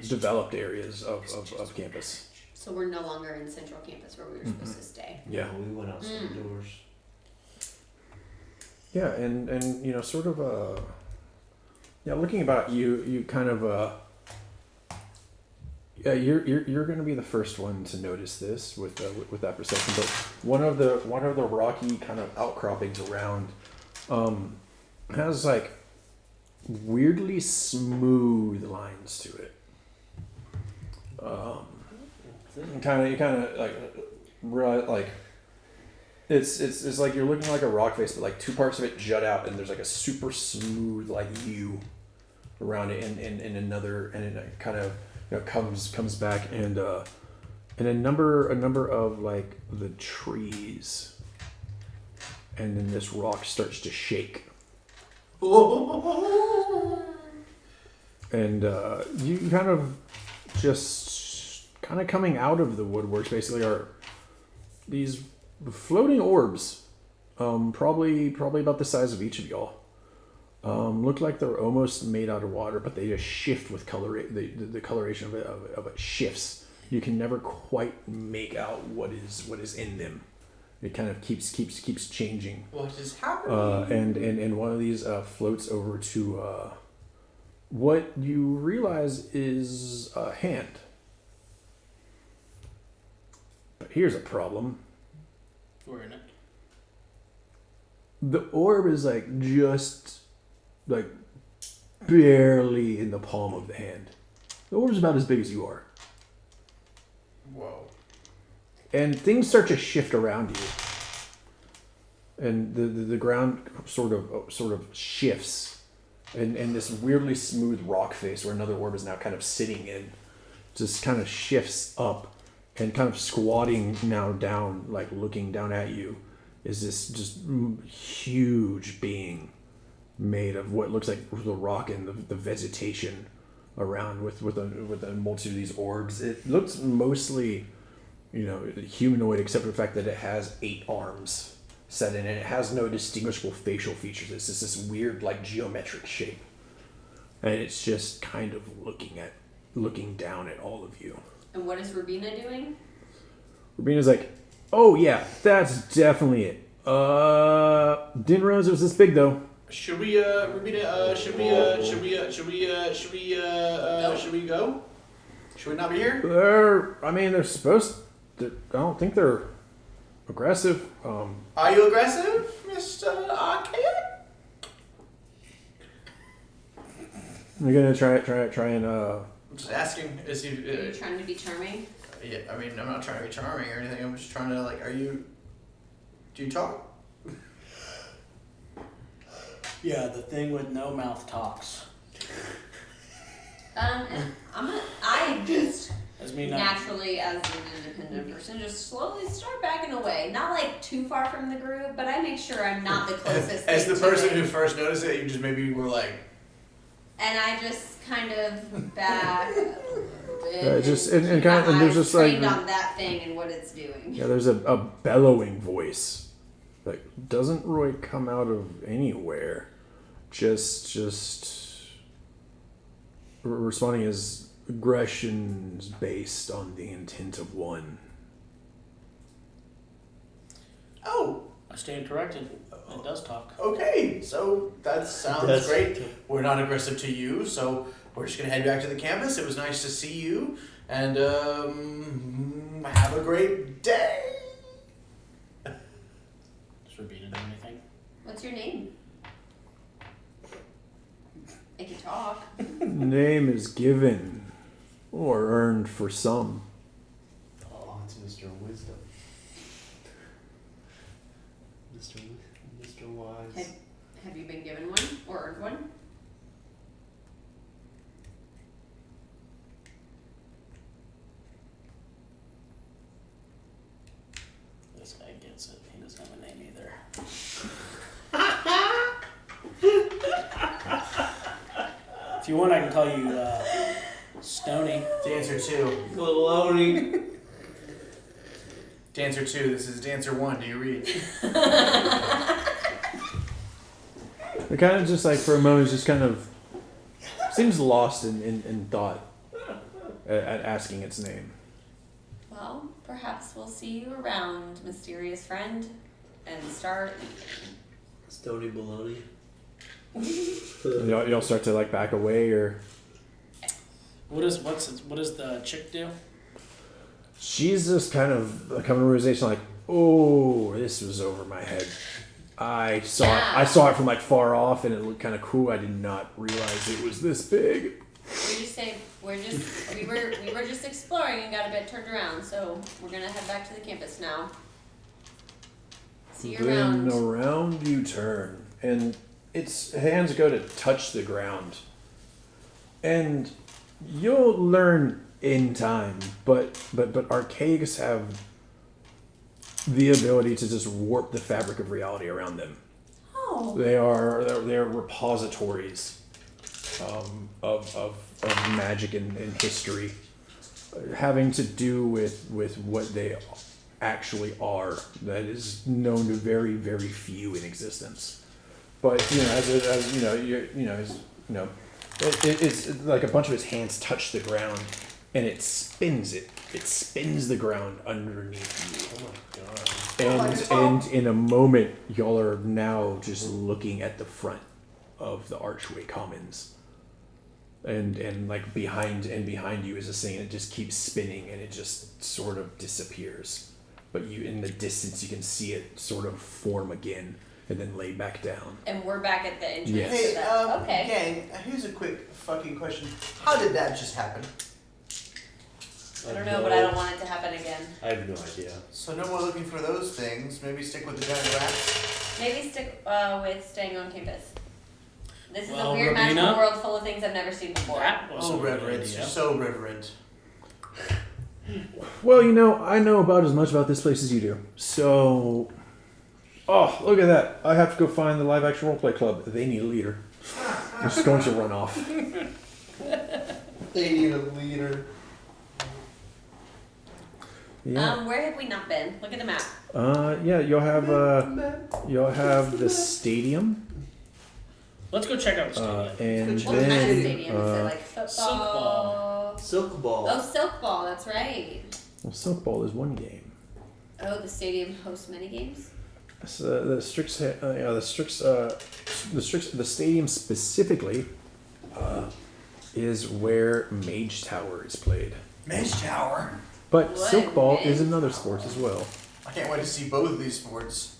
developed areas of campus. So we're no longer in central campus where we were supposed to stay. Yeah. No, we went outside the doors. Yeah, and sort of looking about you kind of you're going to be the first one to notice this with that perception, but one of the rocky kind of outcroppings around has like weirdly smooth lines to it. You kind of like realize like it's like you're looking like a rock face, but like two parts of it jut out, and there's like a super smooth like U around it, and it kind of comes back, and a number of like the trees, and then this rock starts to shake. And you kind of coming out of the woodworks basically are these floating orbs, probably about the size of each of y'all. Look like they're almost made out of water, but they just shift with color. The coloration of it shifts. You can never quite make out what is in them. It kind of keeps changing. What is happening? And one of these floats over to what you realize is a hand. But here's a problem. We're in it. The orb is like just like barely in the palm of the hand. The orb's about as big as you are. Whoa. And things start to shift around you. And the ground sort of shifts. And this weirdly smooth rock face where another orb is now kind of sitting in just kind of shifts up, and kind of squatting now down, like looking down at you, is this just huge being made of what looks like the rock and the vegetation around with a multitude of these orbs. It looks mostly, humanoid, except for the fact that it has 8 arms set in, and it has no distinguishable facial features. It's just this weird, like, geometric shape. and it's just kind of looking down at all of you. And what is Rubina doing? Rubina's like, "Oh yeah, that's definitely it. Didn't realize it was this big though." Should we, Rubina, should we go? Should we not be here? They're supposed to, I don't think they're aggressive. Are you aggressive, Mr. Arcade? You're gonna try and I'm just asking, is he, Are you trying to be charming? yeah, I mean, I'm not trying to be charming or anything, I'm just trying to, like, do you talk? Yeah, the thing with no mouth talks. I just As me not. naturally, as an independent person, just slowly start backing away. Not like too far from the group, but I make sure I'm not the closest. As the thing to person it. who first noticed it, you just maybe were like, And I just kind of back. and there's just trained like on that thing and what it's doing. yeah, there's a bellowing voice. Like, doesn't really come out of anywhere. Just responding as aggressions based on the intent of one. oh, I stand corrected. It does talk. okay, so that sounds That's- great. We're not aggressive to you, so we're just gonna head back to the campus. It was nice to see you, and have a great day. Does Rubina do anything? What's your name? I can talk. Name is given or earned for some. Oh, it's Mr. Wisdom. Mr. Wise. Have you been given one or earned one? This guy gets it. He doesn't have a name either. If you want, I can call you Stony. Dancer 2. Baloney. Dancer 2, this is Dancer 1, do you read? It kind of just like for a moment just kind of seems lost in thought at asking its name. Well, perhaps we'll see you around, mysterious friend, and start. Stony Baloney. Y'all start to like back away, or What does the chick do? she's just kind of coming to a realization like, oh, this was over my head. I saw it from like far off, and it looked kind of cool. I did not realize it was this big. We were just exploring and got a bit turned around, so we're gonna head back to the campus now. See you Then around. around you turn, and its hands go to touch the ground. And you'll learn in time, but archaics have the ability to just warp the fabric of reality around them. Oh. They're repositories of magic and history, having to do with what they actually are. That is known to very, very few in existence. But it's like a bunch of his hands touch the ground, and it spins it. It spins the ground underneath you. Oh my god. And in a moment, y'all are now just looking at the front of the Archway Commons. And like behind you is a thing, and it just keeps spinning, and it just sort of disappears. But you, in the distance, you can see it sort of form again and then lay back down. And we're back at the entrance. Yes. Hey, to that. Okay. gang, here's a quick fucking question. How did that just happen? I don't know, but I don't want it to happen again. I have no idea. So no more looking for those things. Maybe stick with the giant rats. Maybe stick with staying on campus. This is Well, a weird Robina? magical world full of things I've never seen before. That was Oh, a good reverend. idea. You're so reverend. Well, I know about as much about this place as you do. So, oh, look at that! I have to go find the live action roleplay club. They need a leader. I'm just going to run off. They need a leader. Yeah. Where have we not been? Look at the map. Yeah. You'll have the stadium. Let's go check out the stadium. And What kind of then stadium? Is it like football? Silk ball. Oh, silk ball. That's right. well, softball is one game. Oh, the stadium hosts many games. So the stadium specifically is where Mage Tower is played. Mage Tower. But What? silk ball is Mage another Tower. sport as well. I can't wait to see both of these sports.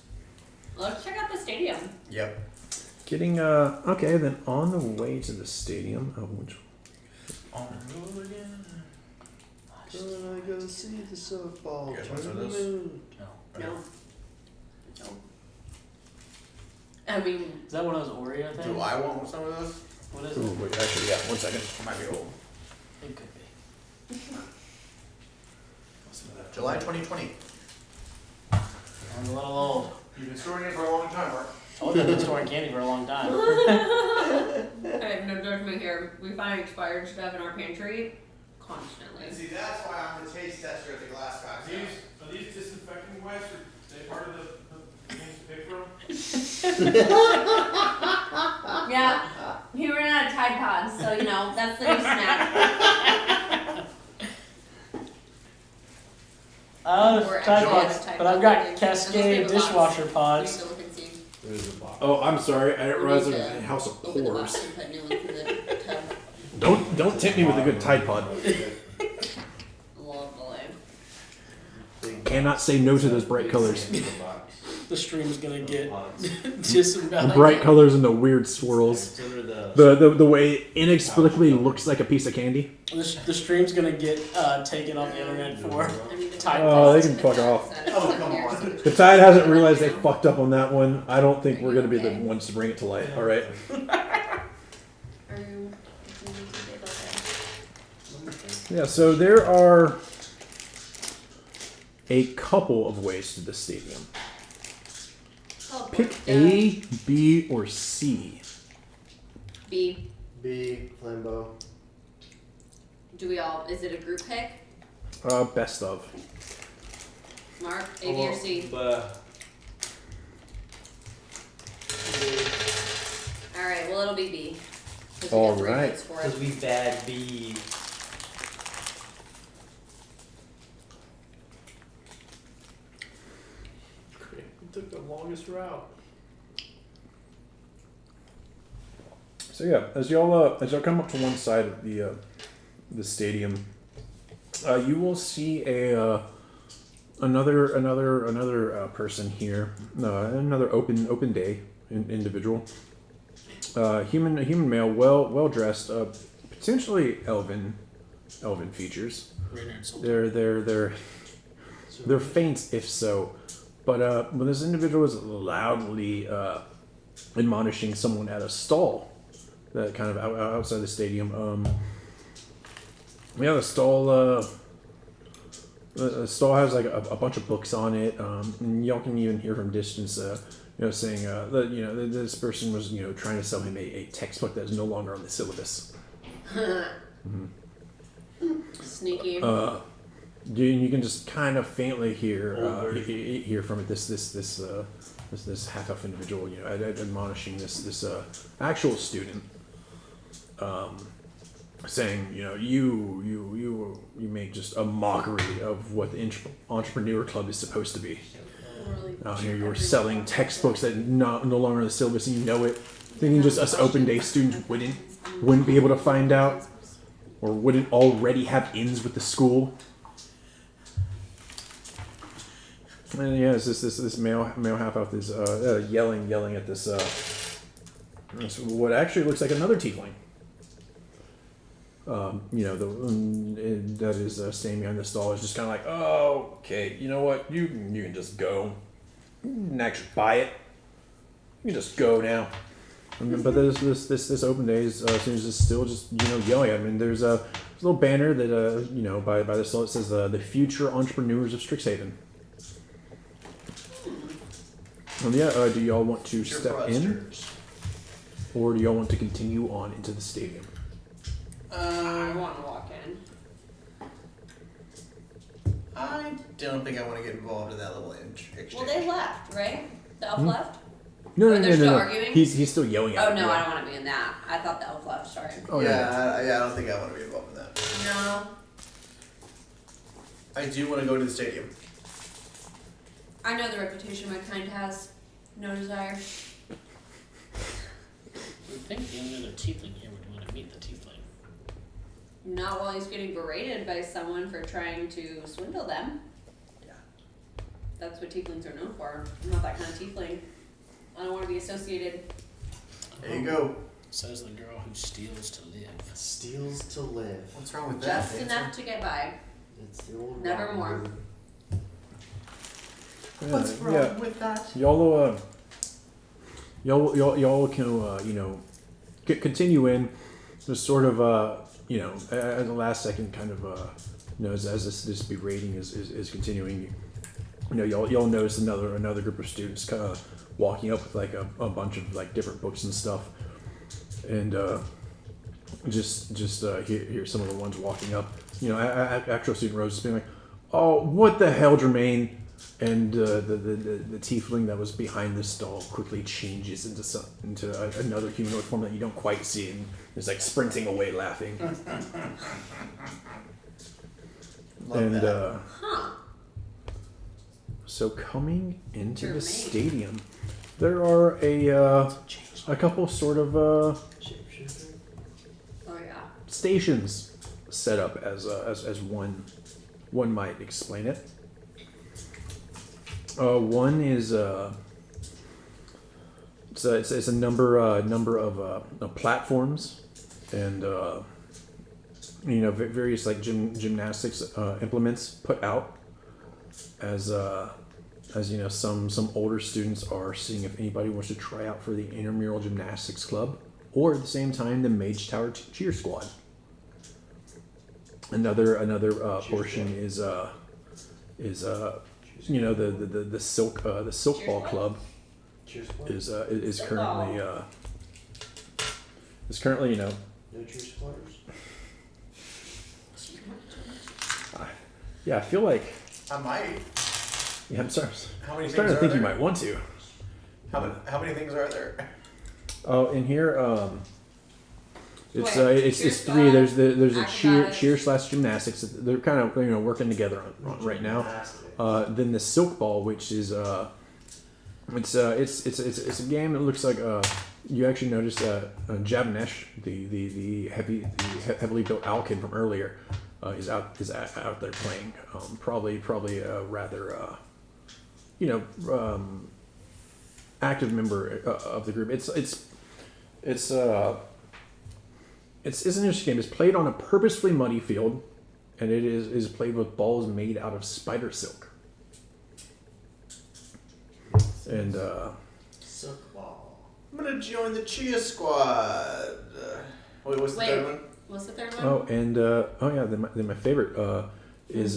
Let's check out the stadium. Yep. Getting okay, then on the way to the stadium, which On the road again. Gonna go see the softball You guys want some of tournament. No. No. I mean, Is that one of those Oreo things? Do I want some of those? What is ooh, it? wait, actually, yeah, 1 second. It might be old. It could be. July 2020. I'm a little old. You've been storing it for a long time, Mark. Told you I've been storing candy for a long time. hey, no judgment here. We find expired stuff in our pantry constantly. And see, that's why I'm the taste tester at the glass box. Are these disinfecting wipes, or they part of the things to pick from? Yeah, he ran out of Tide Pods, so you know that's the new snack. Or Tide actually, Pods, it's Tide but I've Pods, I got think. Cascade Unless they have a dishwasher box. pods. We need to look and see. There's a box. Oh, I'm sorry. I didn't realize We it need was to a house of open the pores. box and put new ones in the tub. Don't tempt me with a good Tide Pod. Lovely. Cannot say no to those bright colors. The stream's gonna get The disemboweled. bright colors and the weird swirls. It's under the. The way it inexplicably looks like a piece of candy. The stream's gonna get taken off the internet for I need to Tide put Oh, they this can in the fuck tub off. so that it Oh, doesn't come appear on. so much. The Tide hasn't realized they Now. fucked up on that one. I don't think we're gonna be the ones to bring it to light. All right. Are you? Yeah. So there are a couple of ways to the stadium. Oh, Pick yeah. A, B, or C. B. B. Flambeau. Do we all? Is it a group pick? Best of. Mark, A, B, or C? All right. Well, it'll be B. 'Cause we All get three right. votes for Because it. we bad B. We took the longest route. So yeah, as y'all come up to one side of the stadium, you will see another person here, another open day individual, a human male, well dressed, potentially elven features. They're faint if so, but when this individual is loudly admonishing someone at a stall that kind of outside the stadium. Yeah, the stall has like a bunch of books on it, and y'all can even hear from distance, saying that this person was trying to sell him a textbook that is no longer on the syllabus. Sneaky. You can just kind of faintly hear from it this half-elf individual, admonishing this actual student, saying, you make just a mockery of what the entrepreneur club is supposed to be. Really Out here, you're everyone selling out there. textbooks that no longer on the syllabus, and you know it. Thinking just us open day students wouldn't be able to find out, or wouldn't already have ins with the school. And yeah, it's this male half elf is yelling at this what actually looks like another tiefling. That is standing behind the stall is just kind of like, oh, okay, you know what, you can just go, you can actually buy it, you can just go now. But this open day seems to still just yelling. I mean, there's a little banner that by the stall, it says the future entrepreneurs of Strixhaven. Do y'all want to step in, or do y'all want to continue on into the stadium? I want to walk in. I don't think I want to get involved in that little exchange. Well, they left, right? The elf left. No, Oh, no, they're no, still no, no. arguing? He's still yelling at Oh him. no, yeah. I don't want to be in that. I thought the elf left. Sorry. Oh, I don't think I want to be involved in that. No. I do want to go to the stadium. I know the reputation my kind has. No desire. You'd think the only other tiefling here would want to meet the tiefling. Not while he's getting berated by someone for trying to swindle them. Yeah. That's what tieflings are known for. I'm not that kind of tiefling. I don't want to be associated. There you go. Says the girl who steals to live. Steals to live. What's wrong with that? Just Nancy? enough to get by. It's the old Never Robin more. Hood. What's wrong Yeah. with that? Y'all can continue in, just sort of at the last second, kind of as this berating is continuing, y'all notice another group of students kind of walking up with like a bunch of like different books and stuff, and just hear some of the ones walking up, actual student Rose just being like, oh, what the hell, Jermaine. And the tiefling that was behind the stall quickly changes into another humanoid form that you don't quite see, and is like sprinting away laughing. Love that. Huh. So coming into the Jermaine. stadium, there are a couple sort of Shapeshifter? Oh yeah. stations set up as one might explain it. One is it's a number of platforms, and various like gymnastics implements put out as some older students are seeing if anybody wants to try out for the intramural gymnastics club, or at the same time the Mage Tower cheer squad. Another portion is the silk ball club Cheers squad? is Silk currently ball. No cheers squatters? yeah, I feel like I might. I'm sorry. How many I'm things starting to are think there? you might want to. How many things are there? Oh, in here, it's Wait, it's cheer three. squad, There's a acrobatics. cheer / gymnastics. They're kind of working together on right now. Then the silk ball, which is it's a game that looks like you actually noticed Javanesh, the heavily built Alkin from earlier, is out there playing. Probably a rather active member of the group. It's an interesting game. It's played on a purposefully muddy field, and it is played with balls made out of spider silk. And Silk ball. I'm gonna join the cheer squad. Wait, what's the Wait. third one? What's the third one? oh, and then my favorite is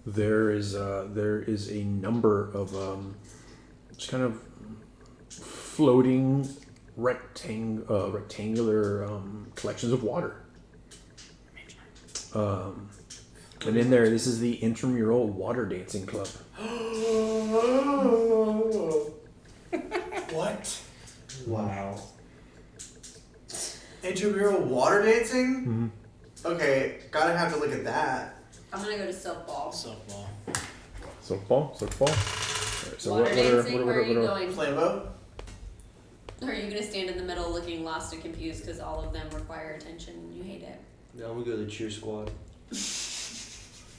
there is a number of just kind of floating rectangular collections of water. And in there, this is the intramural water dancing club. What? Wow. Intramural water dancing? Mm-hmm. Okay, gotta have to look at that. I'm gonna go to silk ball. Softball. Softball. Alright, so Water dancing. Where are you what going? Flambeau? Or are you gonna stand in the middle, looking lost and confused because all of them require attention and you hate it? Now I'm gonna go to the cheer squad.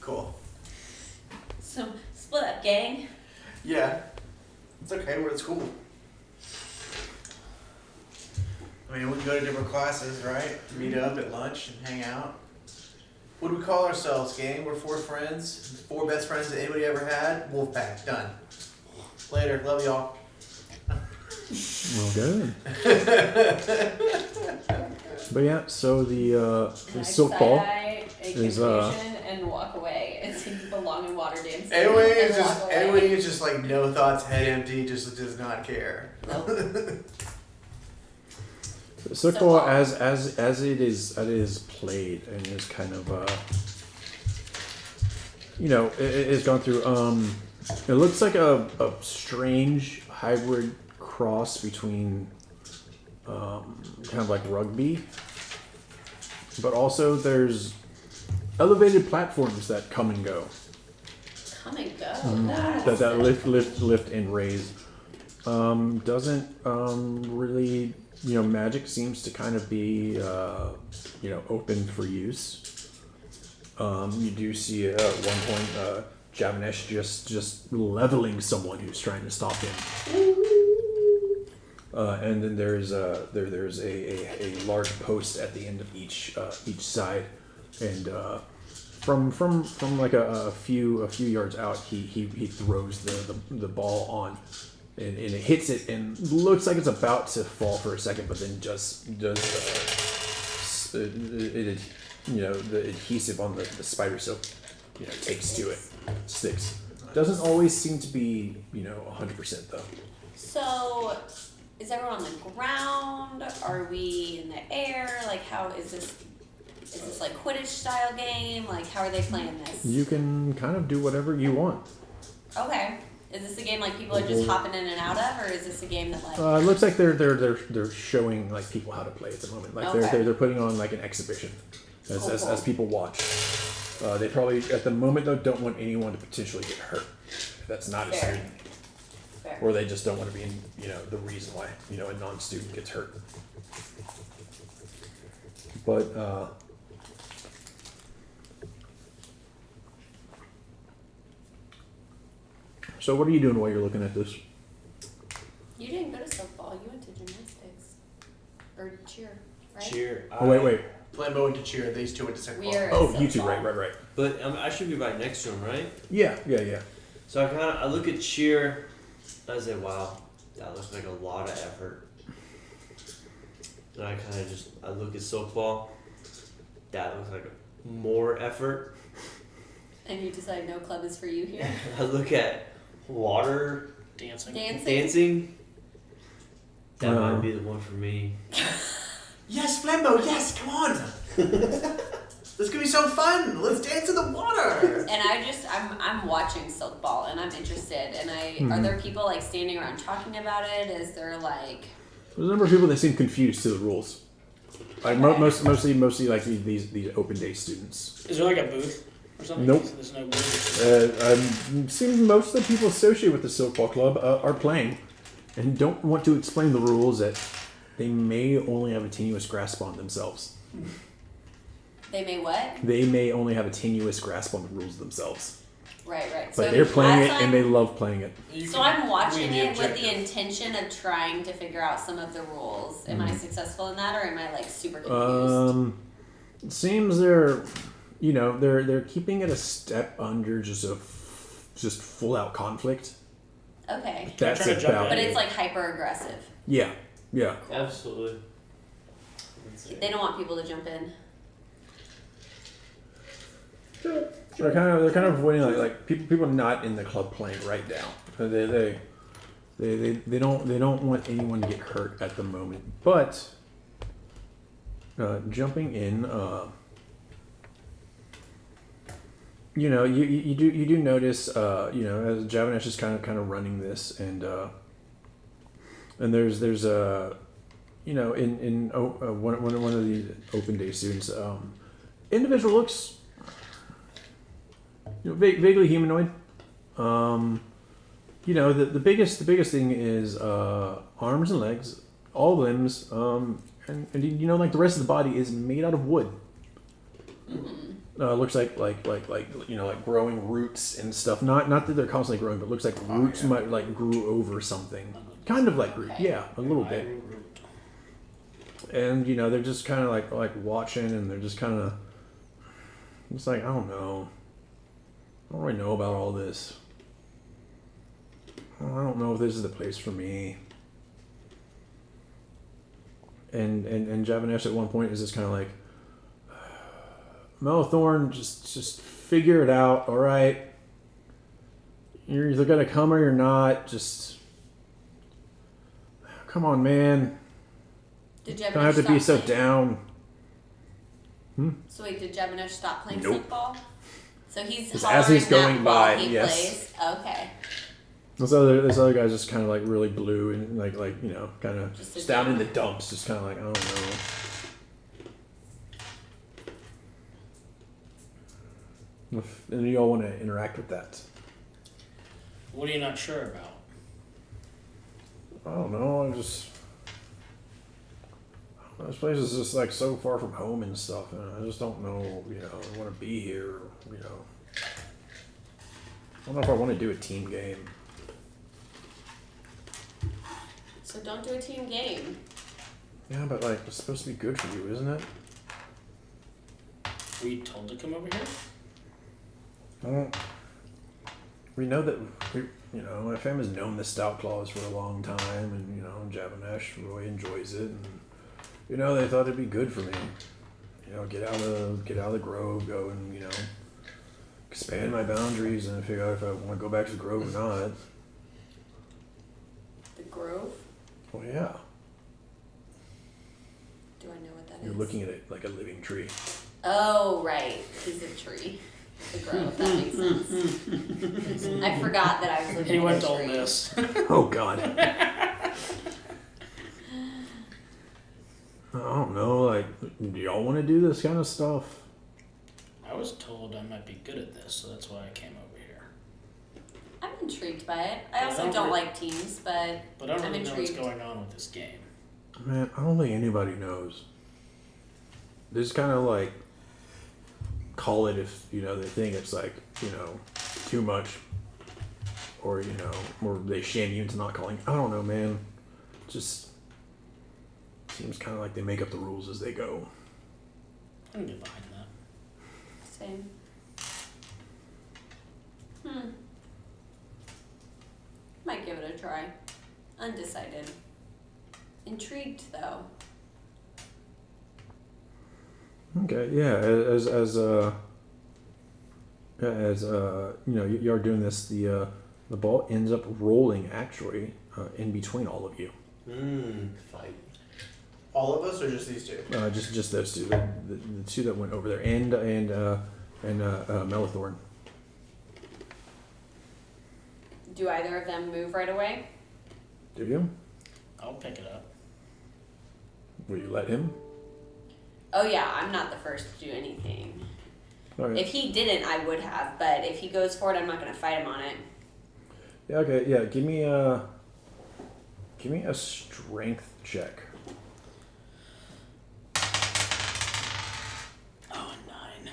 Cool. So split up, gang. Yeah. It's okay, we're at school. I mean, we can go to different classes, right? Meet up at lunch and hang out. What do we call ourselves, gang? We're 4 friends. 4 best friends that anybody ever had. Wolfpack. Done. Later. Love y'all. Well, good. But yeah, so the silk ball is and walk away and see people belong in water dancing. Anyway is just like no thoughts, head empty, just does not care. silk ball as it is played and is kind of it's gone through it looks like a strange hybrid cross between kind of like rugby, but also there's elevated platforms that come and go. Come and go. That lift and raise. Doesn't really, magic seems to kind of be open for use. You do see at one point Javanesh just leveling someone who's trying to stop him. And then there's a large post at the end of each side, and from like a few yards out, he throws the ball on, and it hits it and looks like it's about to fall for a second, but then just does the adhesive on the spider silk takes to it, sticks. Doesn't always seem to be 100% though. So, is everyone on the ground? Are we in the air? Like, how is this? Is this like Quidditch style game? Like, how are they playing this? You can kind of do whatever you want. Okay. Is this a game like people are just hopping in and out of, or is this a game that like? It looks like they're showing like people how to play at the moment. Like Okay. they're putting on like an exhibition as Cool. people watch. They probably at the moment though don't want anyone to potentially get hurt. That's not a Fair. student, Fair. or they just don't want to be in the reason why a non-student gets hurt. But so what are you doing while you're looking at this? You didn't go to softball. You went to gymnastics or cheer, right? Cheer. Oh wait. Flambeau went to cheer. These two went to second. We are. Oh, you two, softball. right. But I should be right next to him, right? Yeah. So I look at cheer. I say, wow, that looks like a lot of effort. And I look at softball. That looks like more effort. And you decide no club is for you here. I look at water Dancing. dancing. That might be the one for me. Yes, Flambeau. Yes, come on. This is gonna be so fun. Let's dance in the water. And I'm watching softball and I'm interested. And are there people like standing around talking about it? Is there like? There's a number of people that seem confused to the rules. Like mostly like these open day students. Is there like a booth or something? Nope. There's no booth. I'm seeing most of the people associated with the Silkball Club are playing, and don't want to explain the rules that they may only have a tenuous grasp on themselves. They may what? They may only have a tenuous grasp on the rules themselves. Right. But So they're playing it as and they love playing it. So I'm watching win the it with the objective. intention of trying to figure out some of the rules. Am I successful in that, or am I like super confused? It seems they're keeping it a step under just full out conflict. Okay. That's trying to jump about But it. it's like hyper aggressive. Yeah. Absolutely. They don't want people to jump in. They're kind of avoiding like people not in the club playing right now. They don't want anyone to get hurt at the moment. But jumping in, you do notice as Javanesh is kind of running this, and there's in one of the open day students, individual looks vaguely humanoid. The biggest thing is arms and legs, all limbs, and like the rest of the body is made out of wood. Looks like growing roots and stuff. Not that they're constantly growing, but looks like roots might like grew over something. Kind of like root, yeah, a little bit. And they're just kind of like watching, and they're just kind of like, I don't know. I don't really know about all this. I don't know if this is the place for me. And Javanesh at one point is just kind of like, Melthorn, just figure it out, all right? You're either gonna come or you're not. Just come on, man. Did Don't Javanesh have to be so stop playing? down. So wait, did Javanesh stop playing Nope. football? So he's Just hollering as he's that going while by, he yes. plays? Okay. This other guy's just kind of like really blue and like you know, kind of Just just down in the dumps, just kind of like I don't know. And you all want to interact with that. What are you not sure about? I don't know. This place is just like so far from home and stuff, and I just don't know. You know, I want to be here. You know, I don't know if I want to do a team game. So don't do a team game. Yeah, but like it's supposed to be good for you, isn't it? Were you told to come over here? I don't. We know that you know, my family's known the Stout Claws for a long time, and you know, Javanesh really enjoys it, and you know, they thought it'd be good for me. You know, get out of the Grove, go and you know, expand my boundaries, and figure out if I want to go back to the Grove or not. The Grove? Well, yeah, Do I know what that is? you're looking at it like a living tree. Oh, right. He's a tree. The Grove. That makes sense. I forgot that I was looking He at went a to Ole tree. Miss. Oh God. I don't know. Like, do y'all want to do this kind of stuff? I was told I might be good at this, so that's why I came over here. I'm intrigued by it. I I also don't don't re- like teams, but But I don't I'm really know what's intrigued. going on with this game. Man, I don't think anybody knows. They just kind of like call it if you know they think it's like you know too much, or you know, or they shame you into not calling. I don't know, man. Just seems kind of like they make up the rules as they go. I can get behind that. Same. Might give it a try. Undecided. Intrigued though. Okay, yeah. As you know, you're doing this. The ball ends up rolling actually in between all of you. Fight. All of us, or just these two? Just those two, the two that went over there, and Melithorn. Do either of them move right away? Do you? I'll pick it up. Will you let him? Oh yeah, I'm not the first to do anything. All right. If he didn't, I would have, but if he goes for it, I'm not gonna fight him on it. Yeah. Okay. Yeah. Give me a strength check. Oh, a 9.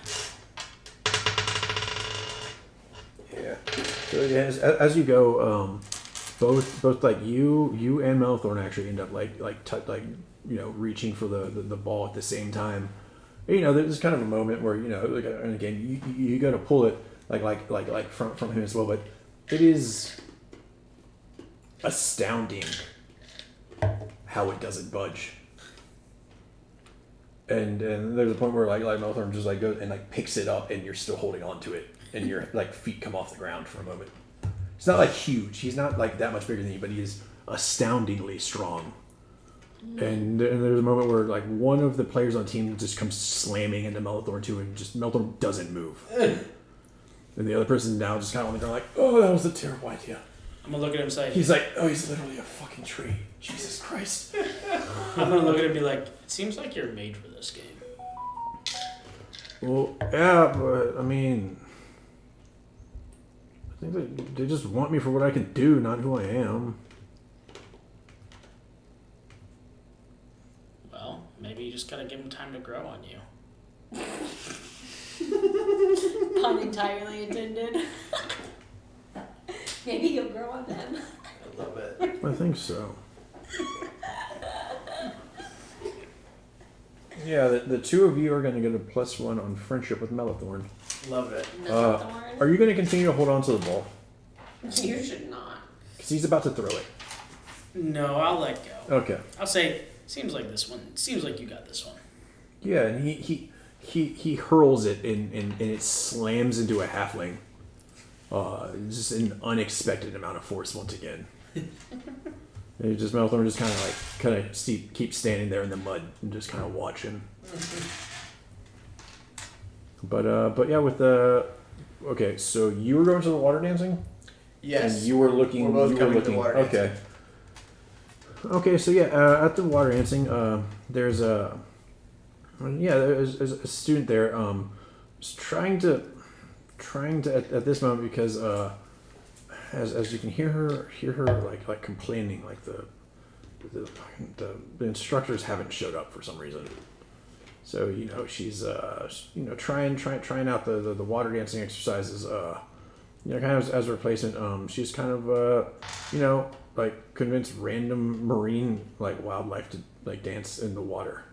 Yeah. So yeah, as you go, both like you and Melithorn actually end up like you know, reaching for the ball at the same time. You know, there's kind of a moment where you know, like, and again, you got to pull it like from him as well, but it is astounding how it doesn't budge. And there's a point where like Melithorn just like goes and like picks it up, and you're still holding on to it, and your like feet come off the ground for a moment. It's not like huge. He's not like that much bigger than you, but he is astoundingly strong. And there's a moment where like one of the players on the team just comes slamming into Melithorn too, and just Melithorn doesn't move. And the other person now just kind of on the ground like, oh, that was a terrible idea. I'm gonna look at him and say, He's like, oh, he's literally a fucking tree. Jesus Christ. I'm gonna look at him and be like, it seems like you're made for this game. Well, yeah, but I mean, I think they just want me for what I can do, not who I am. Well, maybe you just gotta give him time to grow on you. Pun entirely intended. Maybe you'll grow on them. I love it. I think so. Yeah, the two of you are going to get a +1 on friendship with Melithorn. Love it. Melithorn? Are you going to continue to hold on to the ball? You should not. Because he's about to throw it. No, I'll let go. Okay. I'll say, seems like this one. Seems like you got this one. Yeah, and he hurls it and it slams into a halfling. Just an unexpected amount of force once again. And you just Melithorn just kind of keep standing there in the mud and just kind of watching. But yeah, with the okay, so you were going to the water dancing. Yes. And you were looking. We're both you were coming to looking. water Okay. Okay, so yeah, at the water dancing, there's there's a student there, just trying to at this moment because as you can hear her like complaining, like the instructors haven't showed up for some reason. So she's trying out the water dancing exercises. Kind of as a replacement. She's kind of like convince random marine like wildlife to like dance in the water.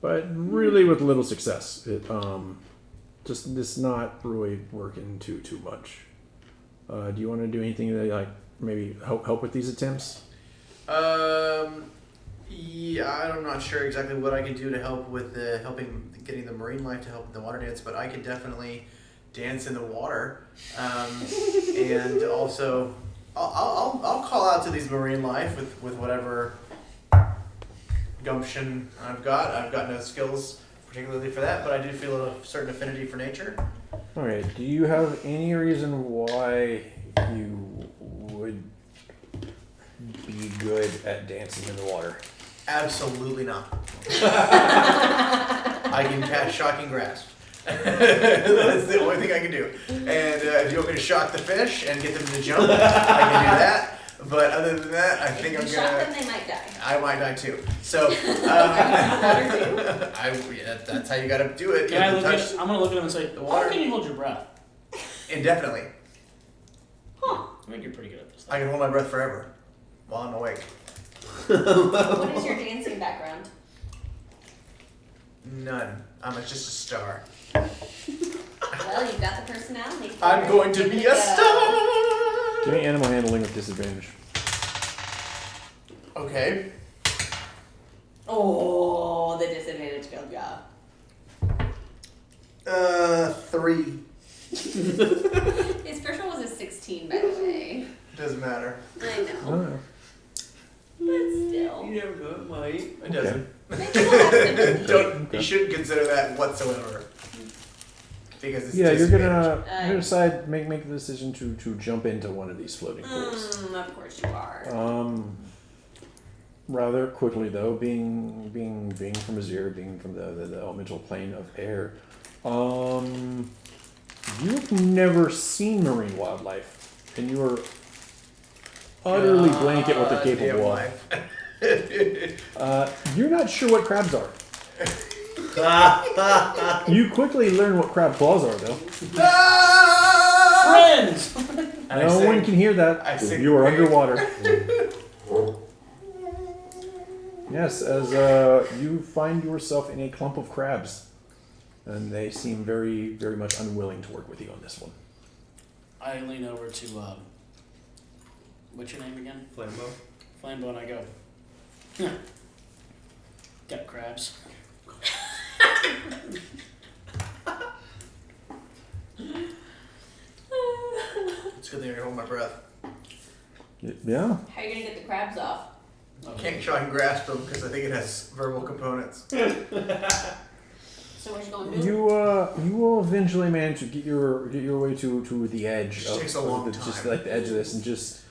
But really with little success. It just not really working too much. Do you want to do anything to like maybe help with these attempts? Yeah, I'm not sure exactly what I can do to help with getting the marine life to help with the water dance, but I could definitely dance in the water, and also I'll call out to these marine life with whatever gumption I've got. I've got no skills particularly for that, but I do feel a certain affinity for nature. All right. Do you have any reason why you would be good at dancing in the water? Absolutely not. I can cast shocking grasp. That's the only thing I can do. And if you want me to shock the fish and get them to jump, I can do that. But other than that, I think I'm If you gonna. shock them, they might die. I might die too. So, that's how you gotta do it. Can I look at? I'm gonna look at him and say, the water. how can you hold your breath? Indefinitely. Huh. I think you're pretty good at this. I can hold my breath forever while I'm awake. What is your dancing background? None. I'm just a star. Well, you've got the personality. for I'm it. going to Give be it a go. star. Give me animal handling with disadvantage. Okay. Oh, the disadvantage killed ya. 3. His first one was a 16, by the way. Doesn't matter. I know, Oh. but still. You never know, it might. It doesn't. Maybe we'll have sympathy. Don't. You shouldn't consider that whatsoever. Because it's Yeah, you're disadvantage. gonna decide make the decision to jump into one of these floating pools. Of course you are. Rather quickly though, being from Azir, being from the elemental plane of air, you've never seen marine wildlife, and you are utterly blank at what they're capable of. You're not sure what crabs are. You quickly learn what crab claws are, though. Friends! And No one can hear that. I sing You are great. underwater. Yes, as you find yourself in a clump of crabs, and they seem very, very much unwilling to work with you on this one. I lean over to, what's your name again? Flambeau. Flambeau, and I go, yeah. Got crabs. It's good that you're holding my breath. Yeah. How are you gonna get the crabs off? Can't try and grasp them because I think it has verbal components. So what you gonna do? You will eventually manage to get your way to the edge. Just takes a long Just time. like the edge of this, and just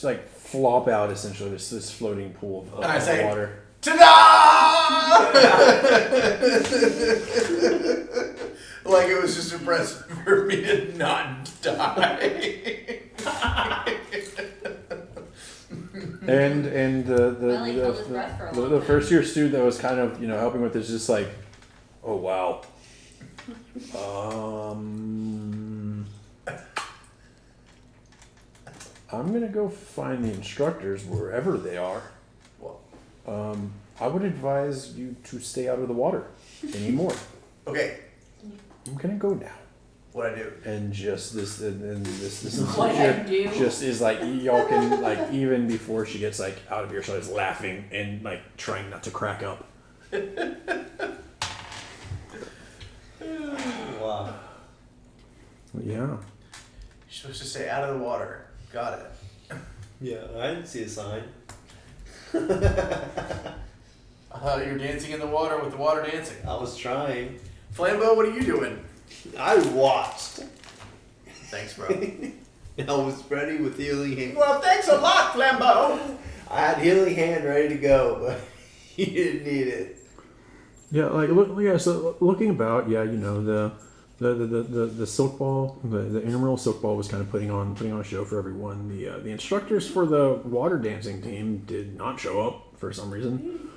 like flop out essentially this floating pool of And I say, water. Ta-da! Like it was just impressive for me to not die. And Well, he held his breath for a long the time. first year student that was kind of helping with this just like, oh wow. I'm gonna go find the instructors wherever they are. I would advise you to stay out of the water anymore. Okay, I'm gonna go now. what I do? And just this What I do? just is like y'all can like even before she gets like out of earshot is laughing and like trying not to crack up. Wow. Yeah. You're supposed to stay out of the water. Got it. Yeah, I didn't see a sign. I thought you were dancing in the water with the water dancing. I was trying. Flambeau, what are you doing? I watched. Thanks, bro. Elvis Presley with healing hand. Well, thanks a lot, Flambeau. I had healing hand ready to go, but he didn't need it. Yeah, like yeah. So looking about, yeah, you know the silk ball, the intramural silk ball was kind of putting on a show for everyone. The instructors for the water dancing team did not show up for some reason.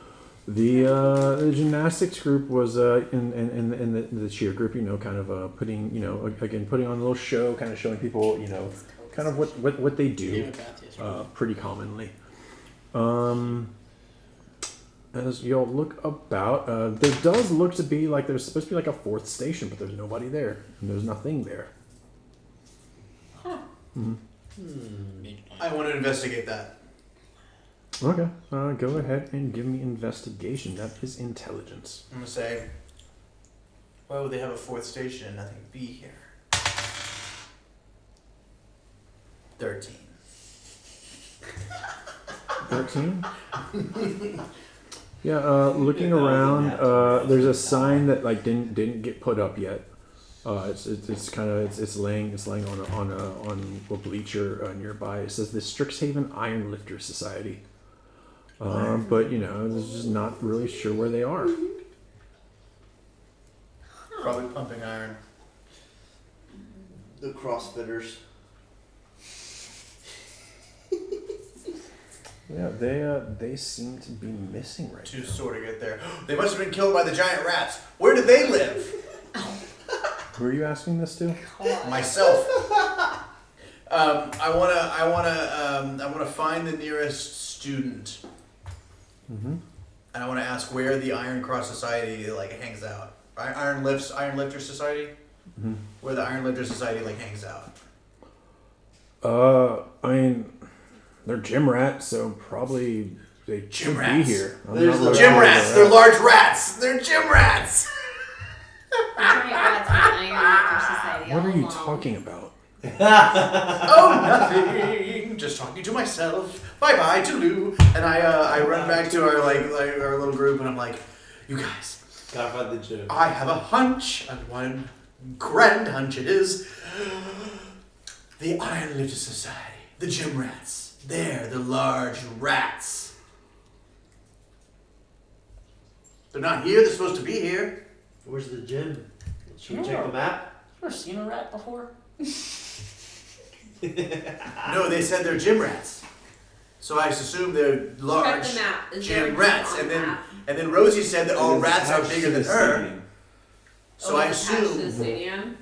The gymnastics group was in the cheer group, you know, kind of putting on a little show, kind of showing people, you know, kind of what they do pretty commonly. As y'all look about, there does look to be like there's supposed to be like a fourth station, but there's nobody there, and there's nothing there. I want to investigate that. Okay, go ahead and give me investigation. That is intelligence. I'm gonna say, why would they have a fourth station and nothing be here? 13. 13? Yeah, looking around, there's a sign that like didn't get put up yet. It's laying on a bleacher nearby. It says the Strixhaven Iron Lifter Society. But you know, it's just not really sure where they are. Probably pumping iron. The CrossFitters. Yeah, they seem to be missing right To now. sort of get there. They must have been killed by the giant rats. Where do they live? Who are you asking this to? Myself. I wanna find the nearest student. Mm-hmm. And I want to ask where the Iron Cross Society like hangs out. Iron Lifter Society. Mm-hmm. Where the Iron Lifter Society like hangs out. I mean, they're gym rats, so probably they Gym should be rats. here. I'm There's not the really Gym sure rats. where They're large rats. They're gym rats. Giant rats with Iron Lifter Society. What all are you along. talking about? Oh, nothing. Just talking to myself. Bye bye, Toodaloo. And I run back to our like our little group, and I'm like, you guys, Gotta find the gym. I have a hunch, and one grand hunch it is. The Iron Lifter Society, the gym rats. They're the large rats. They're not here. They're supposed to be here. Where's the gym? Should we Sure. check the map? Ever seen a rat before? No, they said they're gym rats. So I just assume they're Check large the map. Is there a gym gym rats. on And the then map? and then Rosie said that all rats are bigger than her. So Oh, I it's attached to the assume. stadium?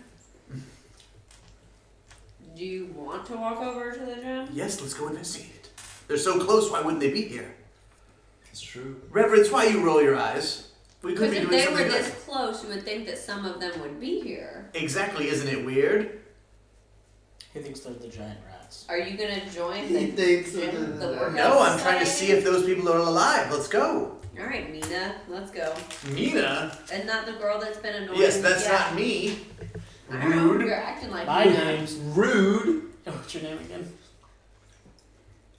Do you want to walk over to the gym? Yes, let's go investigate it. They're so close. Why wouldn't they be here? It's true. Reverence, why you roll your eyes? We could Because be if doing they were something this good. close, you would think that some of them would be here. Exactly, isn't it weird? He thinks they're the giant rats. Are you gonna join He the thinks gym, the workout No, I'm trying to see society? if those people are alive. Let's go. All right, Mina, let's go. Mina? And not the girl that's been annoying. Yes, that's yeah. not me. I don't know, Rude. you're acting like My Mina. name's Rude. what's your name again?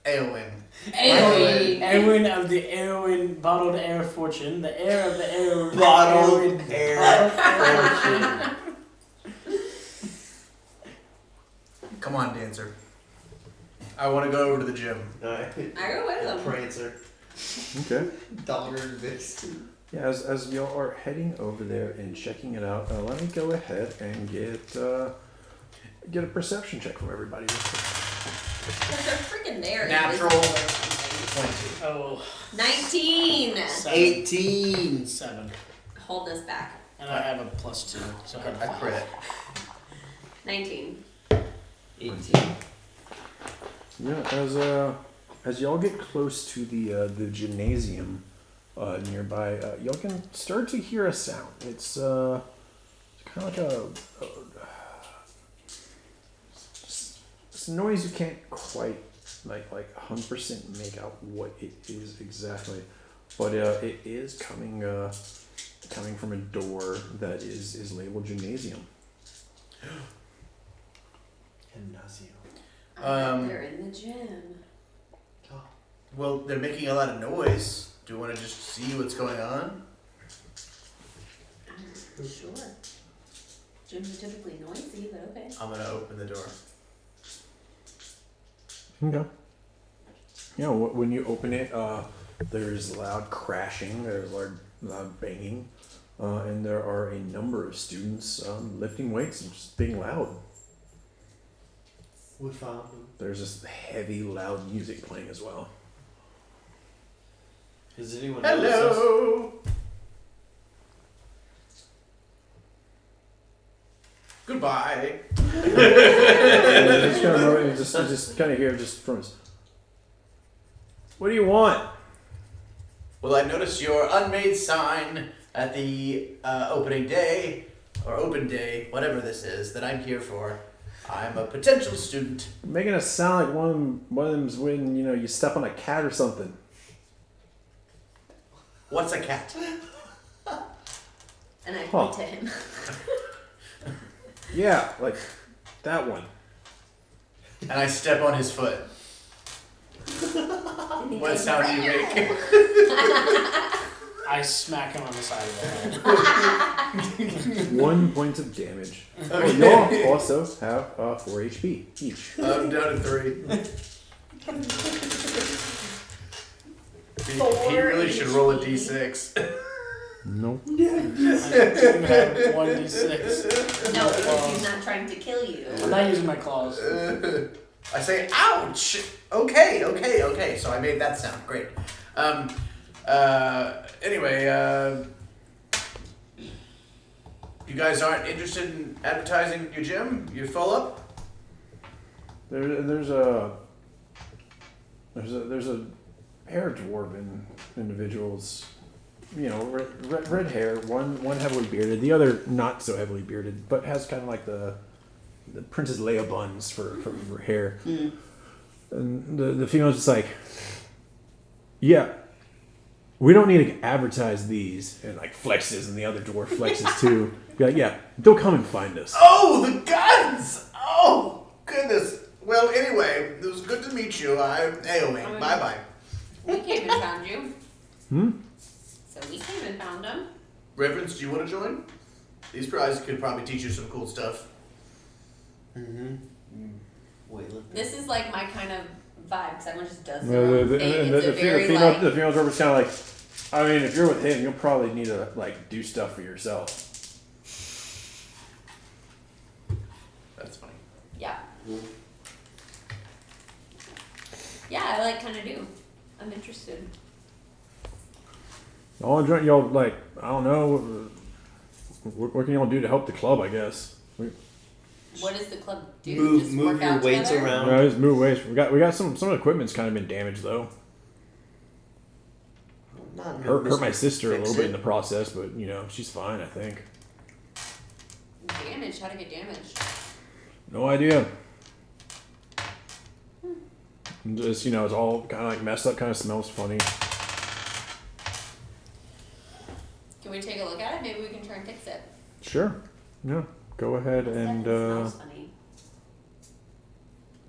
Eowyn. Eowyn. Erwin of the Erwin Bottled Air Fortune. The air of the air. Bottled Erwin- air Bottled Air Come on, dancer. I want to go over to the gym. Alright. I go with them. Prancer. Okay. Dollar and Vixen. Yeah, as y'all are heading over there and checking it out, let me go ahead and get a perception check from everybody. Because they're freaking there. Natural. invisible or something. 20. Oh, 19! 18. 7. Hold this back. And I have a +2, so I have I 5. crit. 19. 18. Yeah, as y'all get close to the gymnasium nearby, y'all can start to hear a sound. It's kind of like it's a noise you can't quite like 100% make out what it is exactly, but it is coming from a door that is labeled gymnasium. Gymnasium. They're in the gym. Well, they're making a lot of noise. Do you want to just see what's going on? Sure. Gyms are typically noisy, but okay. I'm gonna open the door. Okay. Yeah, when you open it, there's loud crashing, there's loud banging, and there are a number of students lifting weights and just being loud. We found him. There's this heavy, loud music playing as well. Does anyone notice us? Hello. Goodbye. just kind of hear just from us. What do you want? Well, I noticed your unmade sign at the opening day, or open day, whatever this is, that I'm here for. I'm a potential student. You're making us sound like one of them's when you step on a cat or something. What's a cat? And I point to him. Yeah, like that one. And I step on his foot. And he What goes, sound do you make? I smack him on the side of the head. 1 point of damage. Okay. Y'all also have 4 HP each. I'm down to 3. He really should roll a d6. Nope. I do have 1d6. No, because he's not trying to kill you. I'm not using my claws. I say, ouch! Okay. So I made that sound. Great. Anyway, you guys aren't interested in advertising your gym? You full up? There's a hair dwarven individuals, red hair. One heavily bearded, the other not so heavily bearded, but has kind of like the Princess Leia buns for hair. Mm. And the female's just like, yeah, we don't need to advertise these, and like flexes, and the other dwarf flexes too. Be like, yeah, don't come and find us. Oh, the guns! Oh, goodness. Well, anyway, it was good to meet you. I'm AOing. Bye-bye. We came and found you. Hmm? So we came and found him. Reverends, do you want to join? These guys could probably teach you some cool stuff. Mm-hmm. Wait, look. This is like my kind of vibe, because everyone just does The, their own the, thing. the, It's the, a the, very female, like, the female dwarf kind of like, I mean, if you're with him, you'll probably need to like do stuff for yourself. That's funny. yeah. Yeah, I like kind of do. I'm interested. Y'all like, I don't know, what can y'all do to help the club? I guess. What does the club do? Move Just work your out weights together? around. Just move away. We got some of the equipment's kind of been damaged though. Not Hurt my sister a Fix little bit it. in the process, but she's fine. I think. Damage? How to get damaged? No idea. Just it's all kind of like messed up. Kind of smells funny. Can we take a look at it? Maybe we can try and fix it. Sure. Yeah. Go ahead and. It smells funny.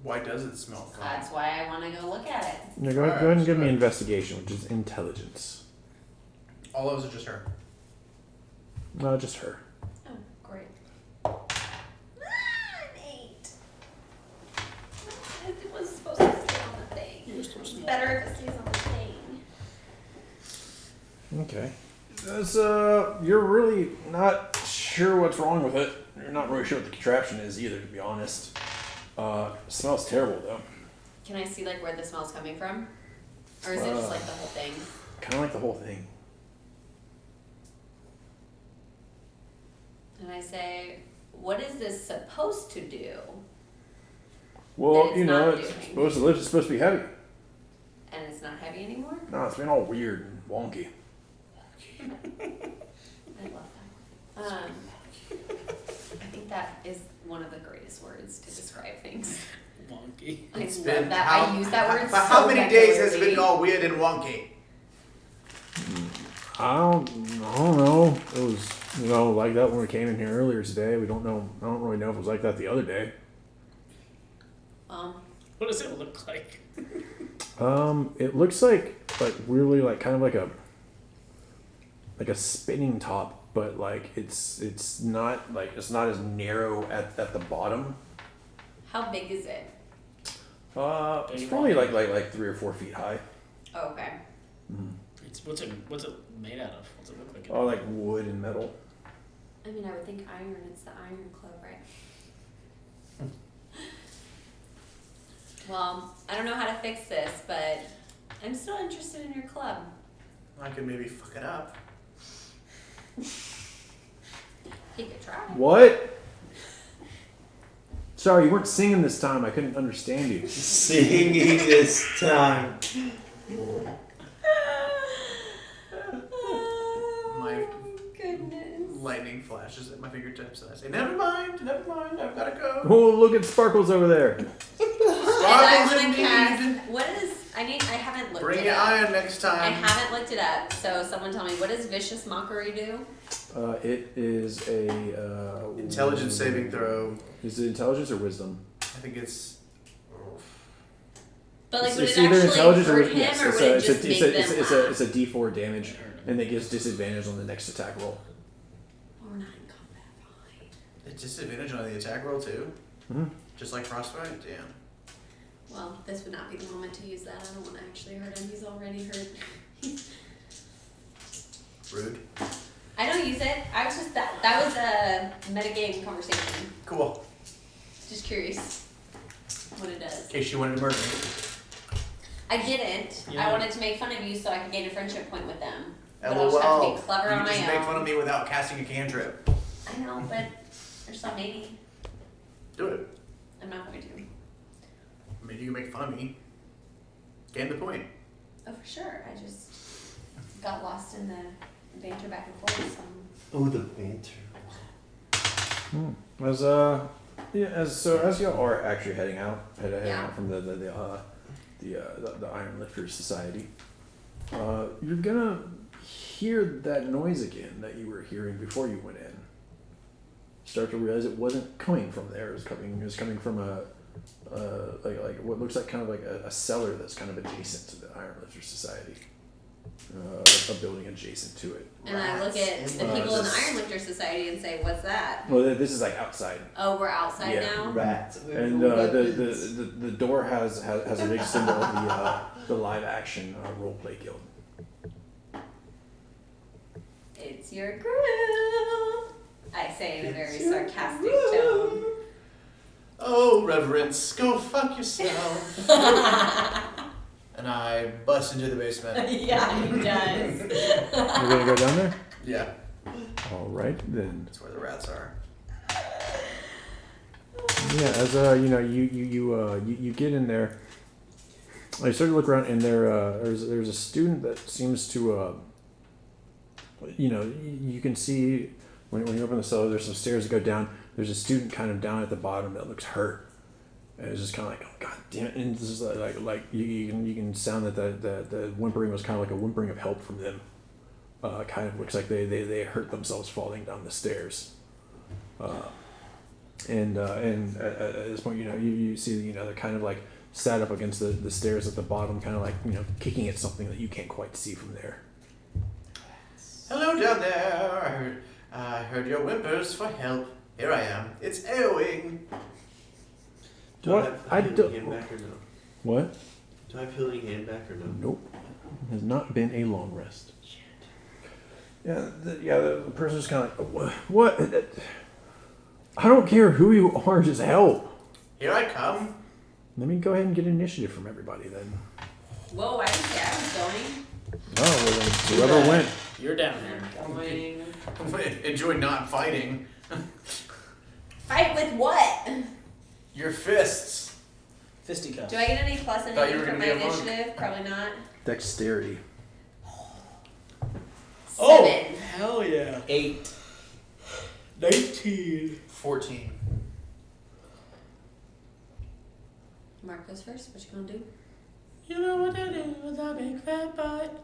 Why does it smell funny? That's why I want to go look at it. Yeah, go ahead and give me investigation, which is intelligence. All of us are just her. No, just her. Oh, great. An 8. It was supposed to stay on the thing. It's better if it stays on the thing. Okay. That's you're really not sure what's wrong with it. You're not really sure what the contraption is either, to be honest. Smells terrible though. Can I see like where the smell's coming from? Or is it just like the whole thing? Kind of like the whole thing. And I say, what is this supposed to do? Well, That it's not it's doing. supposed to lift. It's supposed to be heavy. And it's not heavy anymore? No, it's been all weird and wonky. I love that. I think that is one of the greatest words to describe things. Wonky. I It's love been that. how- I use that word For so how many days has it been regularly. all weird and wonky? I don't know. It was like that when we came in here earlier today. We don't know. I don't really know if it was like that the other day. What does it look like? It looks like really like kind of like a spinning top, but like it's not as narrow at the bottom. How big is it? It's probably like 3 or 4 feet high. Oh, okay. What's it made out of? What's it look like? Oh, like wood and metal. I mean, I would think iron. It's the Iron Club, right? Well, I don't know how to fix this, but I'm still interested in your club. I could maybe fuck it up. You could try. What? Sorry, you weren't singing this time. I couldn't understand you. Singing this time. My Goodness. lightning flashes at my fingertips, and I say, "Never mind, I've gotta go." Oh, look at Sparkles over there. And Sparkles I want indeed. to cast. What is? I haven't looked Bring it your up. iron next I time. haven't looked it up, so someone tell me, what does Vicious Mockery do? It is a Intelligence saving throw. Is it intelligence or wisdom? I think it's. But like, It's would it either actually intelligence hurt or him, yes. or It's would a it just make them laugh? it's a D4 damage, and it gives disadvantage on the next attack roll. We're not in combat, fine. It's disadvantage on the attack roll too. Mhm. Just like frostbite. Damn. Well, this would not be the moment to use that. I don't want to actually hurt him. He's already hurt. Rude. I don't use it. I was just that was a metagame conversation. Cool. Just curious what it does. In case you wanted to murder me. I didn't. Yeah. I wanted to make fun of you so I could gain a friendship point with them. But LOL. I'll just have to be clever you on can just my make own. fun of me without casting a cantrip. I know, but there's some maybe. Do it. I'm not going to. I mean, you can make fun of me. Gain the point. Oh, for sure. I just got lost in the banter back and forth. Oh, the banter. As y'all are actually heading out Yeah. from the Iron Lifters Society, you're gonna hear that noise again that you were hearing before you went in. Start to realize it wasn't coming from there. It was coming from a like what looks like kind of like a cellar that's kind of adjacent to the Iron Lifters Society. A building adjacent to it. And I look at the people in the Iron Lifter Society and say, "What's that?" Well, this is like outside. Oh, we're outside Yeah. now. Rats. And the door has a big symbol of the live action role play guild. It's your crew. I say in a very sarcastic tone. Oh, Reverence, go fuck yourself. And I bust into the basement. Yeah, he does. You're gonna go down there? Yeah, All right then. that's where the rats are. Yeah, as you get in there. I started to look around, and there's a student that seems to you can see when you open the cellar, there's some stairs that go down. There's a student kind of down at the bottom that looks hurt. And it's just kind of like, oh god damn it! And this is like you can sound that the whimpering was kind of like a whimpering of help from them. Kind of looks like they hurt themselves falling down the stairs. And at this point, you see they're kind of like sat up against the stairs at the bottom, kind of like kicking at something that you can't quite see from there. Hello down there. I heard your whimpers for help. Here I am. It's Airwing. Do What? I have I healing don't- hand back or no? What? Do I have healing hand back or no? Nope. It has not been a long rest. Yeah, the person's kind of like, what? I don't care who you are, just help. Here I come. Let me go ahead and get initiative from everybody then. Whoa, I didn't say I was going. Oh, well then, whoever went. You're down there. Going. Enjoy not fighting. Fight with what? Your fists. Fisticuffs. Do I get any plus Thought you anything were for gonna my be a monk. initiative? Probably not. Dexterity. Oh, 7. hell yeah. 8. 19. 14. Mark goes first. What you gonna do? You know what to do with a big fat butt.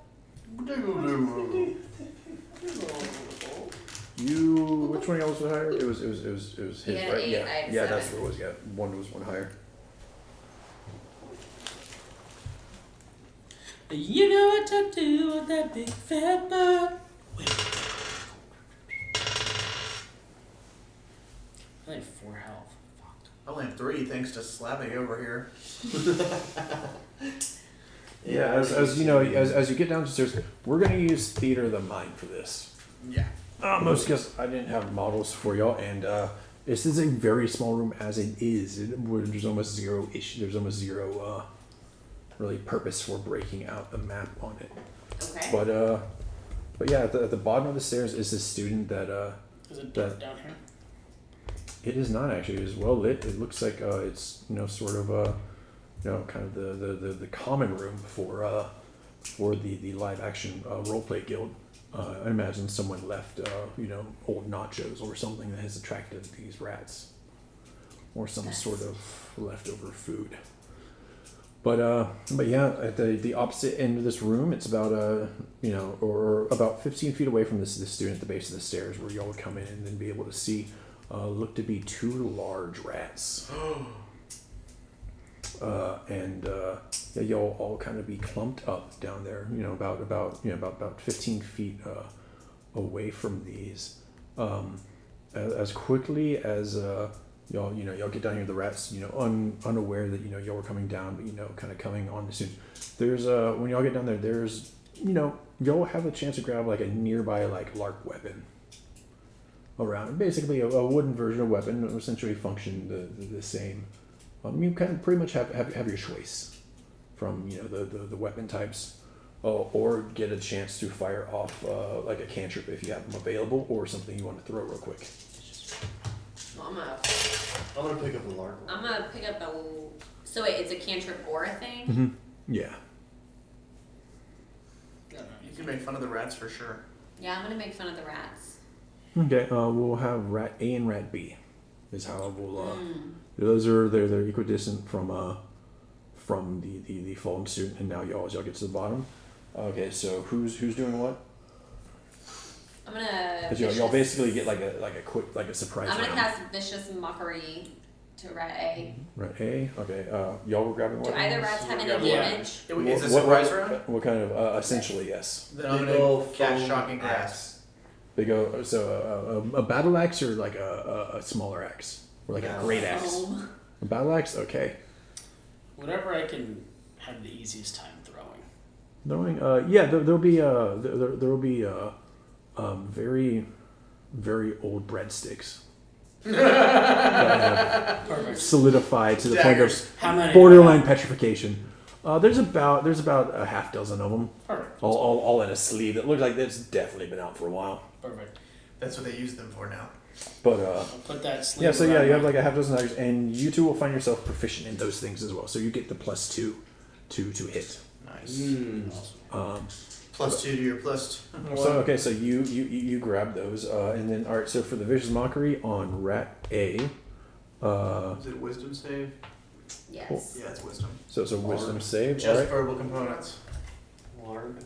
Which one of y'all was higher? It was his, He had right? 8, Yeah, I had yeah, that's 7. what it was. Yeah, one was one higher. You know what to do with that big fat butt. 3 thanks to Slappy over here. Yeah, as you know, as you get down the stairs, we're gonna use theater of the mind for this. Yeah. Most because I didn't have models for y'all, and this is a very small room as it is. There's almost zero issue. There's almost zero really purpose for breaking out the map on it. Okay. But yeah, at the bottom of the stairs is this student that Is it dark down here? it is not actually. It is well lit. It looks like it's sort of kind of the common room for the live action roleplay guild. I imagine someone left old nachos or something that has attracted these rats, or some sort of leftover food. But yeah, at the opposite end of this room, it's about or about 15 feet away from this student at the base of the stairs, where y'all would come in and then be able to see look to be 2 large rats. Yeah, y'all all kind of be clumped up down there, about 15 feet away from these. As quickly as y'all get down here, the rats, unaware that y'all were coming down, but kind of coming on soon. There's when y'all get down there, there's y'all have a chance to grab like a nearby like lark weapon around, basically a wooden version of weapon, essentially function the same. You kind of pretty much have your choice from the weapon types, or get a chance to fire off like a cantrip if you have them available, or something you want to throw real quick. Well, I'm gonna pick up a lark. gonna pick up a. So wait, it's a cantrip or a thing? Mm-hmm. Yeah. You can make fun of the rats for sure. Yeah, I'm gonna make fun of the rats. Okay. We'll have rat A and rat B. Is how we'll. Those are they're equidistant from the fallen student, and now y'all get to the bottom. Okay, so who's doing what? I'm gonna. Because y'all basically get like a quick like a surprise I'm gonna round. cast vicious mockery to rat A. Rat A. Okay. Y'all were grabbing Do what? either rats have any Yeah. damage? It's a surprise round? What kind of? Essentially, yes. Then I'm Big gonna ol' cast foam Shocking axe. Grass. They go a battle axe or like a smaller axe or like a great axe. Foam. A battle axe. Okay. Whatever I can have the easiest time throwing. Knowing, yeah, there'll be there'll be very very old breadsticks that have Perfect. solidified to the Daggers. point How many? of borderline petrification. There's about a half dozen of them, Perfect. all in a sleeve that looks like it's definitely been out for a while. Perfect. That's what they use them for now. But I'll put that sleeve. yeah, so yeah, around you have my- like a half dozen daggers, and you two will find yourself proficient in those things as well. So you get the +2 to hit. Nice. Awesome. +2 to your +1. So okay, so you grab those, and then all right. So for the vicious mockery on rat A, Is it wisdom save? Yes. Yeah, it's wisdom. so it's a wisdom save, all Just right. verbal components. Lard.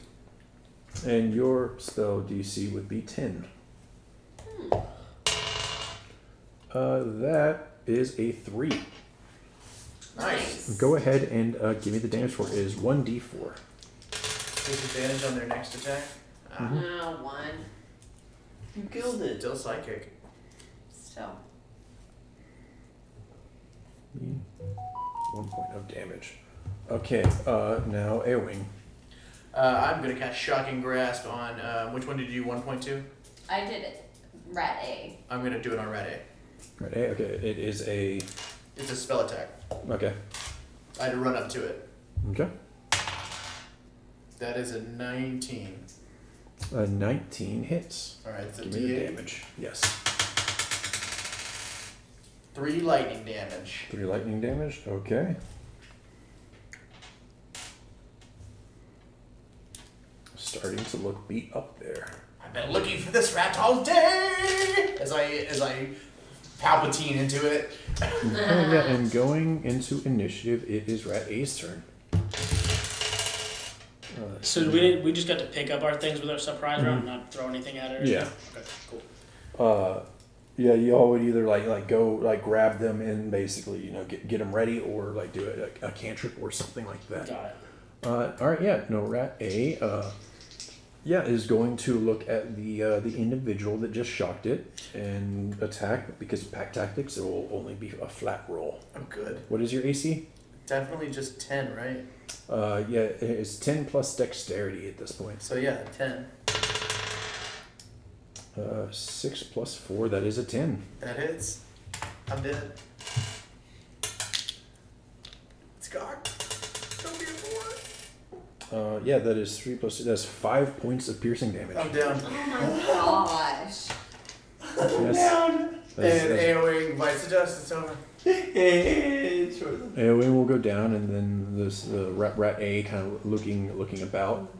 And your spell DC would be 10. That is a 3. Nice. Go ahead and give me the damage for it. It is 1d4. Disadvantage on their next attack. No, 1. You killed it. Still psychic. Still. 1 point of damage. Okay, now Airwing. I'm gonna cast Shocking Grasp on which one did you do? 1.2. I did it. Rat A. I'm gonna do it on Red A. Right, A. Okay, it is a. It's a spell attack. Okay. I had to run up to it. Okay. That is a 19. A 19 hits. All right, it's a Give me the D8. damage. Yes. 3 lightning damage. 3 lightning damage. Okay. Starting to look beat up there. I've been looking for this rat all day. As I Palpatine into it. Oh, yeah, and going into initiative, it is Rat A's turn. So we just got to pick up our things with our surprise round, and not throw anything at it. Or Yeah. anything? Okay. Cool. Yeah, you all would either like go like grab them and basically get them ready, or like do a cantrip or something like that. Got it. All right, yeah, no, Rat A. Yeah, is going to look at the individual that just shocked it and attack. Because pack tactics, it will only be a flat roll. Oh, good. What is your AC? Definitely just 10, right? Yeah, it's 10 plus dexterity at this point. So yeah, 10. 6 plus 4, that is a 10. That hits. I'm dead. It's cocked. Don't be a 4. Yeah, that is 3 plus 2. That's 5 points of piercing damage. I'm down. Oh my gosh. Yes. And AoE bites the dust. It's over. AoE will go down, and then this rat A kind of looking about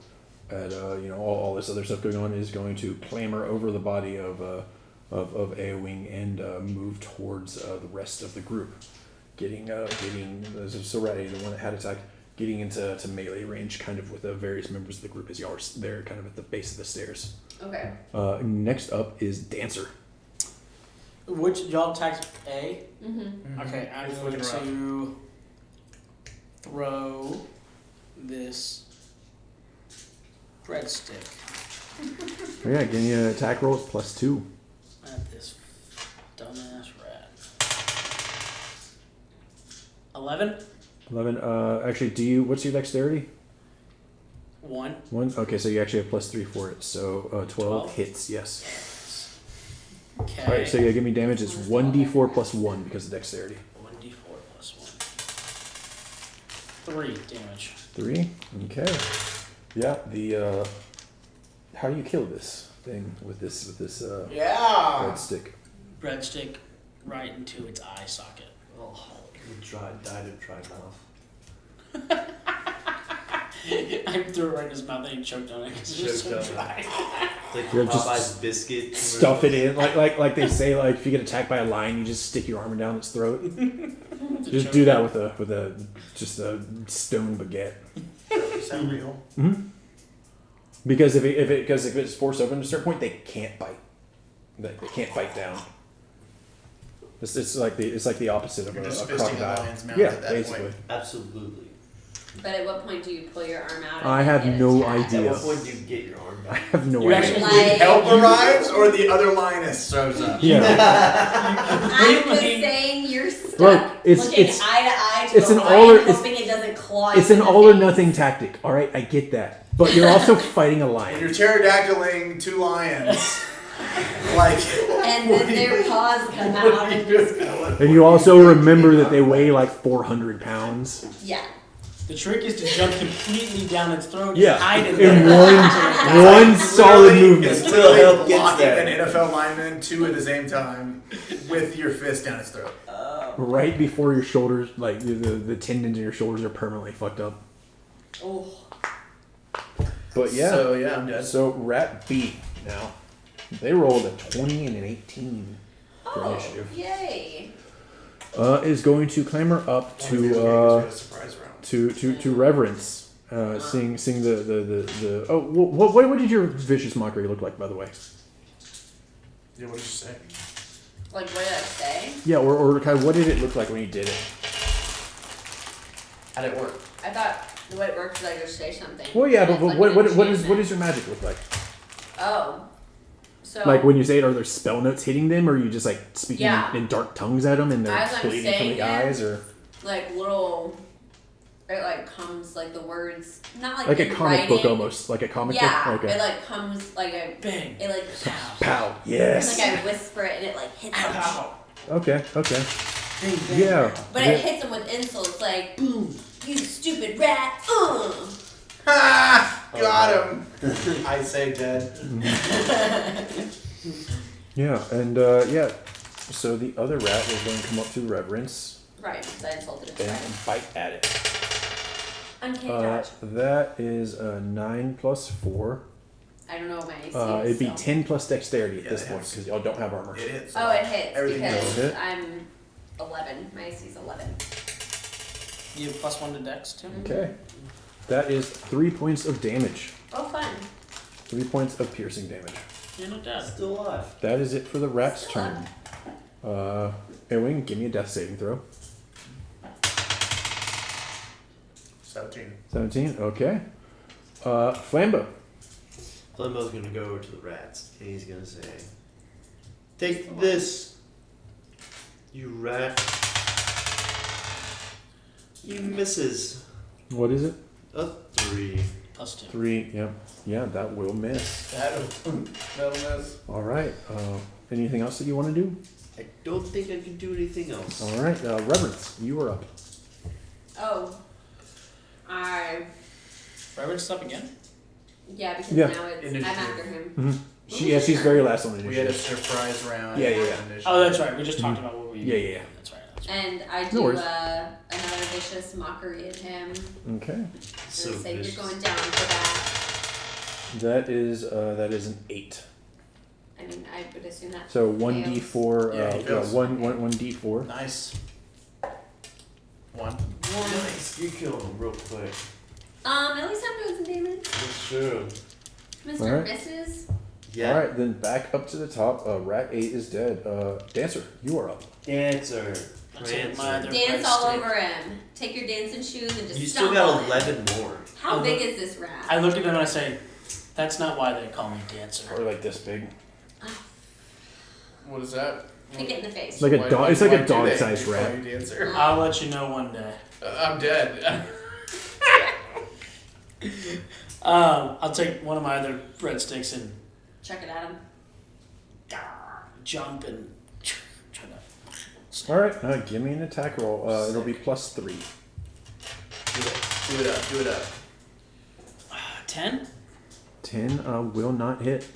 at all this other stuff going on is going to clamber over the body of AoE and move towards the rest of the group, getting so rat A, the one that had attacked, getting into melee range, kind of with the various members of the group as y'all are there, kind of at the base of the stairs. Okay. Next up is Dancer. Which job tax A? Mm-hmm. Okay, I'm It's going looking to throw this breadstick Oh, yeah, give me an attack roll. It's +2. at this dumbass rat. 11? 11. Actually, what's your dexterity? 1. 1. Okay, so you actually have +3 for it. So 12 12? hits. Yes. Okay. All right. So yeah, give me damage. It's 1d4 plus 1 because of dexterity. 1d4 plus 1. 3 damage. 3. Okay. Yeah. The how do you kill this thing with this Yeah. red stick? Breadstick right into its eye socket. Oh, died of dry mouth. I threw it right in his mouth and he choked on it because it was so Choked on it. dry. It's like Yeah, just Popeye's biscuit. Stuff it in like they say, like if you get attacked by a lion, you just stick your arm down its throat. Just do that with a stone baguette. Sound real. Mm-hmm. Because if it's forced open to a certain point, they can't bite. They can't bite down. It's like the opposite of You're a just fisting a crocodile. lion's mouth Yeah, at that basically. point. Absolutely. But at what point do you pull your arm out? I and have get no attacked? idea. At what point do you get your arm I back? have no You idea. actually- Like, Help arrives or the other lioness shows up. Yeah, I'm just saying you're stuck Look, it's- looking it's- eye to eye to it's a an lion, all or- it's- hoping it doesn't claw it's you an in the all or face. nothing tactic. All right, I get that, but you're also fighting a And lion. you're pterodactyling 2 lions. Like. And then their paws come out and just And you also remember that they weigh like 400 pounds. yeah. The trick is to jump completely down its throat Yeah, and hide it in there. one solid movement. It's Until literally help gets blocking there. an NFL lineman 2 at the same time with your fist down his throat. Right before your shoulders, like the tendons in your shoulders are permanently fucked up. Oh. But yeah, So yeah, I'm dead. so Rat B now. They rolled a 20 and an 18 for Oh, initiative. yay. Is going to clamber up surprise round. to reverence. Seeing the oh what did your vicious mockery look like, by the way? Yeah, what did you say? Like, what did I say? Yeah, or kind of what did it look like when you did it? How did it work? I thought the way it works is I just say something. Well, yeah, and but it's like what an what does enchantment. your magic look like? Oh. So. Like when you say it, are there spell notes hitting them, or are you just like speaking Yeah. in dark tongues at them and they're As I'm bleeding from saying the it, eyes, or like little. It like comes like the words, not like like a in comic book writing. almost, like a comic Yeah, book, like it a like comes like a. Bang. It like. pow. Yes. Like I whisper it and it like hits them. Okay. Okay. Bang, bang. Yeah. But it hits them with insults like, boom, you stupid rat, Ha! Got him. I say dead. Yeah, and yeah. So the other rat was going to come up to reverence Right, because I insulted its and friend. bite at it. Uncanny dodge. That is a 9 plus 4. I don't know what my AC is. It'd be so. 10 plus dexterity at Yeah, this it point hits. because y'all don't have armor. It hits. Oh, it hits Everything because goes. Hit. I'm 11. My AC is 11. You have +1 to dex too? Okay. That is 3 points of damage. Oh, fun. 3 points of piercing damage. You're not dead. Still alive. That is it for the rat's turn. Erwin, give me a death saving throw. 17. 17. Okay. Flambo. Flambo's gonna go over to the rats and he's gonna say, "Take this, you rat." He misses What is it? a 3. +2. 3. Yep. Yeah, that will miss. That'll miss. All right. Anything else that you want to do? I don't think I can do anything else. All right. Reverence, you are up. Oh. Reverence up again? Yeah, because Yeah. now I'm Initiative. after him. Mm-hmm. She's very last on the We had a initiative. surprise round. Yeah. Oh, that's right. We just talked about what we. Yeah. That's right. And I No do worries. another vicious mockery at him. Okay. So and say vicious. you're going down for That is an 8. that. I mean, I would assume that. So 1d4. Yeah, he fails. One d4. Nice. 1. Nice, you killed him real quick. At least I'm doing some damage. That's true. Mr. Alright. Misses. Yeah. All right, then back up to the top. Rat 8 is dead. Dancer, you are up. Dancer. That's it, my Prancer. other Dance all breadstick. over him. Take your dancing shoes and just You stomp still got on him. 11 more. How Oh, big look. is this rat? I look at them and I say, "That's not why they call me Dancer." Or like this big. What is that? Kick it in the face. It's like a dog. It's like a dog-sized Why rat. do you Dancer? I'll let you know one day. I'm dead. I'll take one of my other breadsticks and Chuck it at him. jump and try to. All right, give me an attack roll. It'll be +3. Do it up. 10. 10 will not hit.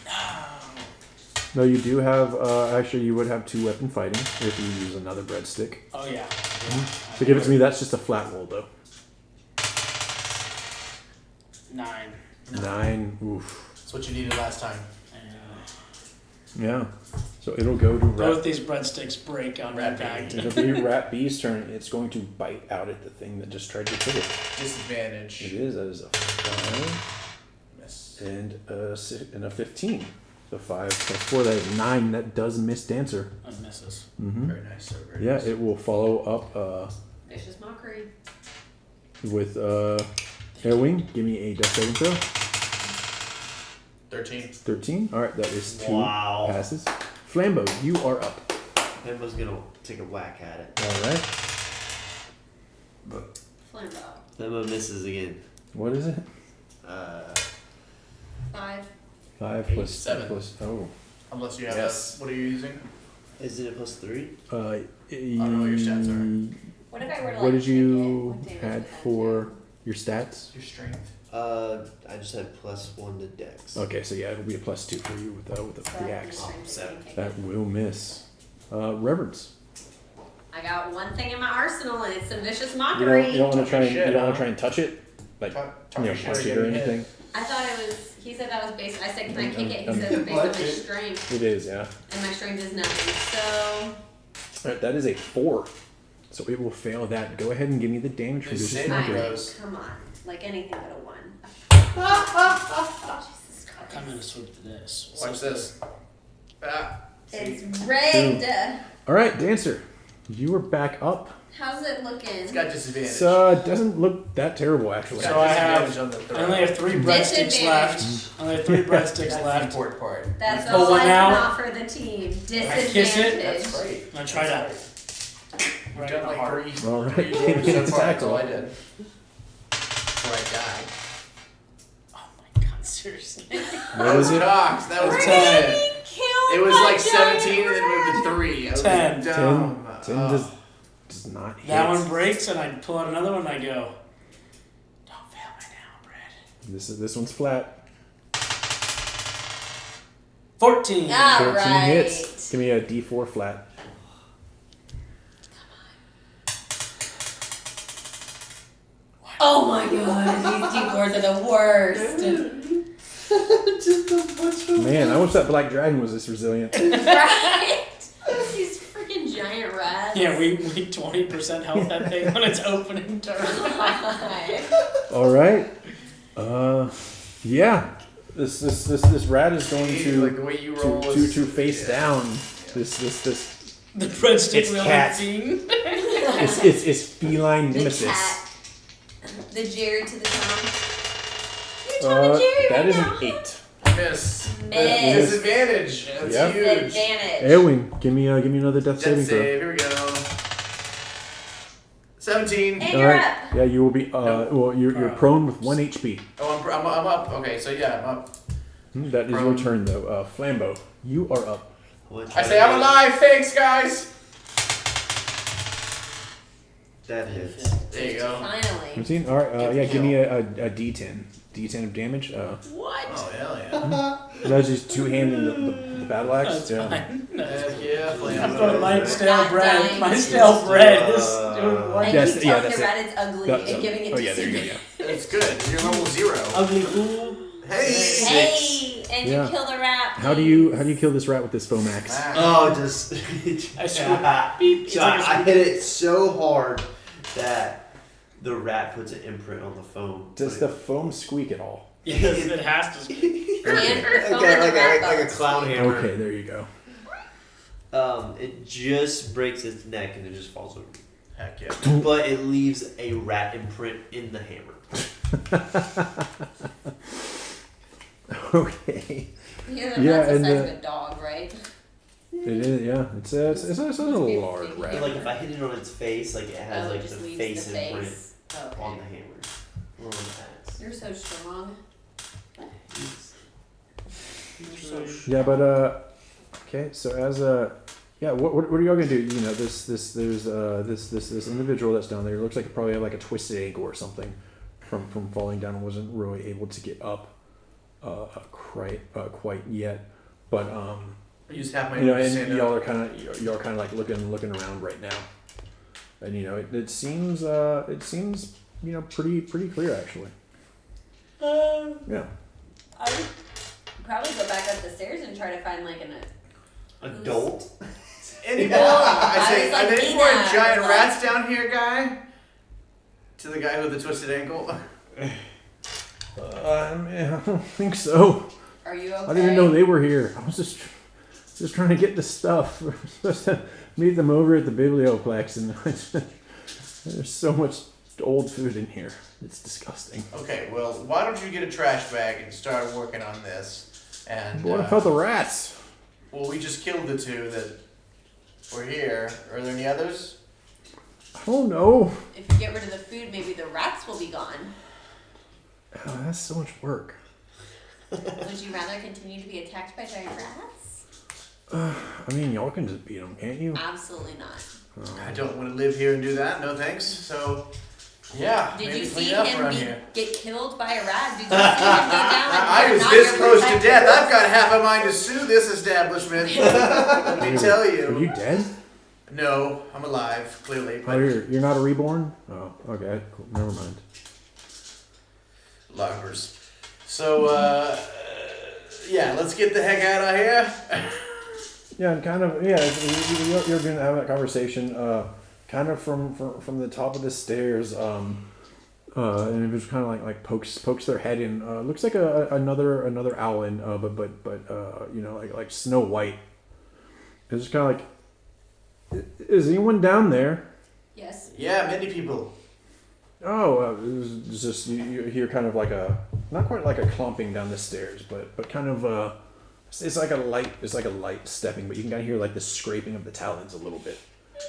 No, you do have. Actually, you would have 2 weapon fighting if you use another breadstick. Oh yeah. So give it to me. That's just a flat roll, though. 9. 9. Oof. That's what you needed last time. Yeah. So it'll go to Both Rat. these breadsticks break on Rat impact. It'll be Rat B's turn. It's going to bite out at the thing that just tried to kill it. Disadvantage. It is. That is a 5 Miss. and a 15. So 5 plus 4. That is 9. That does miss Dancer. And misses. Mm-hmm. Very nice, sir. Very Yeah, nice. it will follow up Vicious mockery. with Airwing. Give me a death saving throw. 13. 13. All right, that is 2 Wow. passes. Flambeau, you are up. Emma's gonna take a whack at it. All right. Flambeau. Emma misses again. What is it? 5. 5 8, plus 7. plus. Oh. Unless you have Yes. what are you using? Isn't it +3? I don't know what your stats are. What if I were to like What did kick you it? What damage had would that for do? your stats? Your strength. I just had +1 to Dex. Okay, so yeah, it'll be a +2 for you with So the that'd be axe. strength seven. and kick That it. will miss. Reverence. I got one thing in my arsenal and it's some vicious You mockery. don't want to try and Shit, you don't want huh? to try and touch it, like Talk you know, your shit punch or it or get hit. anything. I thought it was. He said that was based. I said, "Can I kick it?" He Um, said it was based on my What? strength, It is, yeah. and my strength is nothing. So All right, that is a 4, so it will fail that. Go ahead and give me the damage from It's vicious saving mockery. throws. come on, like anything but a 1. Jesus Christ. I'm gonna switch to this. Watch this. Ah. It's See? rigged. All right, Dancer, you are back up. How's it looking? It's got disadvantage. So it doesn't look that terrible actually. It's So got I have- disadvantage on the I only have 3 breadsticks Disadvantage. left. I only have 3 breadsticks That's the left. important part. That's Oh, all what I now? can offer the team. Disadvantage. kiss it? That's great. I'm gonna try to You've right done in the like heart. 3 All right, three give me damage an so far. attack That's all I roll. did. Before I died. Oh my god, seriously. What is it? Cox. That was We're 10. gonna be killed It was by like giant 17 and then rats. moved to 3. I was 10. dumb. 10 does not hit. That one breaks and I pull out another one and I go, "Don't fail me now, Brad." This one's flat. 14. Ah. 14 right. hits. Give me a D4 flat. Oh my god, these D4s are the worst. Man, I wish that black dragon was this resilient. Right? These freaking giant rats. Yeah, we 20% health that thing when it's opening turn. All right. Yeah. This rat is going Like the way you roll is- to face yeah. down this The breadstick It's wheel cat. scene. it's feline The nemesis. cat. The Jerry to the Tom. You're Tom and Jerry That right is now. an 8. Make miss. Miss. Disadvantage. That's Yep. huge. Disadvantage. Edwin, give me another death Death saving throw. save. Here we go. 17. And All you're right. up. Yeah, you will be. Well, you're prone with 1 HP. Oh, I'm up. Okay, so yeah, I'm up. That is your Prone. turn, though. Flambeau, you are up. I say I'm alive. Thanks, guys. That hits. There you go. Finally. 15? All right. Get Yeah, the give me a D10. D10 of damage. What? Oh hell yeah. That's just two-handing the battle axe. That's Yeah. fine. Heck yeah, I'm Flambeau. throwing my Not stale bread. dying. My stale bread is Uh, doing what? And Yes, keep yeah, telling that's the it. rat it's ugly That- and giving it oh to yeah, there you go. Steve. Yeah. It's good. You're level 0. Ugly fool. Hey. Hey, and Yeah. you kill the rat. How do you kill this rat with this foam axe? Oh, just. I scream, beep. It's So like a I hit it so hard that the rat puts an imprint on the foam. Does the foam squeak at all? Yes, it has to. And her phone Okay, and the rat like a bones. clown hammer. Okay, there you go. It just breaks its neck and it just falls over. Heck yeah. But it leaves a rat imprint in the hammer. Okay. Yeah, the Yeah, rat's the and size the- of a dog, right? It is. Yeah. It's a large And rat. like if I hit it on its face, like it has Oh, it like just the leaves face the imprint face. Oh, on okay. the hammer. Or on the axe. You're so strong. Yeah, but okay. So as yeah, what are y'all gonna do? You know, there's this individual that's down there. It looks like he probably had like a twisted ankle or something from falling down and wasn't really able to get up quite yet. But I used half my you know, to stand and y'all up. are kind of like looking around right now, and you know, it seems you know pretty clear actually. Yeah. I would probably go back up the stairs and try to find like an. Adult? Any more? Well, I say, I was like are there any more Nina, giant like- rats down here, guy? To the guy with the twisted ankle. I don't think so. Are you okay? I didn't even know they were here. I was just trying to get the stuff. We're supposed to meet them over at the Biblioplex, and there's so much old food in here. It's disgusting. Okay, well, why don't you get a trash bag and start working on this? And What about the rats? well, we just killed the 2 that were here. Are there any others? I don't know. If you get rid of the food, maybe the rats will be gone. Oh, that's so much work. Would you rather continue to be attacked by giant rats? I mean, y'all can just beat them, can't you? Absolutely not. I don't want to live here and do that. No thanks. So, yeah. Did maybe you clean see up him around here. get killed by a rat? Did you see him go down? Like, I you're was not this your close to protector? death. I've got half a mind to sue this establishment. Let me tell Are you. you dead? No, I'm alive, clearly. Oh, But you're not a reborn? Oh, okay. Cool. Never mind. loggers. So, yeah, let's get the heck out of here. Yeah, and kind of, yeah, you're going to have that conversation, kind of from the top of the stairs, and it was kind of like pokes their head in. Looks like another owlin, but you know, like Snow White. It's just kind of like, is anyone down there? Yes. Yeah, many people. Oh, it's just you hear kind of like not quite like a clumping down the stairs, but kind of it's like a light stepping, but you can kind of hear like the scraping of the talons a little bit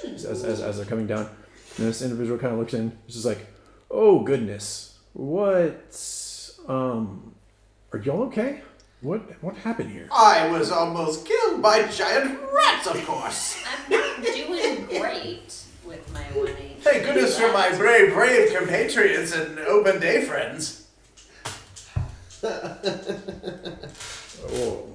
as they're coming down. And this individual kind of looks in. It's just like, oh goodness, what? Are y'all okay? What happened here? I was almost killed by giant rats, of course. I'm not doing great with my 180. Thank goodness for my brave compatriots and open day friends. Oh.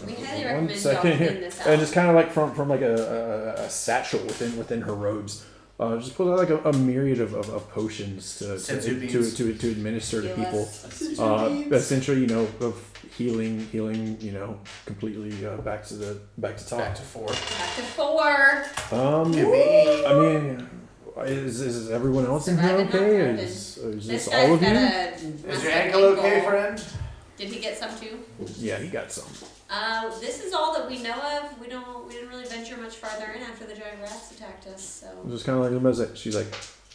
We highly One recommend y'all second clean here, this out. and it's kind of like from like a satchel within her robes. Just pulls out like a myriad of potions Senzu to administer to Heal people. us. Essentially, you know, of healing, you know, completely back to top. Back to 4. Back to 4. Give me. I mean, is everyone else in here Surviving, not okay? thriving. Is This this guy's all of got you? a Is massive your ankle okay, ankle. friend? Did he get some too? Yeah, he got some. This is all that we know of. We didn't really venture much farther in after the giant rats attacked us. So Just kind of like she's like,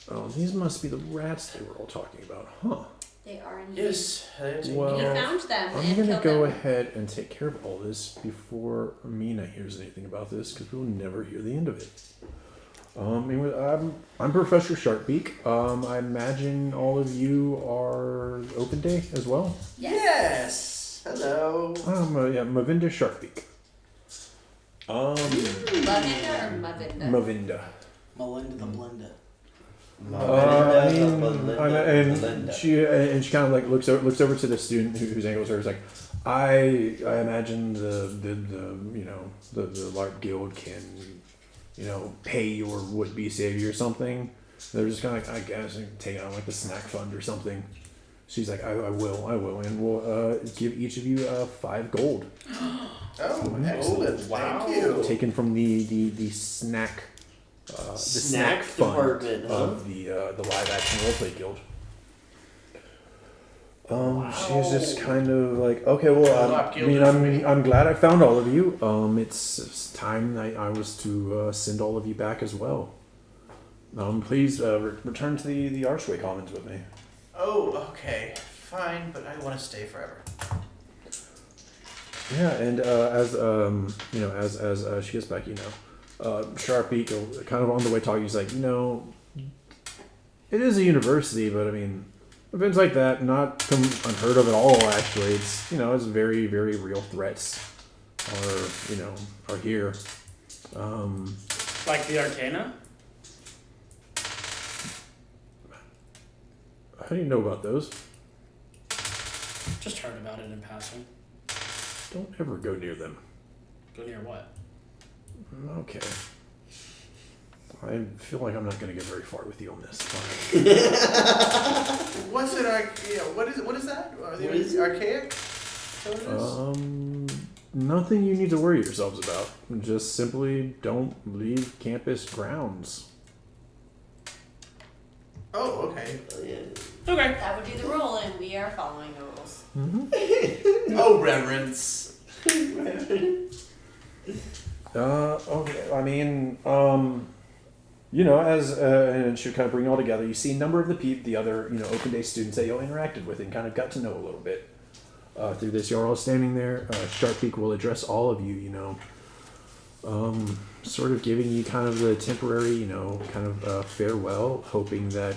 oh, these must be the rats they were all talking about, huh? They are in Yes. Well, We found them I'm and gonna killed go them. ahead and take care of all this before Mina hears anything about this, because we'll never hear the end of it. I'm Professor Sharpbeak. I imagine all of you are Open Day as well. Yes. Hello. Yeah, Mavinda Sharpbeak. Lavinda or Mavinda? Mavinda. Melinda the Blenda. And she kind of like looks over to the student whose angles her is like, I imagine the LARP guild can, pay your would-be savior or something. They're just kind of like, I guess, take it on like the snack fund or something. She's like, I will, and we'll give each of you 5 gold. Oh, excellent! Thank you. Taken from the snack. The Snack fund department, huh? of the live action roleplay guild. She's just kind of like, okay, well, I'm glad I found all of you. It's time I was to send all of you back as well. Please return to the Archway Commons with me. Oh, okay, fine, but I want to stay forever. Yeah, and as she gets back, Sharpie, kind of on the way talking, he's like, it is a university, but I mean, events like that, not unheard of at all, actually. It's, it's very, very real threats are here. Like the Arcana? How do you know about those? Just heard about it in passing. Don't ever go near them. Go near what? Okay. I feel like I'm not going to get very far with you on this. What's it? What is that? Are they What is it? archaic? Is that what it is? Nothing you need to worry yourselves about. Just simply don't leave campus grounds. Oh, okay. Okay. That would be the rule, and we are following the rules. Oh, reverence. Okay. I mean, as and should kind of bring it all together. You see a number of the other Open Day students that y'all interacted with and kind of got to know a little bit through this. You're all standing there. Sharpbeak will address all of you. Sort of giving you kind of the temporary, farewell, hoping that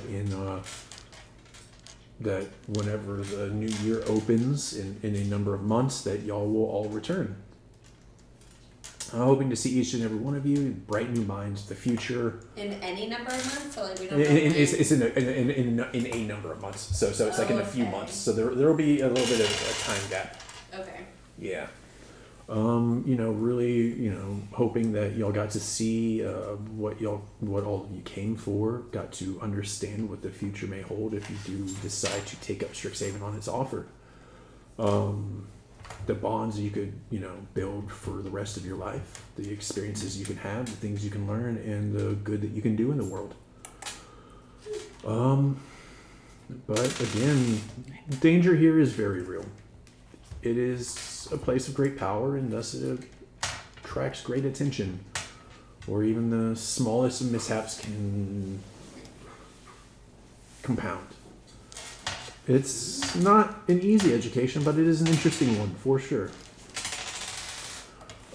that whenever the new year opens in a number of months, that y'all will all return. I'm hoping to see each and every one of you, bright new minds, the future. In any number of months, so like we don't know. It's in a number of months, so it's like in a few Okay. months. So there will be a little bit of a time gap. Okay. Yeah. Really, hoping that y'all got to see what all of you came for, got to understand what the future may hold if you do decide to take up Strixhaven on its offer. The bonds you could, build for the rest of your life, the experiences you can have, the things you can learn, and the good that you can do in the world. But again, danger here is very real. It is a place of great power, and thus it attracts great attention, or even the smallest of mishaps can compound. It's not an easy education, but it is an interesting one for sure.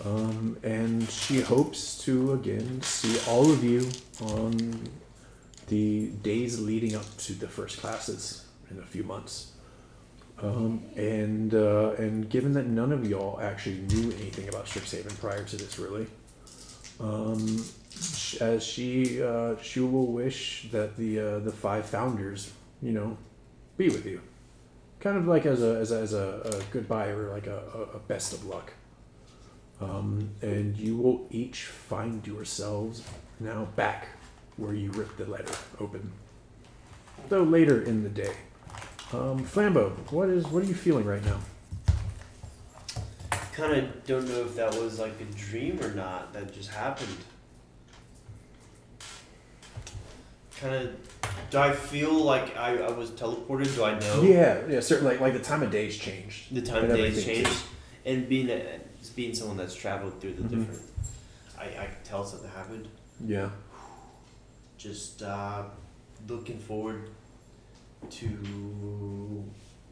And she hopes to again see all of you on the days leading up to the first classes in a few months. And given that none of y'all actually knew anything about Strixhaven prior to this, really, as she will wish that the 5 founders, be with you, kind of like as a goodbye or like a best of luck. And you will each find yourselves now back where you ripped the letter open, though later in the day. Flambeau, what are you feeling right now? Kind of don't know if that was like a dream or not that just happened. Kind of, do I feel like I was teleported? Do I know? Yeah, certainly. Like the time of day's changed. The time And of days everything changed, and being someone that's traveled through the Mhm. different, I could tell something happened. Yeah. Just looking forward to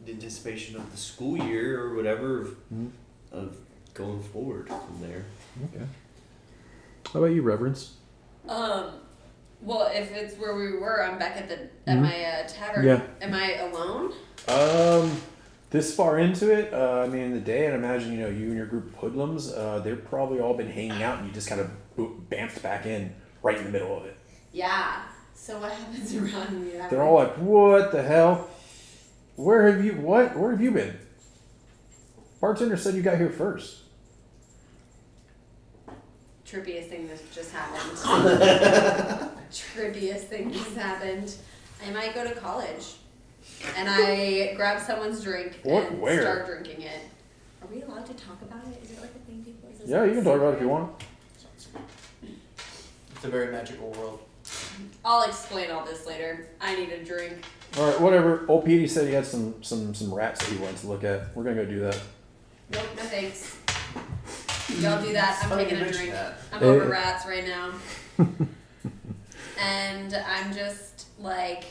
the anticipation of the school year or whatever Mhm. of going forward from there. Okay. How about you, Reverence? Well, if it's where we were, I'm back at Mhm. my tavern. Yeah. Am I alone? This far into it, I mean, in the day, I'd imagine, you and your group of hoodlums, they've probably all been hanging out and you just kind of bamfed back in right in the middle of it. Yeah. So what happens around me? They're all like, what the hell? Where have you been? Bartender said you got here first. Trippiest thing that just happened. Trippiest thing just happened. I might go to college. And I grab someone's drink and Where? start drinking it. Are we allowed to talk about it? Is it like a thing people? Is this Yeah, you can talk about it if you want. It's a very magical world. I'll explain all this later. I need a drink. All right, whatever. Old Petey said he had some rats that he wanted to look at. We're gonna go do that. Nope, no thanks. Y'all do that. I'm Funny taking you a mention drink. that. I'm over rats right now. And I'm just like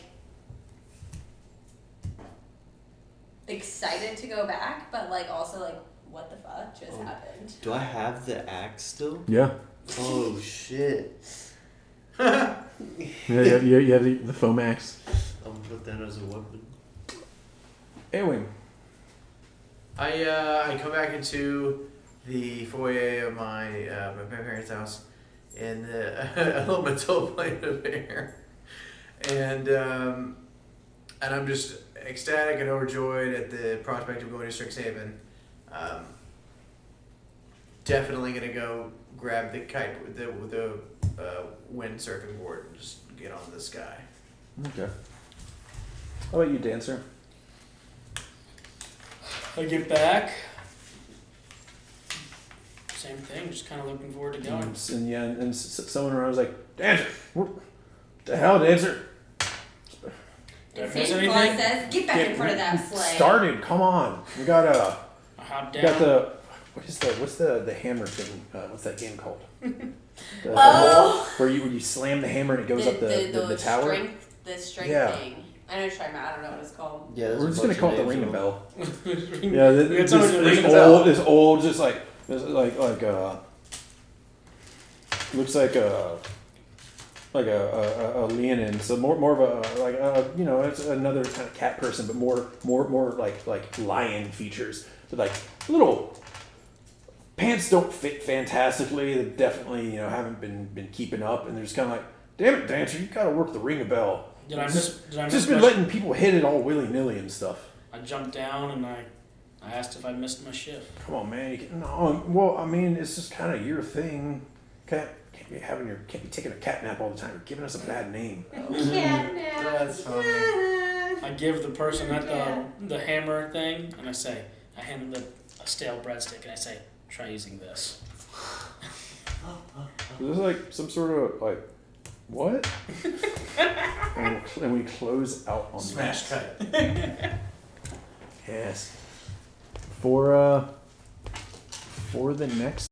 excited to go back, but like also like what the fuck just happened? Do I have the axe still? Yeah. Oh shit. Yeah, you have the foam axe. I'll put that as a weapon. Ewing. I come back into the foyer of my parents' house in the elemental plane of air, and I'm just ecstatic and overjoyed at the prospect of going to Strixhaven. Definitely gonna go grab the kite with the windsurfing board and just get on the sky. Okay. How about you, Dancer? I get back. Same thing, just kind of looking forward to going. And someone around was like, Dancer, what the hell, Dancer? Did I And miss Santa Claus anything? says, get back in front of that sleigh. Started. Come on. We got A hop down. the what's the hammer thing? What's that game called? Oh. Where you slam the hammer and it goes up the tower. The strength Yeah. thing. I know what you're talking about. I don't know what it's called. Yeah, We're just gonna call it the ring a bell. Yeah, We got someone to ring a this old, just like looks like a Leonin. So more of a it's another kind of cat person, but more like lion features. So like little pants don't fit fantastically. They definitely haven't been keeping up, and they're just kind of like, damn it, Dancer, you gotta work the ring a bell. Did I miss Just been my letting people hit it all willy nilly and stuff. I jumped down and I asked if I missed my shift. Come on, man. No, well, I mean, it's just kind of your thing. Can't be taking a cat nap all the time. You're giving us a bad name. That's funny. I give the person at the hammer thing and I hand them a stale breadstick and I say, try using this. Is this like some sort of like what? and we close out on Smash that. cut. Yes. For the next